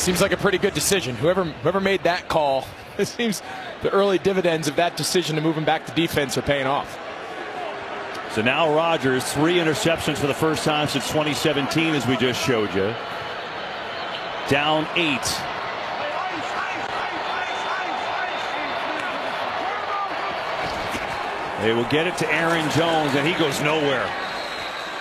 Seems like a pretty good decision. Whoever made that call, it seems the early dividends of that decision to move him back to defense are paying off. So now Rodgers, 3 interceptions for the first time since 2017, as we just showed you. Down 8. They will get it to Aaron Jones, and he goes nowhere.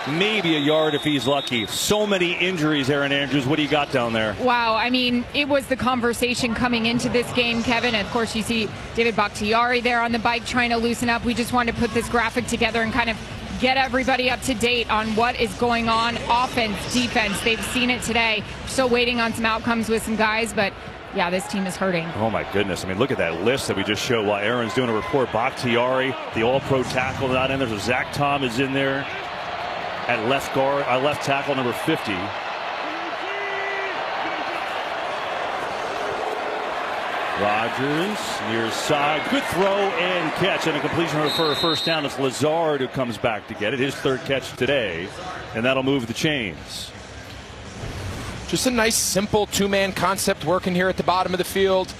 Maybe a yard if he's lucky. So many injuries, Aaron Andrews. What do you got down there? Wow, I mean, it was the conversation coming into this game, Kevin. And of course, you see David Bakhtiari there on the bike trying to loosen up. We just wanted to put this graphic together and kind of get everybody up to date on what is going on. Offense, defense, they've seen it today. Still waiting on some outcomes with some guys, but yeah, this team is hurting. Oh, my goodness. I mean, look at that list that we just showed while Aaron's doing a report. Bakhtiari, the all-pro tackle, not in there. So Zach Tom is in there at left guard, left tackle, number 50. Rodgers near side. Good throw and catch, and a completion for a first down. It's Lazard who comes back to get it. His 3rd catch today, and that'll move the chains. Just a nice, simple 2-man concept working here at the bottom of the field.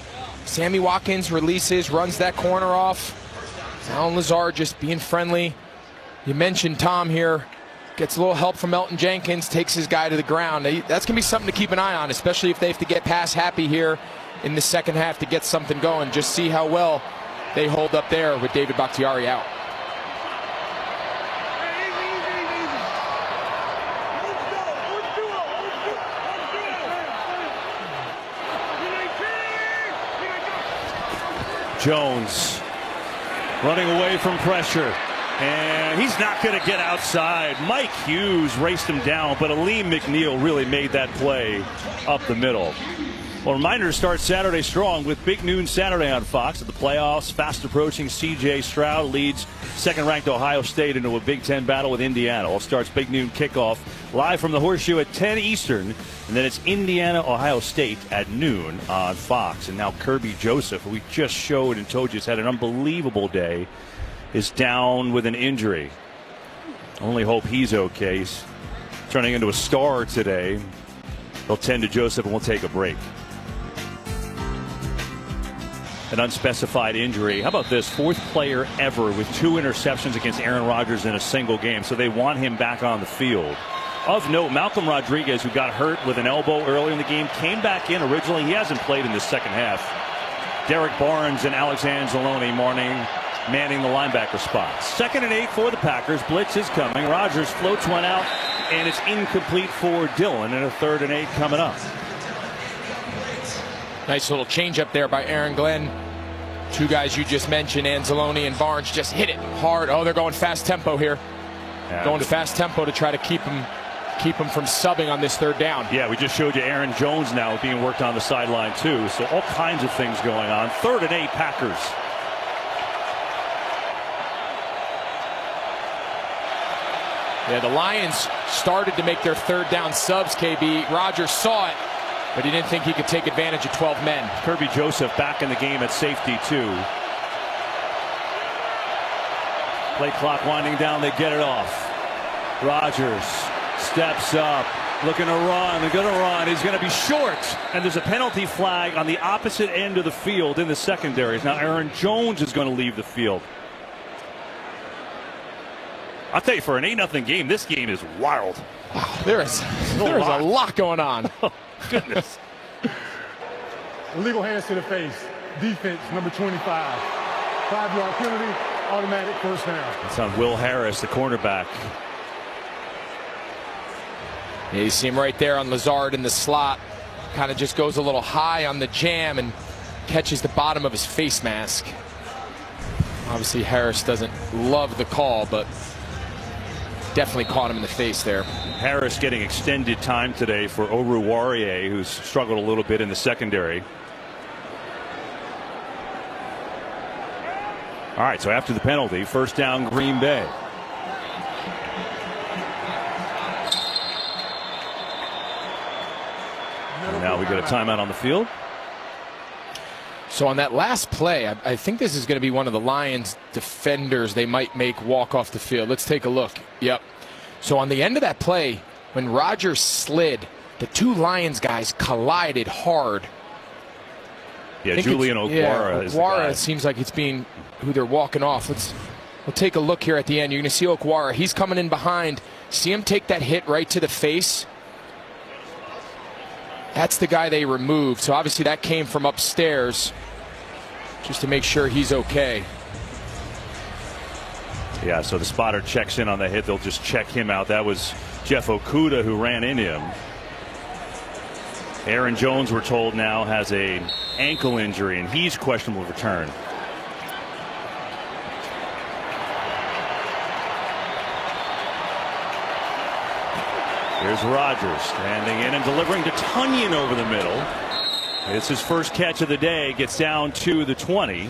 Sammy Watkins releases, runs that corner off. Alan Lazard just being friendly. You mentioned Tom here. Gets a little help from Elton Jenkins, takes his guy to the ground. That's going to be something to keep an eye on, especially if they have to get past Happy here in the second half to get something going. Just see how well they hold up there with David Bakhtiari out. Jones running away from pressure. And he's not going to get outside. Mike Hughes raced him down, but Aleem McNeil really made that play up the middle. Well, reminder to start Saturday strong with Big Noon Saturday on Fox. At the playoffs, fast approaching C.J. Stroud leads second-ranked Ohio State into a Big Ten battle with Indiana. All starts Big Noon kickoff live from the Horseshoe at 10 Eastern. And then it's Indiana, Ohio State at noon on Fox. And now Kirby Joseph, who we just showed and told you has had an unbelievable day, is down with an injury. Only hope he's okay. He's turning into a star today. They'll tend to Joseph, and we'll take a break. an unspecified injury. How about this? 4th player ever with 2 interceptions against Aaron Rodgers in a single game. So they want him back on the field. Of note, Malcolm Rodriguez, who got hurt with an elbow early in the game, came back in originally. He hasn't played in the second half. Derek Barnes and Alex Anzalone manning the linebacker spots. 2nd and 8 for the Packers. Blitz is coming. Rodgers floats one out, and it's incomplete for Dillon, and a 3rd and 8 coming up. Nice little change up there by Aaron Glenn. 2 guys you just mentioned, Anzalone and Barnes, just hit it hard. Oh, they're going fast tempo here. Yeah. Going fast tempo to try to keep him from subbing on this 3rd down. Yeah, we just showed you Aaron Jones now being worked on the sideline too. So all kinds of things going on. 3rd and 8 Packers. Yeah, the Lions started to make their 3rd down subs, KB. Rodgers saw it, but he didn't think he could take advantage of 12 men. Kirby Joseph back in the game at safety too. Play clock winding down. They get it off. Rodgers steps up, looking to run. They're going to run. He's going to be short. And there's a penalty flag on the opposite end of the field in the secondaries. Now Aaron Jones is going to leave the field. I'll tell you, for an 8-0 game, this game is wild. Wow, there is a lot going on. Oh, goodness. Illegal hands to the face. Defense, number 25. 5-yard penalty, automatic 1st down. It's on Will Harris, the cornerback. Yeah, you see him right there on Lazard in the slot. Kind of just goes a little high on the jam and catches the bottom of his face mask. Obviously, Harris doesn't love the call, but definitely caught him in the face there. Harris getting extended time today for Oruwariye, who's struggled a little bit in the secondary. All right, so after the penalty, 1st down Green Bay. And now we get a timeout on the field. So on that last play, I think this is going to be one of the Lions defenders they might make walk off the field. Let's take a look. Yep. So on the end of that play, when Rodgers slid, the 2 Lions guys collided hard. Yeah, Julian Okwara is the guy. It seems like it's being who they're walking off. We'll take a look here at the end. You're going to see Okwara. He's coming in behind. See him take that hit right to the face. That's the guy they removed. So obviously that came from upstairs, just to make sure he's okay. Yeah, so the spotter checks in on the hit. They'll just check him out. That was Jeff Okudah who ran into him. Aaron Jones, we're told now, has an ankle injury, and he's questionable return. Here's Rodgers standing in and delivering to Tunyon over the middle. It's his first catch of the day. Gets down to the 20.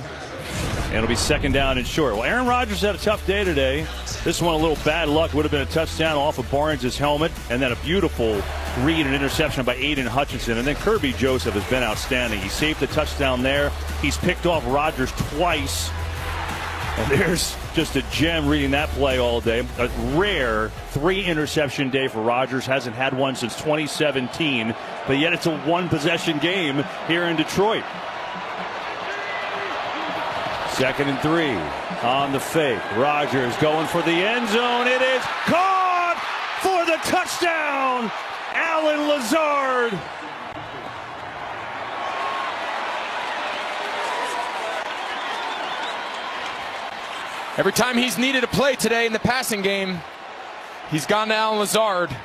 And it'll be 2nd down and short. Well, Aaron Rodgers had a tough day today. This one a little bad luck. Would have been a touchdown off of Barnes' helmet. And then a beautiful read and interception by Aiden Hutchinson. And then Kirby Joseph has been outstanding. He saved the touchdown there. He's picked off Rodgers twice. And there's just a gem reading that play all day. A rare 3-interception day for Rodgers. Hasn't had one since 2017. But yet it's a 1-possession game here in Detroit. 2nd and 3 on the fake. Rodgers going for the end zone. It is caught for the touchdown. Allen Lazard. Every time he's needed a play today in the passing game, he's gone to Allen Lazard.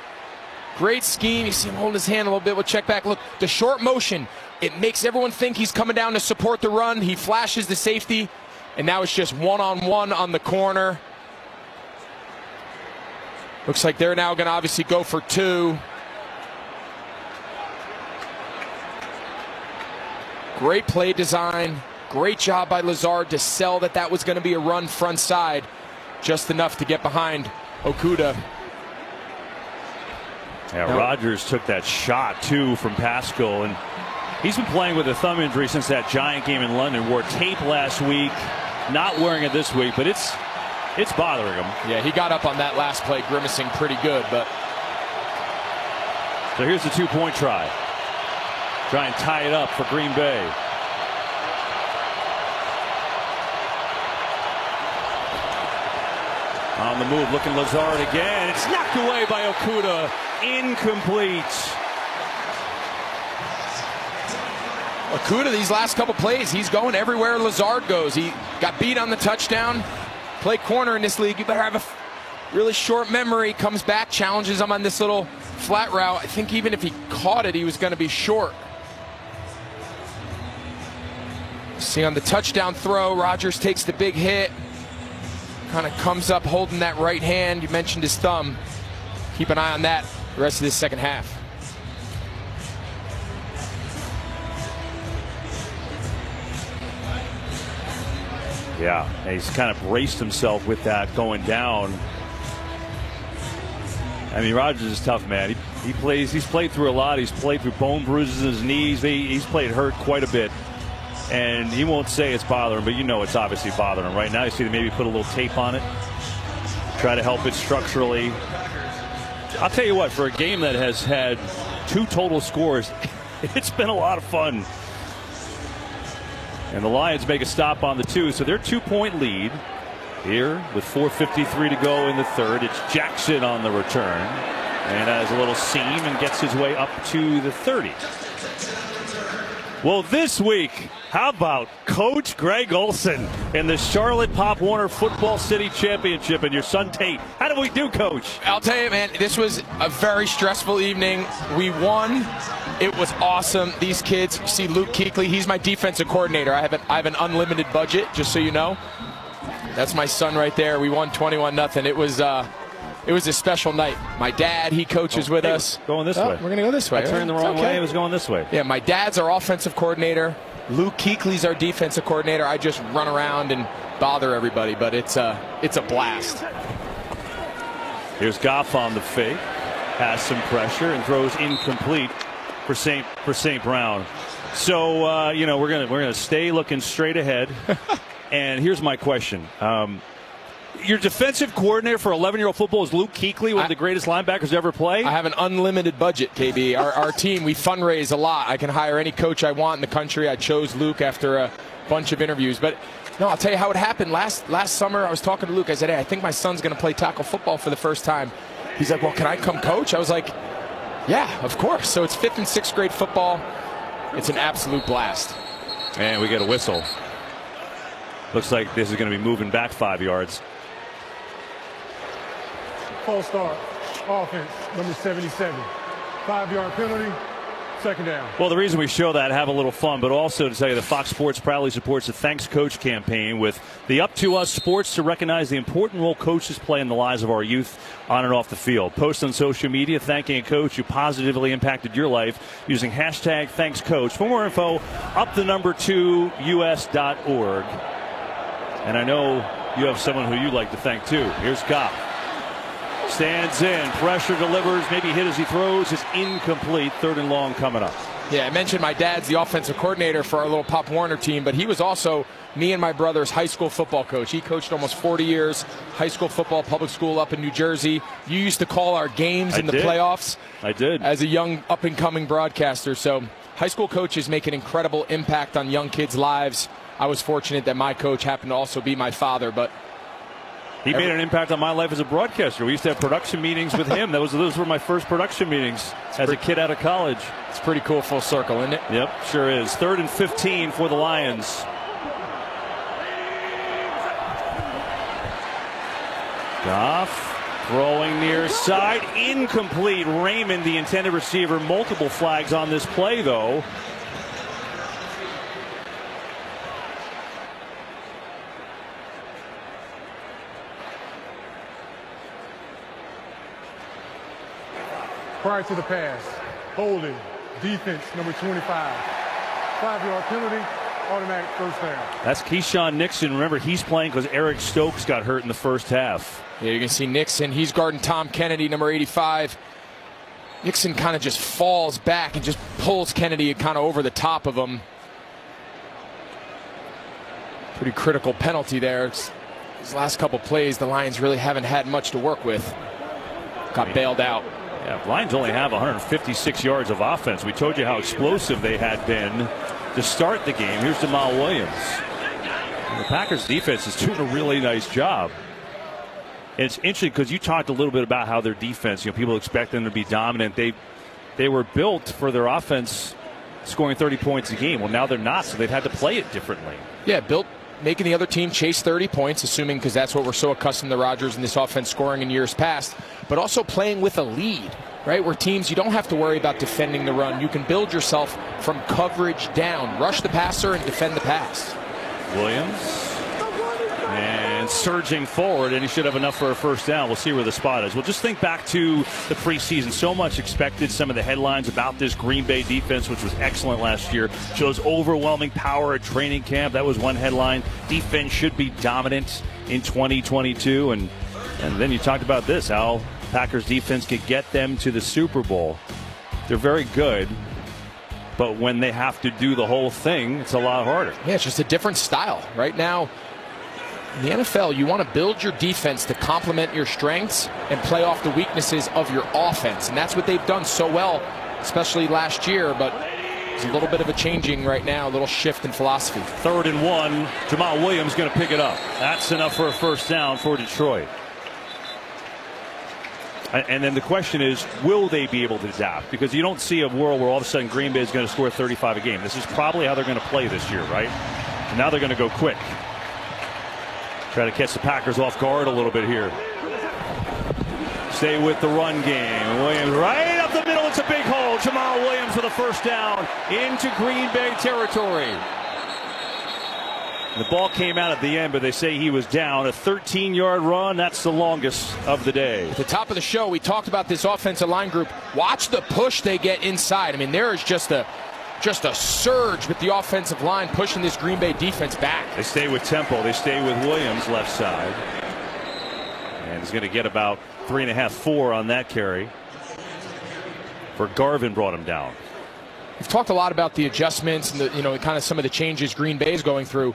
Great scheme. You see him holding his hand a little bit. We'll check back. Look, the short motion, it makes everyone think he's coming down to support the run. He flashes the safety, and now it's just one-on-one on the corner. Looks like they're now going to obviously go for 2. Great play design. Great job by Lazard to sell that was going to be a run front side. Just enough to get behind Okudah. Yeah, Rodgers took that shot, too, from Pascal. And he's been playing with a thumb injury since that Giant game in London. Wore tape last week. Not wearing it this week, but it's bothering him. Yeah, he got up on that last play grimacing pretty good. But so here's the 2-point try. Try and tie it up for Green Bay. On the move, looking Lazard again. It's knocked away by Okudah. Incomplete. Okudah, these last couple plays, he's going everywhere Lazard goes. He got beat on the touchdown. Play corner in this league, you better have a really short memory. Comes back, challenges him on this little flat route. I think even if he caught it, he was going to be short. See on the touchdown throw, Rodgers takes the big hit. Kind of comes up holding that right hand. You mentioned his thumb. Keep an eye on that the rest of this second half. Yeah, and he's kind of braced himself with that going down. I mean, Rodgers is tough, man. He's played through a lot. He's played through bone bruises in his knees. He's played hurt quite a bit. And he won't say it's bothering him, but you know it's obviously bothering him right now. You see them maybe put a little tape on it, try to help it structurally. I'll tell you what, for a game that has had 2 total scores, it's been a lot of fun. And the Lions make a stop on the 2, so they're 2-point lead here with 4:53 to go in the third. It's Jackson on the return and has a little seam and gets his way up to the 30. Well, this week, how about Coach Greg Olson in the Charlotte Pop Warner Football City Championship and your son Tate? How did we do, Coach? I'll tell you, man, this was a very stressful evening. We won. It was awesome. These kids, you see Luke Kuechly, he's my defensive coordinator. I have an unlimited budget, just so you know. That's my son right there. We won 21-0. It was a special night. My dad, he coaches with us. Going this way. We're going to go this way. I turned the wrong way. It was going this way. Yeah, my dad's our offensive coordinator. Luke Kuechly's our defensive coordinator. I just run around and bother everybody, but it's a blast. Here's Goff on the fake. Has some pressure and throws incomplete for St. Brown. So you know, we're gonna stay looking straight ahead. And here's my question. Your defensive coordinator for 11-year-old football is Luke Kuechly, one of the greatest linebackers to ever play? I have an unlimited budget, KB. Our team, we fundraise a lot. I can hire any coach I want in the country. I chose Luke after a bunch of interviews. But, no, I'll tell you how it happened. Last summer, I was talking to Luke. I said, hey, I think my son's going to play tackle football for the first time. He's like, well, can I come coach? I was like, yeah, of course. So it's 5th and 6th grade football. It's an absolute blast. And we get a whistle. Looks like this is going to be moving back 5 yards. False start. Offense, number 77. 5-yard penalty. Second down. Well, the reason we show that, have a little fun, but also to tell you that Fox Sports proudly supports the Thanks Coach campaign with the Up to Us Sports to recognize the important role coaches play in the lives of our youth on and off the field. Post on social media thanking a coach who positively impacted your life using hashtag Thanks Coach. For more info, up2us.org. And I know you have someone who you'd like to thank too. Here's Goff. Stands in, pressure delivers, maybe hit as he throws, is incomplete. 3rd and long coming up. Yeah, I mentioned my dad's the offensive coordinator for our little Pop Warner team, but he was also me and my brother's high school football coach. He coached almost 40 years, high school football, public school up in New Jersey. You used to call our games in the playoffs. I did. As a young up-and-coming broadcaster. So high school coaches make an incredible impact on young kids' lives. I was fortunate that my coach happened to also be my father, but he made an impact on my life as a broadcaster. We used to have production meetings with him. Those were my first production meetings as a kid out of college. It's pretty cool full circle, isn't it? Yep, sure is. 3rd and 15 for the Lions. Goff throwing near side. Incomplete. Raymond, the intended receiver. Multiple flags on this play, though. Prior to the pass, holding, defense, number 25. 5-yard penalty, automatic first down. That's Keyshawn Nixon. Remember, he's playing because Eric Stokes got hurt in the first half. Yeah, you can see Nixon. He's guarding Tom Kennedy, number 85. Nixon kind of just falls back and just pulls Kennedy kind of over the top of him. Pretty critical penalty there. These last couple plays, the Lions really haven't had much to work with. Got bailed out. Yeah, Lions only have 156 yards of offense. We told you how explosive they had been to start the game. Here's Jamal Williams. And the Packers defense is doing a really nice job. it's interesting because you talked a little bit about how their defense, people expect them to be dominant. They were built for their offense scoring 30 points a game. Well, now they're not, so they've had to play it differently. Yeah, built making the other team chase 30 points, assuming because that's what we're so accustomed to Rodgers and this offense scoring in years past, but also playing with a lead, right? Where teams, you don't have to worry about defending the run. You can build yourself from coverage down, rush the passer and defend the pass. Williams and surging forward, and he should have enough for a first down. We'll see where the spot is. We'll just think back to the preseason. So much expected. Some of the headlines about this Green Bay defense, which was excellent last year, shows overwhelming power at training camp. That was one headline. Defense should be dominant in 2022. And then you talked about this, how Packers defense could get them to the Super Bowl. They're very good, but when they have to do the whole thing, it's a lot harder. Yeah, it's just a different style. Right now, in the NFL, you want to build your defense to complement your strengths and play off the weaknesses of your offense. And that's what they've done so well, especially last year. But it's a little bit of a changing right now, a little shift in philosophy. 3rd and 1. Jamal Williams going to pick it up. That's enough for a first down for Detroit. And then the question is, will they be able to adapt? Because you don't see a world where all of a sudden Green Bay is going to score 35 a game. This is probably how they're going to play this year, right? And now they're going to go quick. Try to catch the Packers off guard a little bit here. Stay with the run game. Williams right up the middle. It's a big hole. Jamal Williams with a first down into Green Bay territory. The ball came out at the end, but they say he was down. A 13-yard run. That's the longest of the day. At the top of the show, we talked about this offensive line group. Watch the push they get inside. I mean, there is just a surge with the offensive line pushing this Green Bay defense back. They stay with tempo. They stay with Williams left side. And he's going to get about 3.5, 4 on that carry. For Garvin brought him down. We've talked a lot about the adjustments and the, kind of some of the changes Green Bay is going through.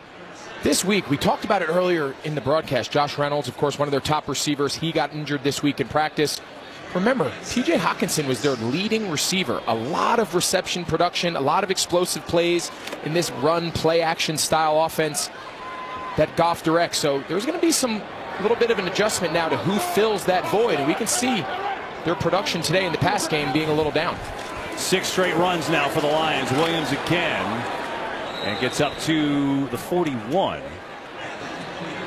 This week, we talked about it earlier in the broadcast. Josh Reynolds, of course, one of their top receivers. He got injured this week in practice. Remember, T.J. Hawkinson was their leading receiver. A lot of reception production, a lot of explosive plays in this run, play action style offense that Goff directs. So there's going to be a little bit of an adjustment now to who fills that void. And we can see their production today in the pass game being a little down. 6 straight runs now for the Lions. Williams again. And gets up to the 41.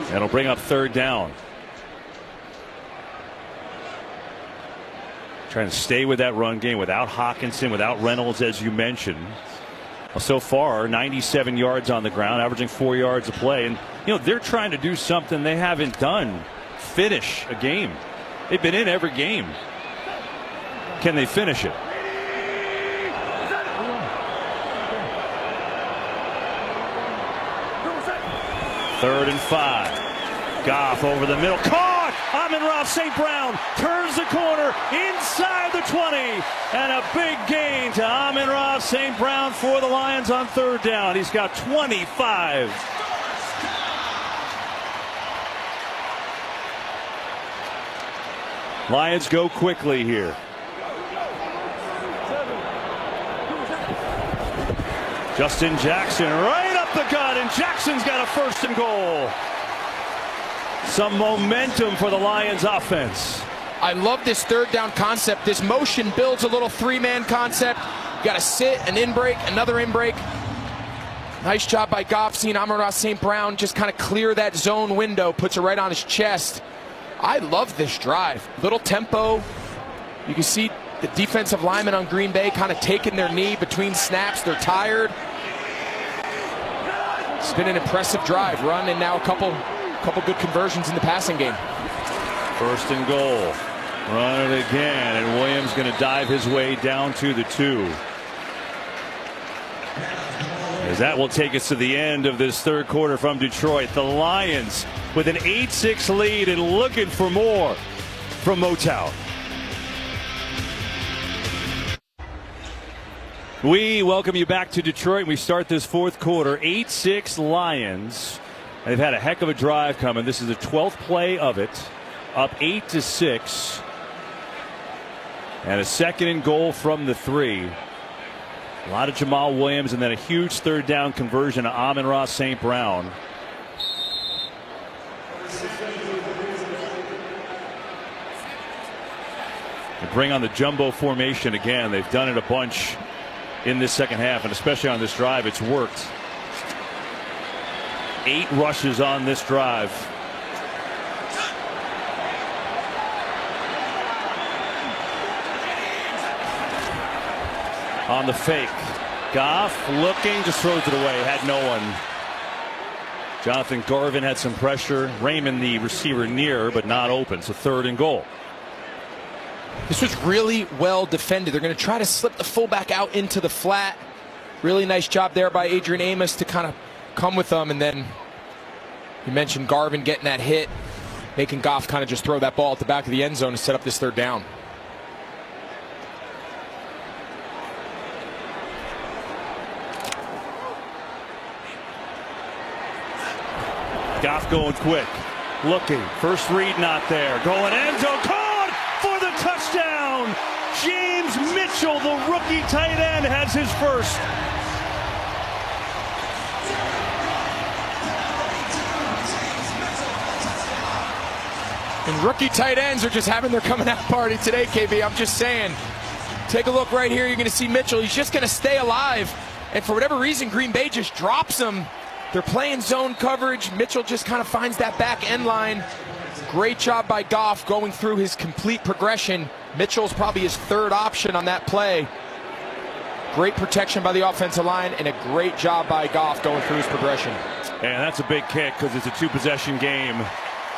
That'll bring up 3rd down. Trying to stay with that run game without Hawkinson, without Reynolds, as you mentioned. Well, so far, 97 yards on the ground, averaging 4 yards a play. And, they're trying to do something they haven't done. Finish a game. They've been in every game. Can they finish it? Third and 5. Goff over the middle. Caught! Amon-Ra St. Brown turns the corner inside the 20. And a big gain to Amon-Ra St. Brown for the Lions on 3rd down. He's got 25. Lions go quickly here. Justin Jackson right up the gut, and Jackson's got a 1st and goal. Some momentum for the Lions offense. I love this 3rd down concept. This motion builds a little 3-man concept. You got to sit, an in-break, another in-break. Nice job by Goff, seeing Amon-Ra St. Brown just kind of clear that zone window, puts it right on his chest. I love this drive. Little tempo. You can see the defensive linemen on Green Bay kind of taking their knee between snaps. They're tired. It's been an impressive drive. Run and now a couple good conversions in the passing game. 1st and goal. Run it again, and Williams going to dive his way down to the 2. As that will take us to the end of this 3rd quarter from Detroit. The Lions with an 8-6 lead and looking for more from Motown. We welcome you back to Detroit. We start this 4th quarter. 8-6 Lions. They've had a heck of a drive coming. This is the 12th play of it. Up 8-6. And a 2nd and goal from the 3. A lot of Jamal Williams, and then a huge 3rd down conversion to Amon-Ra St. Brown. bring on the jumbo formation again. They've done it a bunch in this second half, and especially on this drive, it's worked. 8 rushes on this drive. On the fake, Goff looking, just throws it away, had no one. Jonathan Garvin had some pressure. Raymond, the receiver, near but not open, so 3rd and goal. This was really well defended. They're going to try to slip the fullback out into the flat. Really nice job there by Adrian Amos to kind of come with them. And then you mentioned Garvin getting that hit, making Goff kind of just throw that ball at the back of the end zone to set up this 3rd down. Goff going quick, looking, first read not there, going end zone, caught for the touchdown. James Mitchell, the rookie tight end, has his first. And rookie tight ends are just having their coming out party today, KB. I'm just saying, take a look right here. You're going to see Mitchell. He's just going to stay alive. And for whatever reason, Green Bay just drops him. They're playing zone coverage. Mitchell just kind of finds that back end line. Great job by Goff going through his complete progression. Mitchell's probably his 3rd option on that play. Great protection by the offensive line and a great job by Goff going through his progression. And that's a big kick because it's a 2-possession game.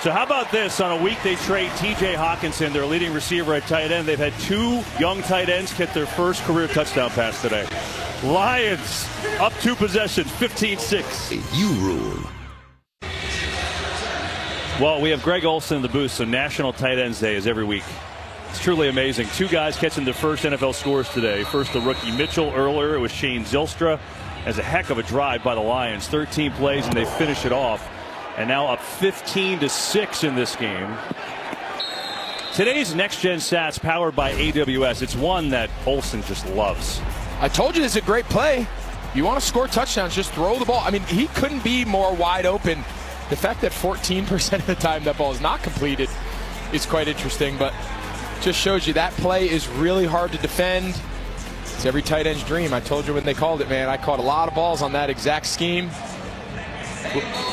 So how about this? On a week they trade T.J. Hawkinson, their leading receiver at tight end. They've had 2 young tight ends get their first career touchdown pass today. Lions up 2 possessions, 15-6. You rule. Well, we have Greg Olsen in the booth, so National Tight Ends Day is every week. It's truly amazing. 2 guys catching their first NFL scores today. First, the rookie Mitchell earlier. It was Shane Zylstra. As a heck of a drive by the Lions. 13 plays, and they finish it off. And now up 15-6 in this game. Today's Next Gen Stats powered by AWS. It's one that Olsen just loves. I told you this is a great play. You want to score touchdowns, just throw the ball. I mean, he couldn't be more wide open. The fact that 14% of the time that ball is not completed is quite interesting, but just shows you that play is really hard to defend. It's every tight end's dream. I told you when they called it, man. I caught a lot of balls on that exact scheme.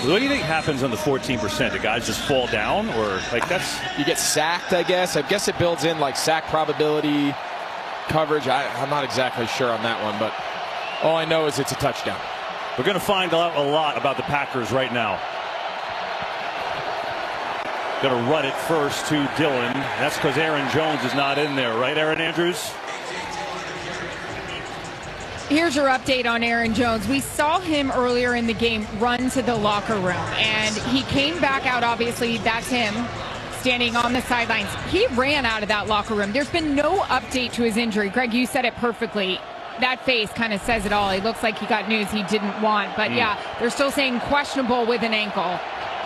What do you think happens on the 14%? Do guys just fall down, or like that's... You get sacked, I guess. I guess it builds in like sack probability, coverage. I'm not exactly sure on that one, but all I know is it's a touchdown. We're going to find out a lot about the Packers right now. Going to run it first to Dillon. That's because Aaron Jones is not in there, right, Aaron Andrews? Here's your update on Aaron Jones. We saw him earlier in the game run to the locker room, and he came back out. Obviously, that's him standing on the sidelines. He ran out of that locker room. There's been no update to his injury. Greg, you said it perfectly. That face kind of says it all. He looks like he got news he didn't want. But, yeah, they're still saying questionable with an ankle.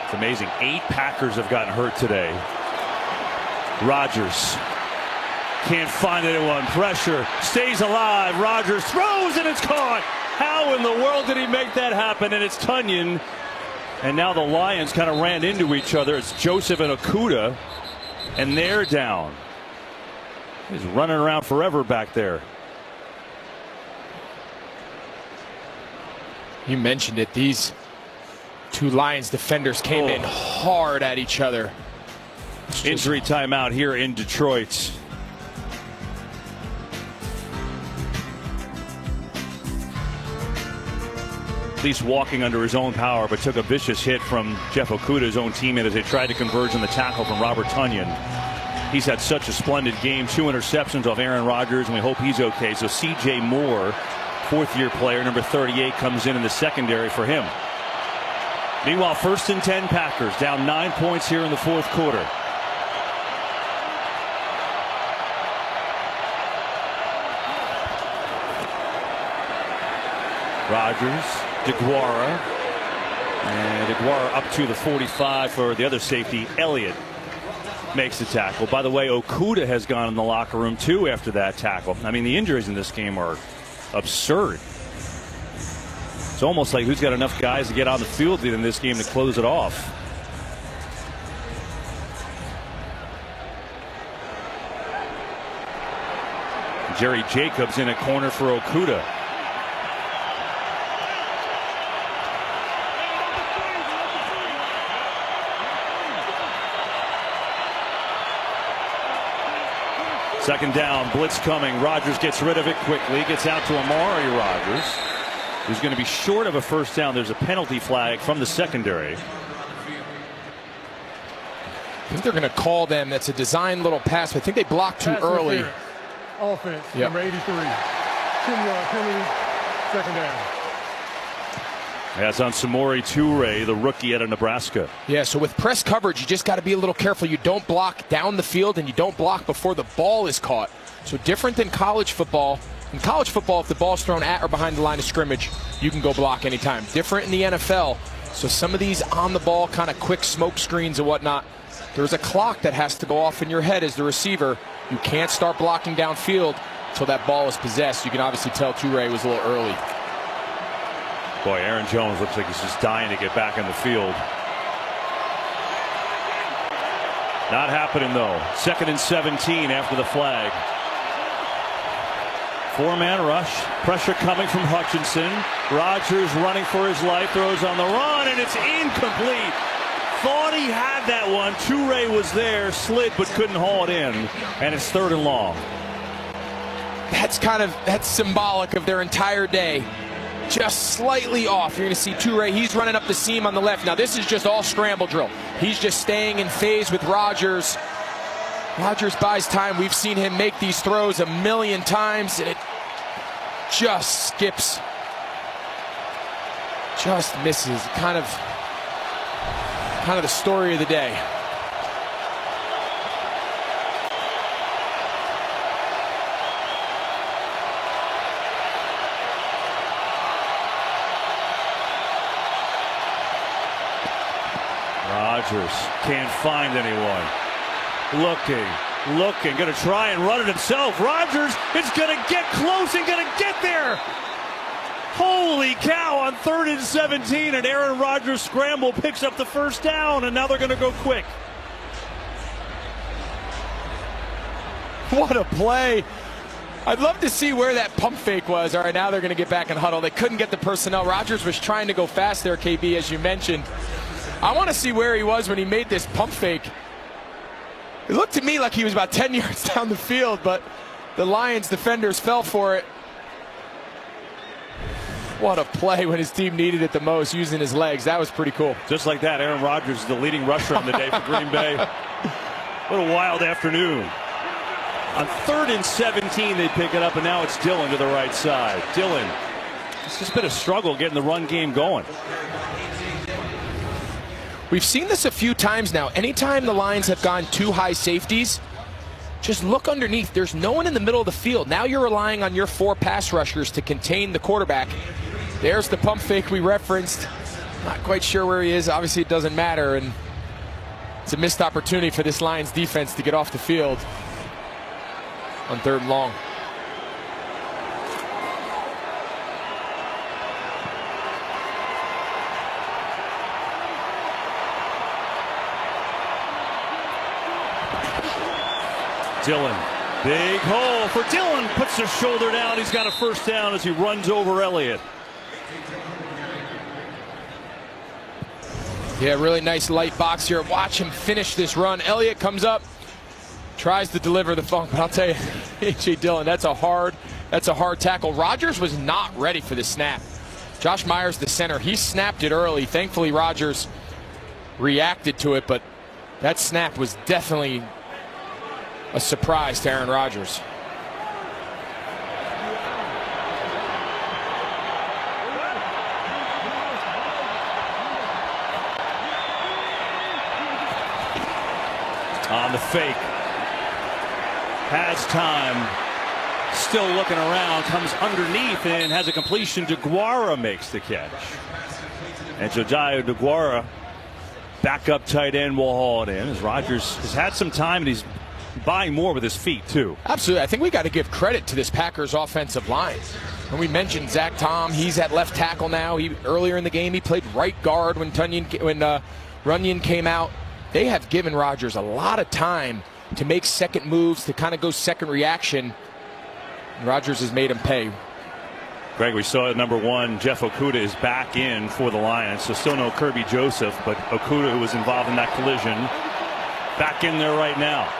It's amazing. 8 Packers have gotten hurt today. Rodgers can't find anyone. Pressure. Stays alive. Rodgers throws and it's caught. How in the world did he make that happen? And it's Tunyon. And now the Lions kind of ran into each other. It's Joseph and Okudah. And they're down. He's running around forever back there. You mentioned it. These 2 Lions defenders came in hard at each other. Injury timeout here in Detroit. At least walking under his own power, but took a vicious hit from Jeff Okudah, his own teammate, as they tried to converge on the tackle from Robert Tunyon. He's had such a splendid game. 2 interceptions off Aaron Rodgers, and we hope he's okay. So C.J. Moore, 4th-year player, number 38, comes in the secondary for him. Meanwhile, 1st and 10 Packers, down 9 points here in the 4th quarter. Rodgers, DeGuara, and DeGuara up to the 45 for the other safety. Elliott makes the tackle. By the way, Okudah has gone in the locker room too after that tackle. I mean, the injuries in this game are absurd. It's almost like who's got enough guys to get on the field in this game to close it off. Jerry Jacobs in a corner for Okuda. Second down, blitz coming. Rodgers gets rid of it quickly, gets out to Amari Rodgers, who's going to be short of a first down. There's a penalty flag from the secondary. I think they're going to call them. That's a design little pass, but I think they blocked too early. Offense, yep. number 83. 10-yard penalty, second down. That's on Samori Toure, the rookie out of Nebraska. Yeah, so with press coverage, you just got to be a little careful. You don't block down the field, and you don't block before the ball is caught. So different than college football. In college football, if the ball's thrown at or behind the line of scrimmage, you can go block anytime. Different in the NFL. So some of these on-the-ball kind of quick smoke screens and whatnot, there's a clock that has to go off in your head as the receiver. You can't start blocking downfield until that ball is possessed. You can obviously tell Toure was a little early. Boy, Aaron Jones looks like he's just dying to get back in the field. Not happening, though. 2nd and 17 after the flag. 4-man rush. Pressure coming from Hutchinson. Rodgers running for his life. Throws on the run, and it's incomplete. Thought he had that one. Toure was there, slid, but couldn't haul it in. And it's 3rd and long. That's symbolic of their entire day. Just slightly off. You're going to see Toure. He's running up the seam on the left. Now, this is just all scramble drill. He's just staying in phase with Rodgers. Rodgers buys time. We've seen him make these throws a million times, and it just skips. Just misses. Kind of the story of the day. Rodgers can't find anyone. Looking, going to try and run it himself. Rodgers is going to get close and going to get there. Holy cow, on 3rd and 17, and Aaron Rodgers scramble picks up the first down, and now they're going to go quick. What a play. I'd love to see where that pump fake was. All right, now they're going to get back in huddle. They couldn't get the personnel. Rodgers was trying to go fast there, KB, as you mentioned. I want to see where he was when he made this pump fake. It looked to me like he was about 10 yards down the field, but the Lions defenders fell for it. What a play when his team needed it the most, using his legs. That was pretty cool. Just like that, Aaron Rodgers is the leading rusher on the day for Green Bay. What a wild afternoon. On 3rd and 17, they pick it up, and now it's Dillon to the right side. Dillon, it's just been a struggle getting the run game going. We've seen this a few times now. Anytime the Lions have gone too high safeties, just look underneath. There's no one in the middle of the field. Now you're relying on your 4 pass rushers to contain the quarterback. There's the pump fake we referenced. Not quite sure where he is. Obviously, it doesn't matter. And it's a missed opportunity for this Lions defense to get off the field on 3rd and long. Dillon, big hole for Dillon, puts his shoulder down. He's got a first down as he runs over Elliott. Yeah, really nice light box here. Watch him finish this run. Elliott comes up, tries to deliver the funk, but I'll tell you, A.J. Dillon, that's a hard tackle. Rodgers was not ready for the snap. Josh Myers, the center, he snapped it early. Thankfully, Rodgers reacted to it, but that snap was definitely a surprise to Aaron Rodgers. On the fake. Has time. Still looking around. Comes underneath and has a completion. DeGuara makes the catch. And Josiah DeGuara, backup tight end, will haul it in as Rodgers has had some time and he's buying more with his feet, too. Absolutely. I think we got to give credit to this Packers offensive line. When we mentioned Zach Tom, he's at left tackle now. Earlier in the game, he played right guard when Runyon came out. They have given Rodgers a lot of time to make second moves, to kind of go second reaction. Rodgers has made him pay. Greg, we saw at number 1, Jeff Okudah is back in for the Lions, so still no Kirby Joseph, but Okudah, who was involved in that collision, back in there right now.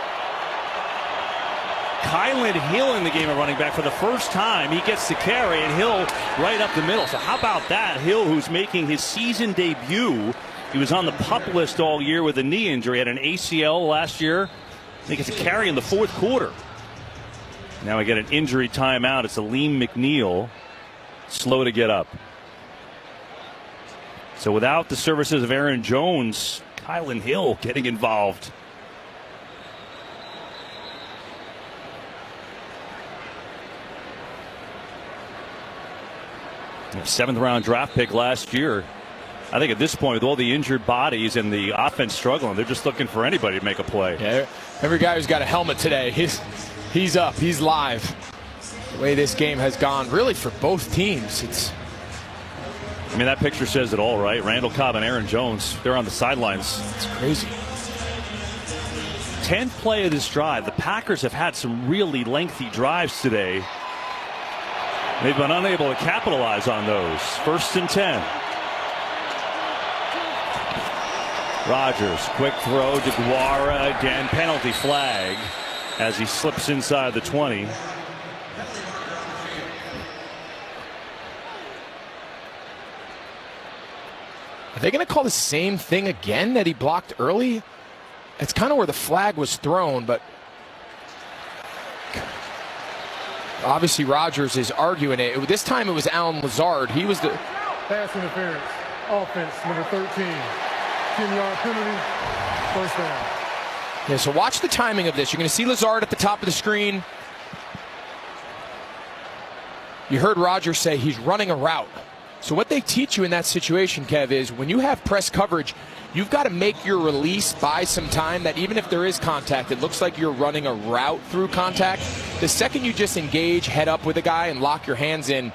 Kylan Hill in the game of running back for the first time. He gets the carry, and Hill right up the middle. So how about that? Hill, who's making his season debut. He was on the PUP list all year with a knee injury. Had an ACL last year. I think it's a carry in the 4th quarter. Now we get an injury timeout. It's Aleem McNeil. Slow to get up. So without the services of Aaron Jones, Kylan Hill getting involved. A 7th round draft pick last year. I think at this point, with all the injured bodies and the offense struggling, they're just looking for anybody to make a play. Yeah, every guy who's got a helmet today, he's up, he's live. The way this game has gone, really for both teams, I mean, that picture says it all, right? Randall Cobb and Aaron Jones, they're on the sidelines. It's crazy. 10th play of this drive. The Packers have had some really lengthy drives today. They've been unable to capitalize on those. 1st and 10. Rodgers, quick throw to Guara again. Penalty flag as he slips inside the 20. Are they going to call the same thing again that he blocked early? It's kind of where the flag was thrown, but obviously Rodgers is arguing it. This time it was Allen Lazard. He was the pass interference. Offense number 13. 10-yard penalty. 1st down. Yeah, so watch the timing of this. You're going to see Lazard at the top of the screen. You heard Rodgers say he's running a route. So what they teach you in that situation, Kev, is when you have press coverage, you've got to make your release buy some time, that even if there is contact, it looks like you're running a route through contact. The second you just engage head up with a guy and lock your hands in,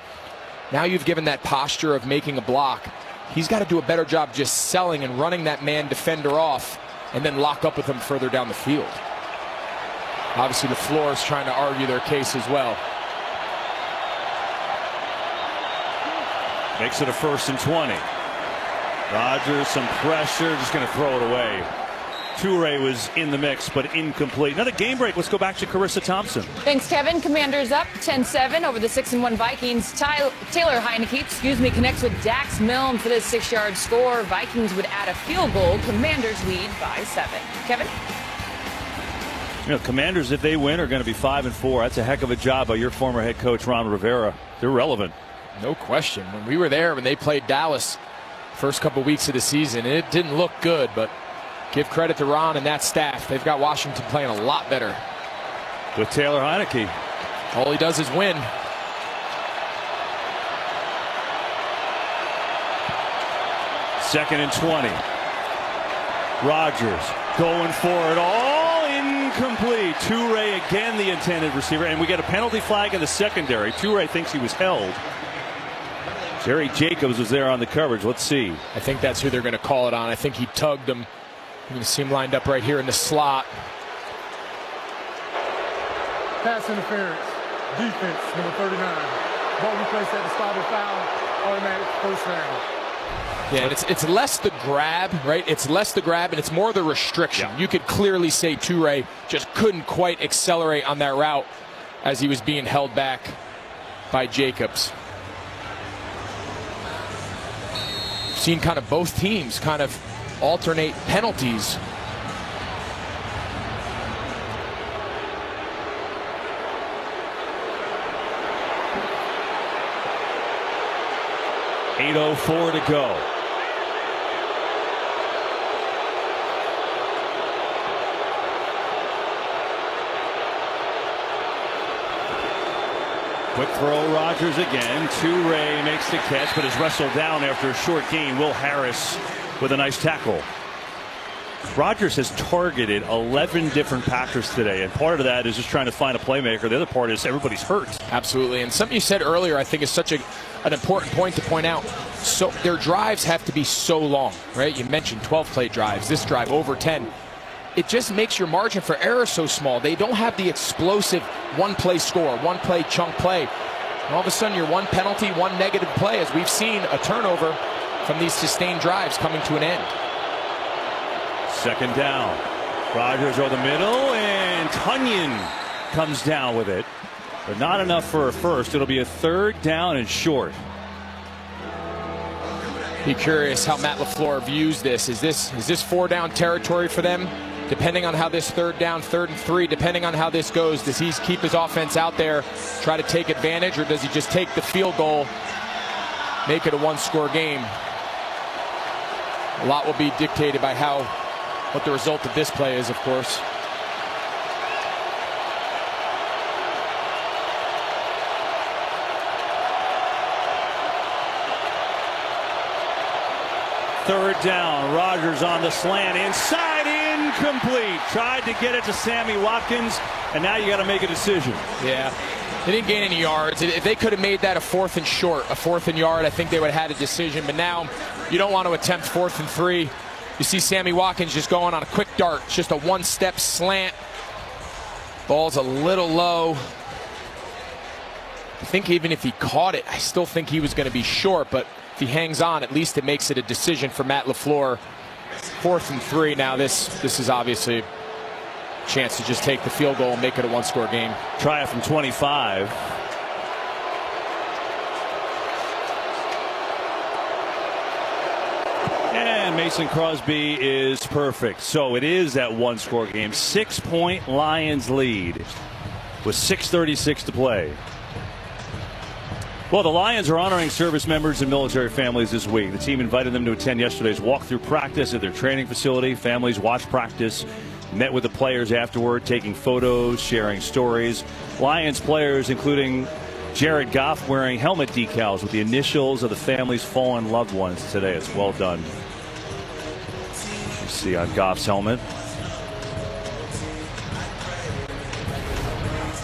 now you've given that posture of making a block. He's got to do a better job just selling and running that man defender off and then lock up with him further down the field. Obviously, the floor is trying to argue their case as well. Makes it a 1st and 20. Rodgers, some pressure, just going to throw it away. Toure was in the mix, but incomplete. Another game break. Let's go back to Carissa Thompson. Thanks, Kevin. Commanders up 10-7 over the 6-1 Vikings. Taylor Heineke, connects with Dax Milne for this 6-yard score. Vikings would add a field goal. Commanders lead by 7. Kevin? You know, Commanders, if they win, are going to be 5-4. That's a heck of a job by your former head coach, Ron Rivera. They're relevant. No question. When we were there, when they played Dallas first couple weeks of the season, it didn't look good, but give credit to Ron and that staff. They've got Washington playing a lot better. With Taylor Heineke. All he does is win. Second and 20. Rodgers going for it all. Incomplete. Toure again the intended receiver. And we get a penalty flag in the secondary. Toure thinks he was held. Jerry Jacobs was there on the coverage. Let's see. I think that's who they're going to call it on. I think he tugged him. You're going to see him lined up right here in the slot. Pass interference. Defense, number 39. Ball replaced at the spot of foul. Automatic 1st down. Yeah, and it's less the grab, right? It's less the grab, and it's more the restriction. Yeah. You could clearly say Toure just couldn't quite accelerate on that route as he was being held back by Jacobs. Seen kind of both teams kind of alternate penalties. .804 to go. Quick throw, Rodgers again. Toure makes the catch, but is wrestled down after a short gain. Will Harris with a nice tackle. Rodgers has targeted 11 different Packers today, and part of that is just trying to find a playmaker. The other part is everybody's hurt. Absolutely, and something you said earlier I think is such an important point to point out. So their drives have to be so long, right? You mentioned 12-play drives. This drive over 10. it just makes your margin for error so small. They don't have the explosive one-play score, one-play chunk play. And all of a sudden, you're one penalty, one negative play, as we've seen a turnover from these sustained drives coming to an end. Second down. Rodgers over the middle, and Tunyon comes down with it. But not enough for a first. It'll be a third down and short. Be curious how Matt LaFleur views this. Is this 4-down territory for them? Depending on how this third down, 3rd and 3, depending on how this goes, does he keep his offense out there, try to take advantage, or does he just take the field goal, make it a one-score game? A lot will be dictated by what the result of this play is, of course. Third down, Rodgers on the slant, inside, incomplete. Tried to get it to Sammy Watkins, and now you got to make a decision. Yeah, they didn't gain any yards. If they could have made that a 4th and short, a 4th and yard, I think they would have had a decision. But now you don't want to attempt 4th and 3. You see Sammy Watkins just going on a quick dart. It's just a one-step slant. Ball's a little low. I think even if he caught it, I still think he was going to be short, but if he hangs on, at least it makes it a decision for Matt LaFleur. 4th and 3 now. This is obviously a chance to just take the field goal and make it a one-score game. Try it from 25. And Mason Crosby is perfect. So it is that one-score game. 6-point Lions lead with 6:36 to play. Well, the Lions are honoring service members and military families this week. The team invited them to attend yesterday's walkthrough practice at their training facility. Families watched practice, met with the players afterward, taking photos, sharing stories. Lions players, including Jared Goff, wearing helmet decals with the initials of the family's fallen loved ones today. It's well done. You see on Goff's helmet.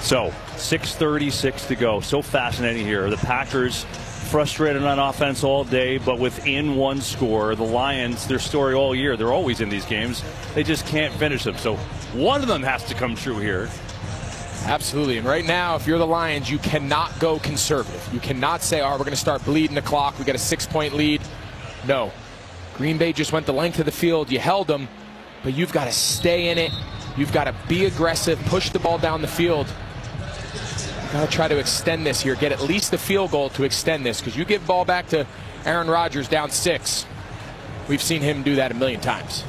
So 6:36 to go. So fascinating here. The Packers frustrated on offense all day, but within one score. The Lions, their story all year, they're always in these games. They just can't finish them. So one of them has to come true here. Absolutely. And right now, if you're the Lions, you cannot go conservative. You cannot say, we're going to start bleeding the clock. We got a 6-point lead. No. Green Bay just went the length of the field. You held them, but you've got to stay in it. You've got to be aggressive, push the ball down the field. Got to try to extend this here, get at least the field goal to extend this, because you give ball back to Aaron Rodgers down 6. We've seen him do that a million times.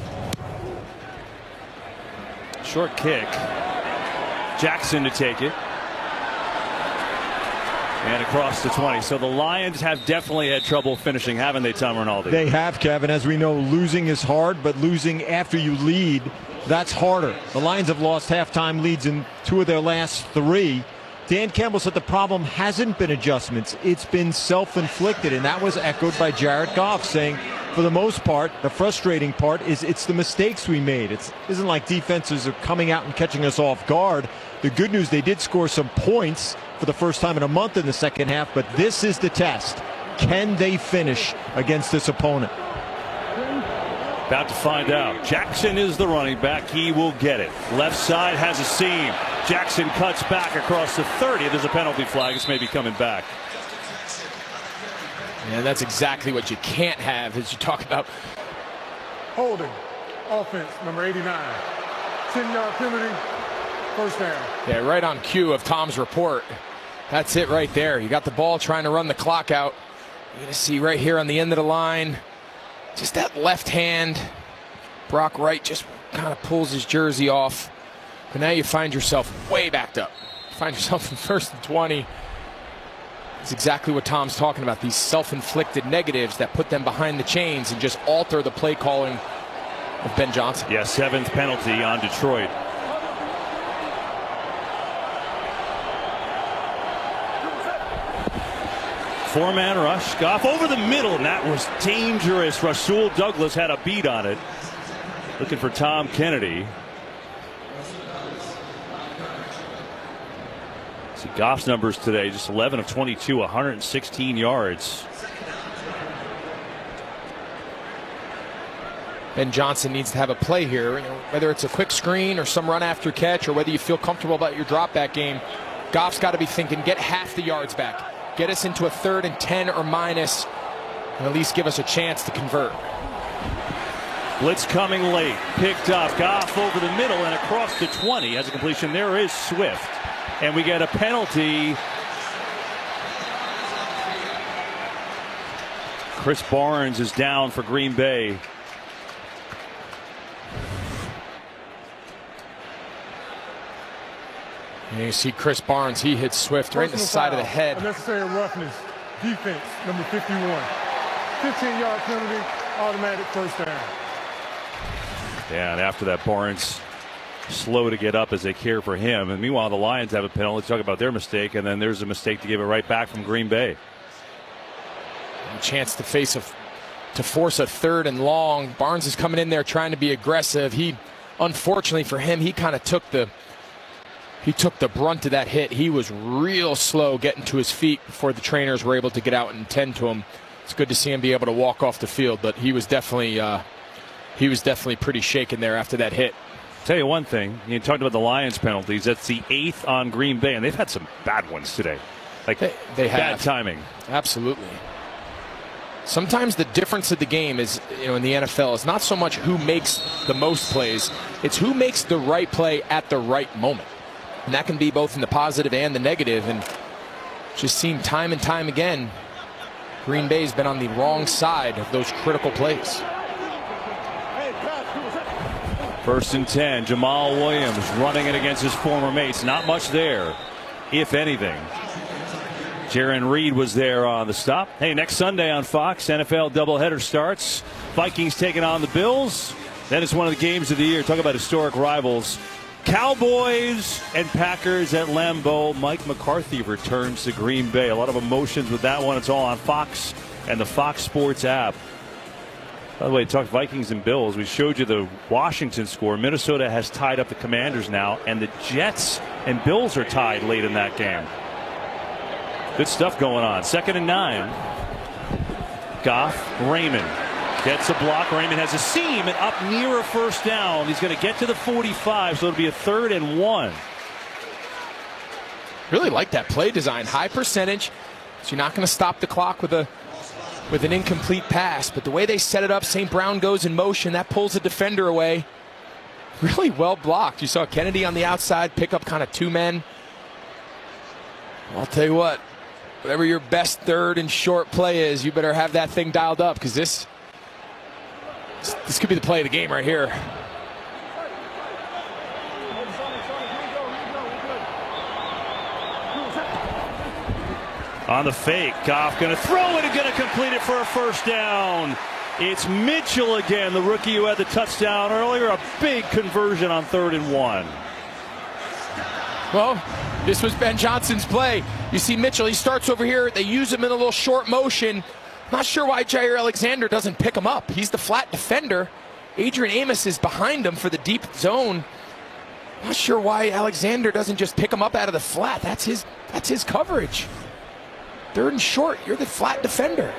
Short kick. Jackson to take it. And across the 20. So the Lions have definitely had trouble finishing, haven't they, Tom Rinaldi? They have, Kevin. As we know, losing is hard, but losing after you lead, that's harder. The Lions have lost halftime leads in 2 of their last 3. Dan Campbell said the problem hasn't been adjustments. It's been self-inflicted, and that was echoed by Jared Goff, saying, for the most part, the frustrating part is it's the mistakes we made. It isn't like defenses are coming out and catching us off guard. The good news, they did score some points for the first time in a month in the second half, but this is the test. Can they finish against this opponent? About to find out. Jackson is the running back. He will get it. Left side has a seam. Jackson cuts back across the 30. There's a penalty flag. It's maybe coming back. And that's exactly what you can't have as you talk about. Holding. Offense, number 89. 10-yard penalty. First down. Yeah, right on cue of Tom's report. That's it right there. You got the ball trying to run the clock out. You're going to see right here on the end of the line, just that left hand. Brock Wright just kind of pulls his jersey off. But now you find yourself way backed up. You find yourself in 1st and 20. It's exactly what Tom's talking about. These self-inflicted negatives that put them behind the chains and just alter the play calling of Ben Johnson. Yeah, 7th penalty on Detroit. Four-man rush. Goff over the middle, and that was dangerous. Rasul Douglas had a beat on it. Looking for Tom Kennedy. See Goff's numbers today, just 11 of 22, 116 yards. Ben Johnson needs to have a play here. Whether it's a quick screen or some run after catch, or whether you feel comfortable about your drop back game, Goff's got to be thinking, get half the yards back. Get us into a 3rd and 10 or minus, and at least give us a chance to convert. Blitz coming late. Picked up. Goff over the middle and across the 20. Has a completion. There is Swift. And we get a penalty. Chris Barnes is down for Green Bay. And you see Chris Barnes, he hits Swift right in the side of the head. Unnecessary roughness. Defense, number 51. 15-yard penalty, automatic first down. Yeah, and after that, Barnes slow to get up as they care for him. And meanwhile, the Lions have a penalty. Talk about their mistake, and then there's a mistake to give it right back from Green Bay. A chance to force a 3rd and long. Barnes is coming in there trying to be aggressive. He, unfortunately for him, he kind of took the brunt of that hit. He was real slow getting to his feet before the trainers were able to get out and tend to him. It's good to see him be able to walk off the field, but he was definitely pretty shaken there after that hit. Tell you one thing, you talked about the Lions penalties. That's the 8th on Green Bay, and they've had some bad ones today. Like they have bad timing. Absolutely. Sometimes the difference of the game is, in the NFL, is not so much who makes the most plays, it's who makes the right play at the right moment. And that can be both in the positive and the negative. And just seen time and time again, Green Bay's been on the wrong side of those critical plays. 1st and 10. Jamal Williams running it against his former mates. Not much there, if anything. Jaron Reed was there on the stop. Hey, next Sunday on Fox, NFL doubleheader starts. Vikings taking on the Bills. That is one of the games of the year. Talk about historic rivals. Cowboys and Packers at Lambeau. Mike McCarthy returns to Green Bay. A lot of emotions with that one. It's all on Fox and the Fox Sports app. By the way, talk Vikings and Bills. We showed you the Washington score. Minnesota has tied up the Commanders now, and the Jets and Bills are tied late in that game. Good stuff going on. 2nd and 9. Goff, Raymond gets a block. Raymond has a seam and up near a first down. He's going to get to the 45, so it'll be a 3rd and 1. Really like that play design. High percentage, so you're not going to stop the clock with an incomplete pass. But the way they set it up, St. Brown goes in motion. That pulls the defender away. Really well blocked. You saw Kennedy on the outside pick up kind of 2 men. I'll tell you what, whatever your best 3rd and short play is, you better have that thing dialed up, because this could be the play of the game right here. On the fake, Goff going to throw it and going to complete it for a first down. It's Mitchell again, the rookie who had the touchdown earlier. A big conversion on 3rd and 1. Well, this was Ben Johnson's play. You see Mitchell, he starts over here. They use him in a little short motion. Not sure why Jair Alexander doesn't pick him up. He's the flat defender. Adrian Amos is behind him for the deep zone. Not sure why Alexander doesn't just pick him up out of the flat. That's his coverage. 3rd and short, you're the flat defender.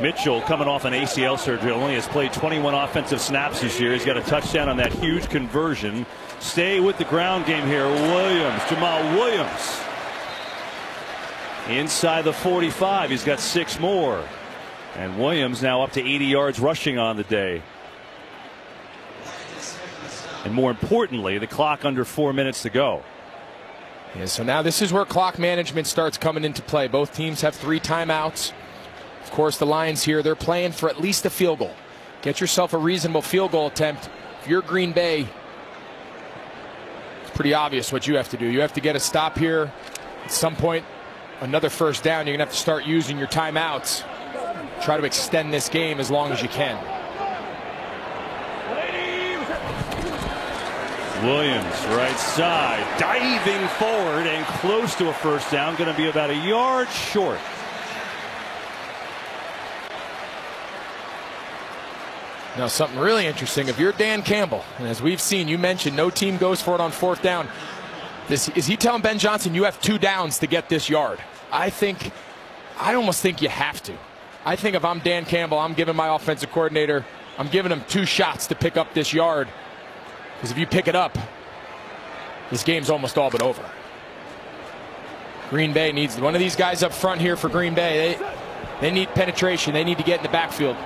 Mitchell coming off an ACL surgery, only has played 21 offensive snaps this year. He's got a touchdown on that huge conversion. Stay with the ground game here. Jamal Williams. Inside the 45, he's got 6 more. And Williams now up to 80 yards rushing on the day. And more importantly, the clock under 4 minutes to go. Yeah, so now this is where clock management starts coming into play. Both teams have 3 timeouts. Of course, the Lions here, they're playing for at least a field goal. Get yourself a reasonable field goal attempt. If you're Green Bay, it's pretty obvious what you have to do. You have to get a stop here. At some point, another first down, you're going to have to start using your timeouts. Try to extend this game as long as you can. Williams, right side, diving forward and close to a first down. Going to be about a yard short. Now, something really interesting. If you're Dan Campbell, and as we've seen, you mentioned no team goes for it on 4th down. Is he telling Ben Johnson you have 2 downs to get this yard? I almost think you have to. I think if I'm Dan Campbell, I'm giving my offensive coordinator I'm giving them 2 shots to pick up this yard. Because if you pick it up, this game's almost all but over. Green Bay needs one of these guys up front here for Green Bay. They need penetration. They need to get in the backfield.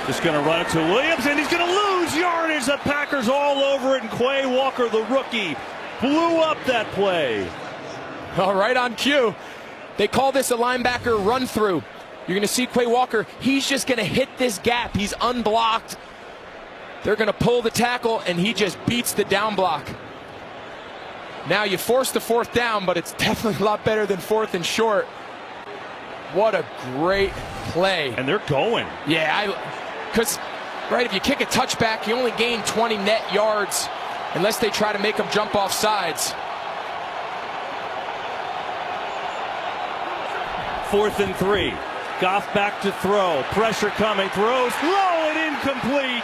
Just going to run it to Williams, and he's going to lose yardage. The Packers all over it, and Quay Walker, the rookie, blew up that play. All right, on cue. They call this a linebacker run through. You're going to see Quay Walker. He's just going to hit this gap. He's unblocked. They're going to pull the tackle, and he just beats the down block. Now you force the 4th down, but it's definitely a lot better than 4th and short. What a great play. And they're going. Yeah, because, right, if you kick a touchback, you only gain 20 net yards unless they try to make them jump off sides. 4th and 3. Goff back to throw. Pressure coming. Throws low and incomplete.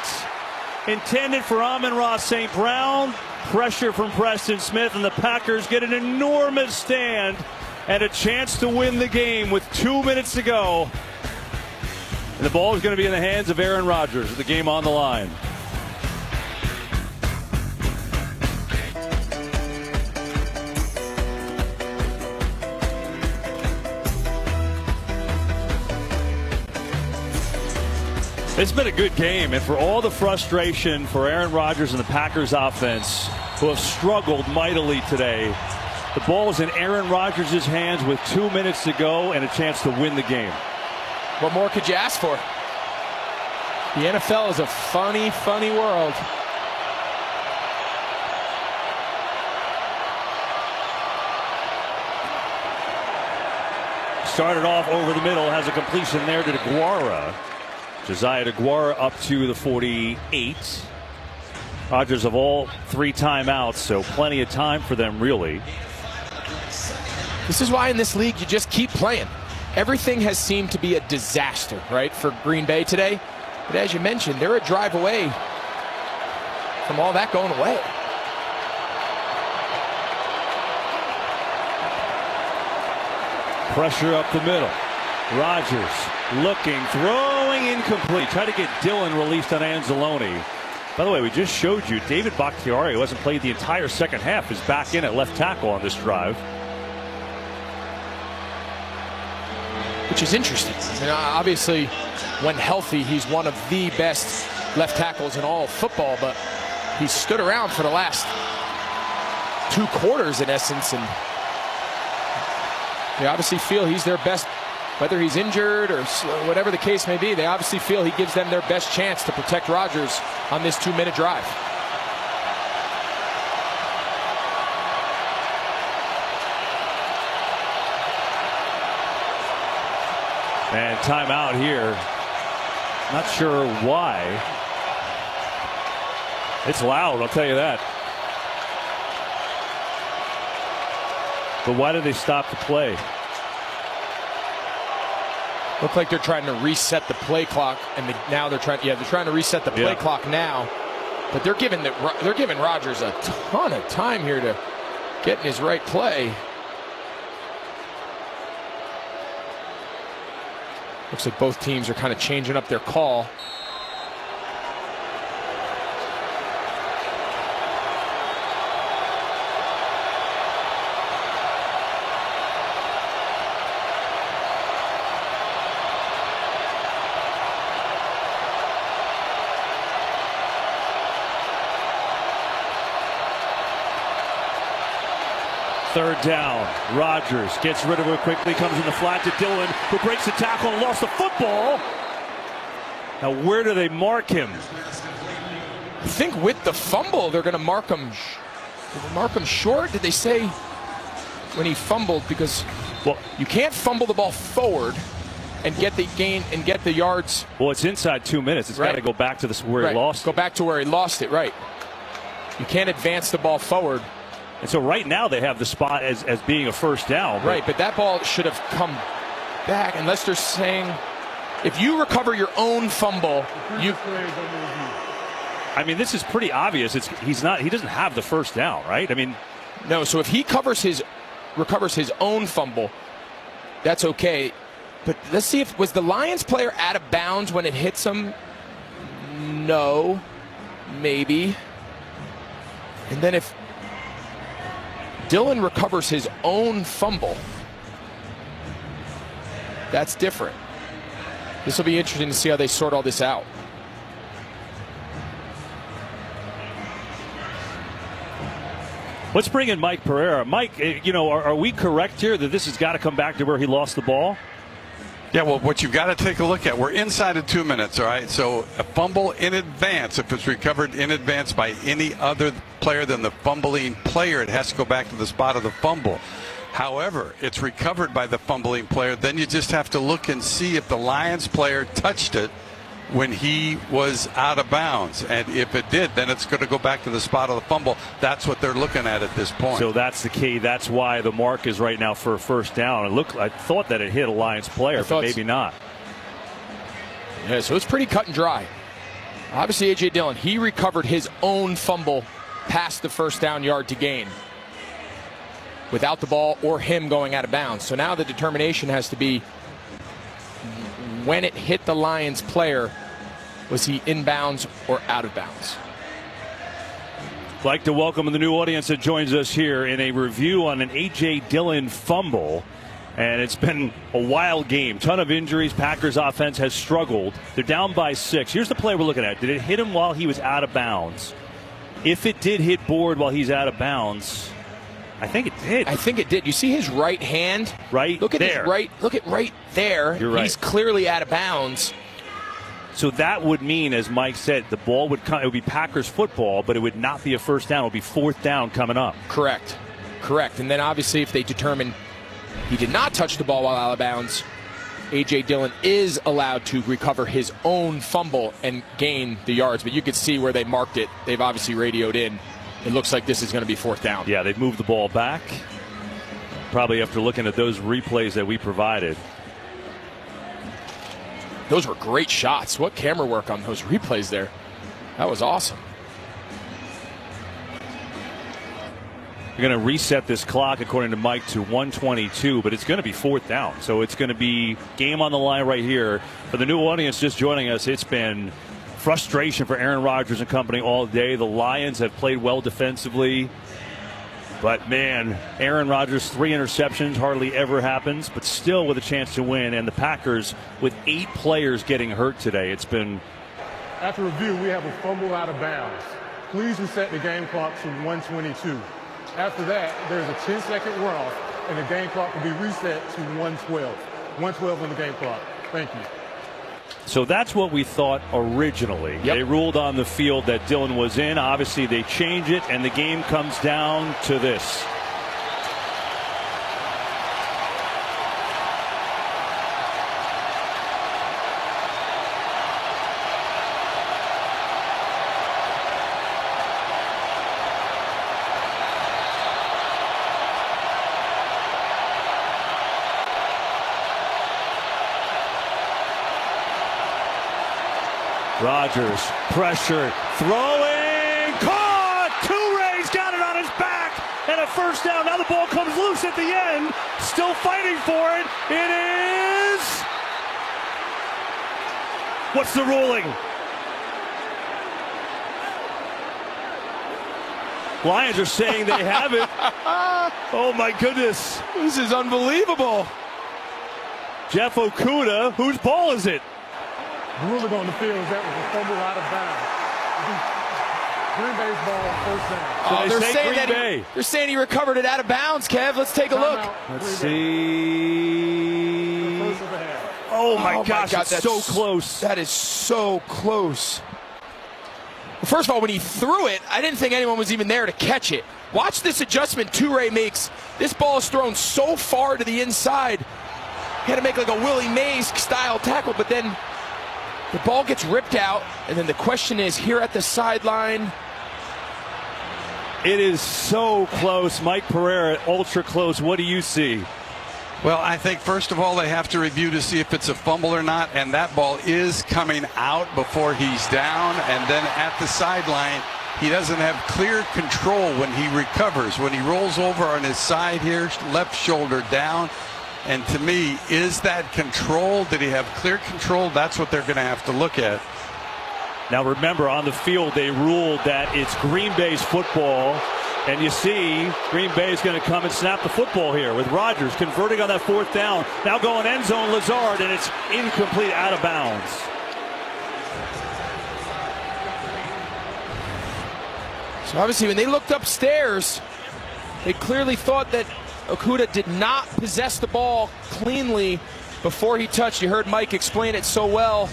Intended for Amon-Ra St. Brown. Pressure from Preston Smith, and the Packers get an enormous stand and a chance to win the game with 2 minutes to go. And the ball is going to be in the hands of Aaron Rodgers with the game on the line. It's been a good game, and for all the frustration for Aaron Rodgers and the Packers offense, who have struggled mightily today, the ball is in Aaron Rodgers' hands with 2 minutes to go and a chance to win the game. What more could you ask for? The NFL is a funny, funny world. Started off over the middle, has a completion there to DeGuara. Josiah DeGuara up to the 48. Rodgers of all 3 timeouts, so plenty of time for them, really. This is why in this league you just keep playing. Everything has seemed to be a disaster, right, for Green Bay today. But as you mentioned, they're a drive away from all that going away. Pressure up the middle. Rodgers looking, throwing incomplete. Try to get Dillon released on Anzalone. By the way, we just showed you David Bakhtiari, who hasn't played the entire second half, is back in at left tackle on this drive. Which is interesting. And obviously, when healthy, he's one of the best left tackles in all of football, but he's stood around for the last 2 quarters in essence, and they obviously feel he's their best. Whether he's injured or whatever the case may be, they obviously feel he gives them their best chance to protect Rodgers on this 2-minute drive. And timeout here. Not sure why. It's loud, I'll tell you that. But why did they stop the play? Look like they're trying to reset the play clock, and now they're trying to reset the play clock now. But they're giving Rodgers a ton of time here to get in his right play. Looks like both teams are kind of changing up their call. Third down. Rodgers gets rid of it quickly, comes in the flat to Dillon, who breaks the tackle and lost the football. Now, where do they mark him? I think with the fumble, they're going to mark him. Did they mark him short? Did they say when he fumbled? Because, well, you can't fumble the ball forward and get the gain and get the yards. Well, it's inside 2 minutes. It's got to go back to where he lost it. Go back to where he lost it, right. You can't advance the ball forward. And so right now they have the spot as being a first down. Right, but that ball should have come back unless they're saying if you recover your own fumble, you. I mean, this is pretty obvious. He doesn't have the first down, right? I mean, no. So if he recovers his own fumble, that's okay. But let's see if was the Lions player out of bounds when it hits him. No, maybe. And then if Dillon recovers his own fumble, that's different. This will be interesting to see how they sort all this out. Let's bring in Mike Pereira. Mike, you know, are we correct here that this has got to come back to where he lost the ball? Yeah, well, what you've got to take a look at, we're inside of 2 minutes, all right? So a fumble in advance, if it's recovered in advance by any other player than the fumbling player, it has to go back to the spot of the fumble. However, it's recovered by the fumbling player, then you just have to look and see if the Lions player touched it when he was out of bounds. And if it did, then it's going to go back to the spot of the fumble. That's what they're looking at this point. So that's the key. That's why the mark is right now for a first down. I thought that it hit a Lions player, but maybe not. Yeah, so it's pretty cut and dry. Obviously, A.J. Dillon, he recovered his own fumble past the first down yard to gain without the ball or him going out of bounds. So now the determination has to be when it hit the Lions player, was he inbounds or out of bounds? I'd like to welcome the new audience that joins us here in a review on an A.J. Dillon fumble. And it's been a wild game. Ton of injuries. Packers offense has struggled. They're down by 6. Here's the play we're looking at. Did it hit him while he was out of bounds? If it did hit Board while he's out of bounds, I think it did. I think it did. You see his right hand? Right Look at there. his right. Look at right there. You're right. He's clearly out of bounds. So that would mean, as Mike said, the ball would come. It would be Packers football, but it would not be a first down. It would be fourth down coming up. Correct. And then obviously, if they determine he did not touch the ball while out of bounds, A.J. Dillon is allowed to recover his own fumble and gain the yards. But you could see where they marked it. They've obviously radioed in. It looks like this is going to be fourth down. Yeah, they've moved the ball back. Probably after looking at those replays that we provided. Those were great shots. What camera work on those replays there. That was awesome. You're going to reset this clock, according to Mike, to 1:22, but it's going to be fourth down. So it's going to be game on the line right here. For the new audience just joining us, it's been frustration for Aaron Rodgers and company all day. The Lions have played well defensively. But, man, Aaron Rodgers, 3 interceptions, hardly ever happens, but still with a chance to win. And the Packers with 8 players getting hurt today. It's been... After review, we have a fumble out of bounds. Please reset the game clock to 1:22. After that, there's a 10-second runoff, and the game clock will be reset to 1:12. 1:12 on the game clock. Thank you. So that's what we thought originally. Yep. They ruled on the field that Dillon was in. Obviously, they change it, and the game comes down to this. Rodgers, pressure, throwing, caught! Touré got it on his back, and a first down. Now the ball comes loose at the end. Still fighting for it. It is... What's the ruling? Lions are saying they have it. Oh, my goodness. This is unbelievable. Jeff Okudah, whose ball is it? The ruling on the field is that was a fumble out of bounds. Green Bay's ball, first down. Oh, they're saying he recovered it out of bounds, Kev. Let's take a look. Let's see. Oh, my gosh, it's so close. That is so close. Well, first of all, when he threw it, I didn't think anyone was even there to catch it. Watch this adjustment Touré makes. This ball is thrown so far to the inside. He had to make like a Willie Mays style tackle, but then the ball gets ripped out, and then the question is, here at the sideline. It is so close. Mike Pereira, ultra close. What do you see? Well, I think, first of all, they have to review to see if it's a fumble or not, and that ball is coming out before he's down, and then at the sideline, he doesn't have clear control when he recovers. When he rolls over on his side here, left shoulder down, And to me, is that control? Did he have clear control? That's what they're going to have to look at. Now remember, on the field they ruled that it's Green Bay's football. And you see Green Bay is going to come and snap the football here with Rodgers converting on that 4th down. Now going end zone, Lazard, and it's incomplete, out of bounds. So obviously when they looked upstairs, they clearly thought that Okudah did not possess the ball cleanly before he touched. You heard Mike explain it so well.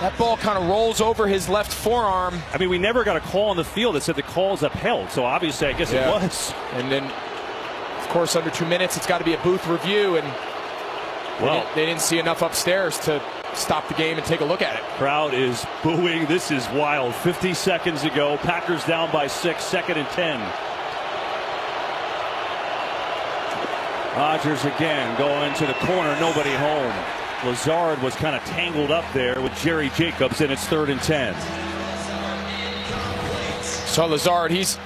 That ball kind of rolls over his left forearm. I mean, we never got a call on the field that said the call's upheld, so obviously I guess it was. And then, of course, under 2 minutes, it's got to be a booth review, and they didn't see enough upstairs to stop the game and take a look at it. Crowd is booing. This is wild. 50 seconds to go. Packers down by 6, 2nd and 10. Rodgers again going to the corner, nobody home. Lazard was kind of tangled up there with Jerry Jacobs, and it's 3rd and 10. So Lazard, he's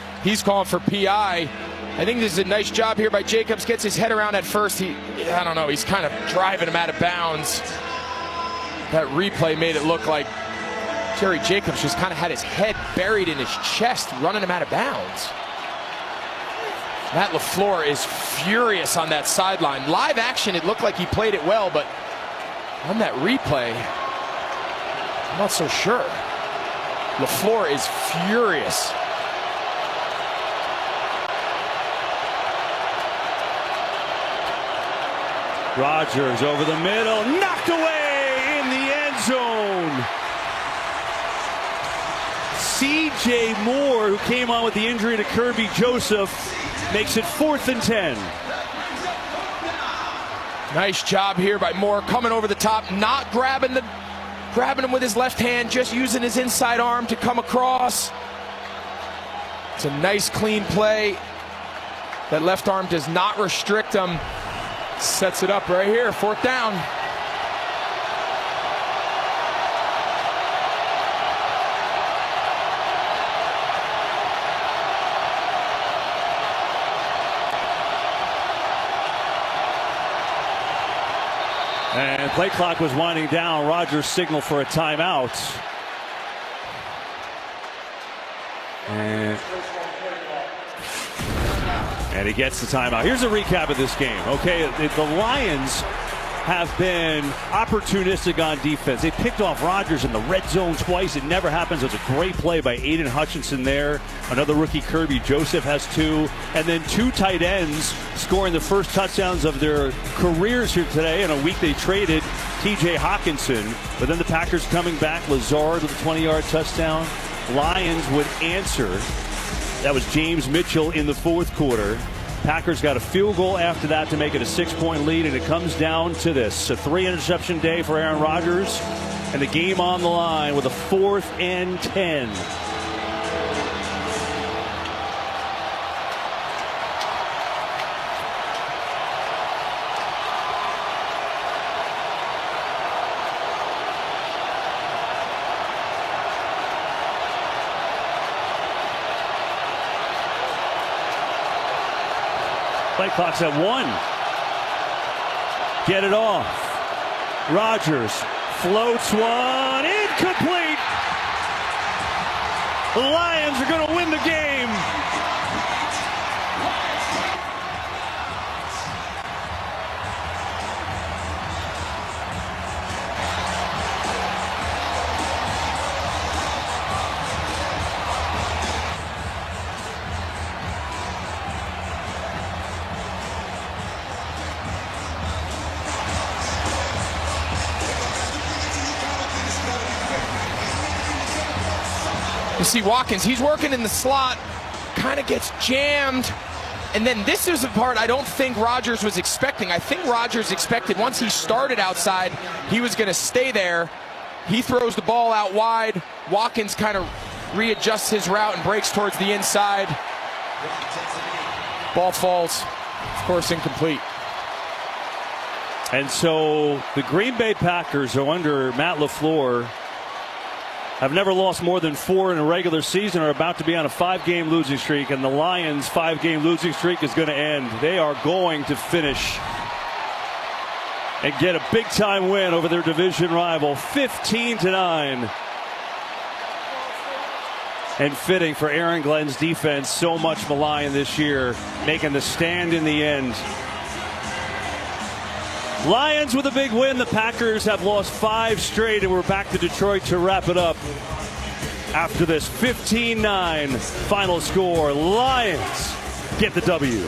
calling for PI. I think this is a nice job here by Jacobs. Gets his head around at first. I don't know, he's kind of driving him out of bounds. That replay made it look like Jerry Jacobs just kind of had his head buried in his chest, running him out of bounds. Matt LaFleur is furious on that sideline. Live action, it looked like he played it well, but on that replay, I'm not so sure. LaFleur is furious. Rodgers over the middle, knocked away in the end zone. C.J. Moore, who came on with the injury to Kirby Joseph, makes it 4th and 10. Nice job here by Moore, coming over the top, not grabbing him with his left hand, just using his inside arm to come across. It's a nice clean play. That left arm does not restrict him. Sets it up right here, 4th down. And play clock was winding down. Rodgers signaled for a timeout. And he gets the timeout. Here's a recap of this game. Okay, the Lions have been opportunistic on defense. They picked off Rodgers in the red zone twice. It never happens. It was a great play by Aiden Hutchinson there. Another rookie, Kirby Joseph, has 2. And then 2 tight ends scoring the first touchdowns of their careers here today. In a week they traded T.J. Hawkinson. But then the Packers coming back. Lazard with a 20-yard touchdown. Lions would answer. That was James Mitchell in the 4th quarter. Packers got a field goal after that to make it a 6-point lead, and it comes down to this. A 3-interception day for Aaron Rodgers, and the game on the line with a 4th and 10. Play clock's at 1. Get it off. Rodgers floats one. Incomplete. The Lions are going to win the game. You see Watkins, he's working in the slot, kind of gets jammed. And then this is the part I don't think Rodgers was expecting. I think Rodgers expected once he started outside, he was going to stay there. He throws the ball out wide. Watkins kind of readjusts his route and breaks towards the inside. Ball falls, of course, incomplete. And so the Green Bay Packers are under Matt LaFleur. Have never lost more than 4 in a regular season, are about to be on a 5-game losing streak, and the Lions' 5-game losing streak is going to end. They are going to finish and get a big-time win over their division rival, 15-9. And fitting for Aaron Glenn's defense, so much maligned this year, making the stand in the end. Lions with a big win. The Packers have lost 5 straight, and we're back to Detroit to wrap it up. After this 15-9 final score, Lions get the W.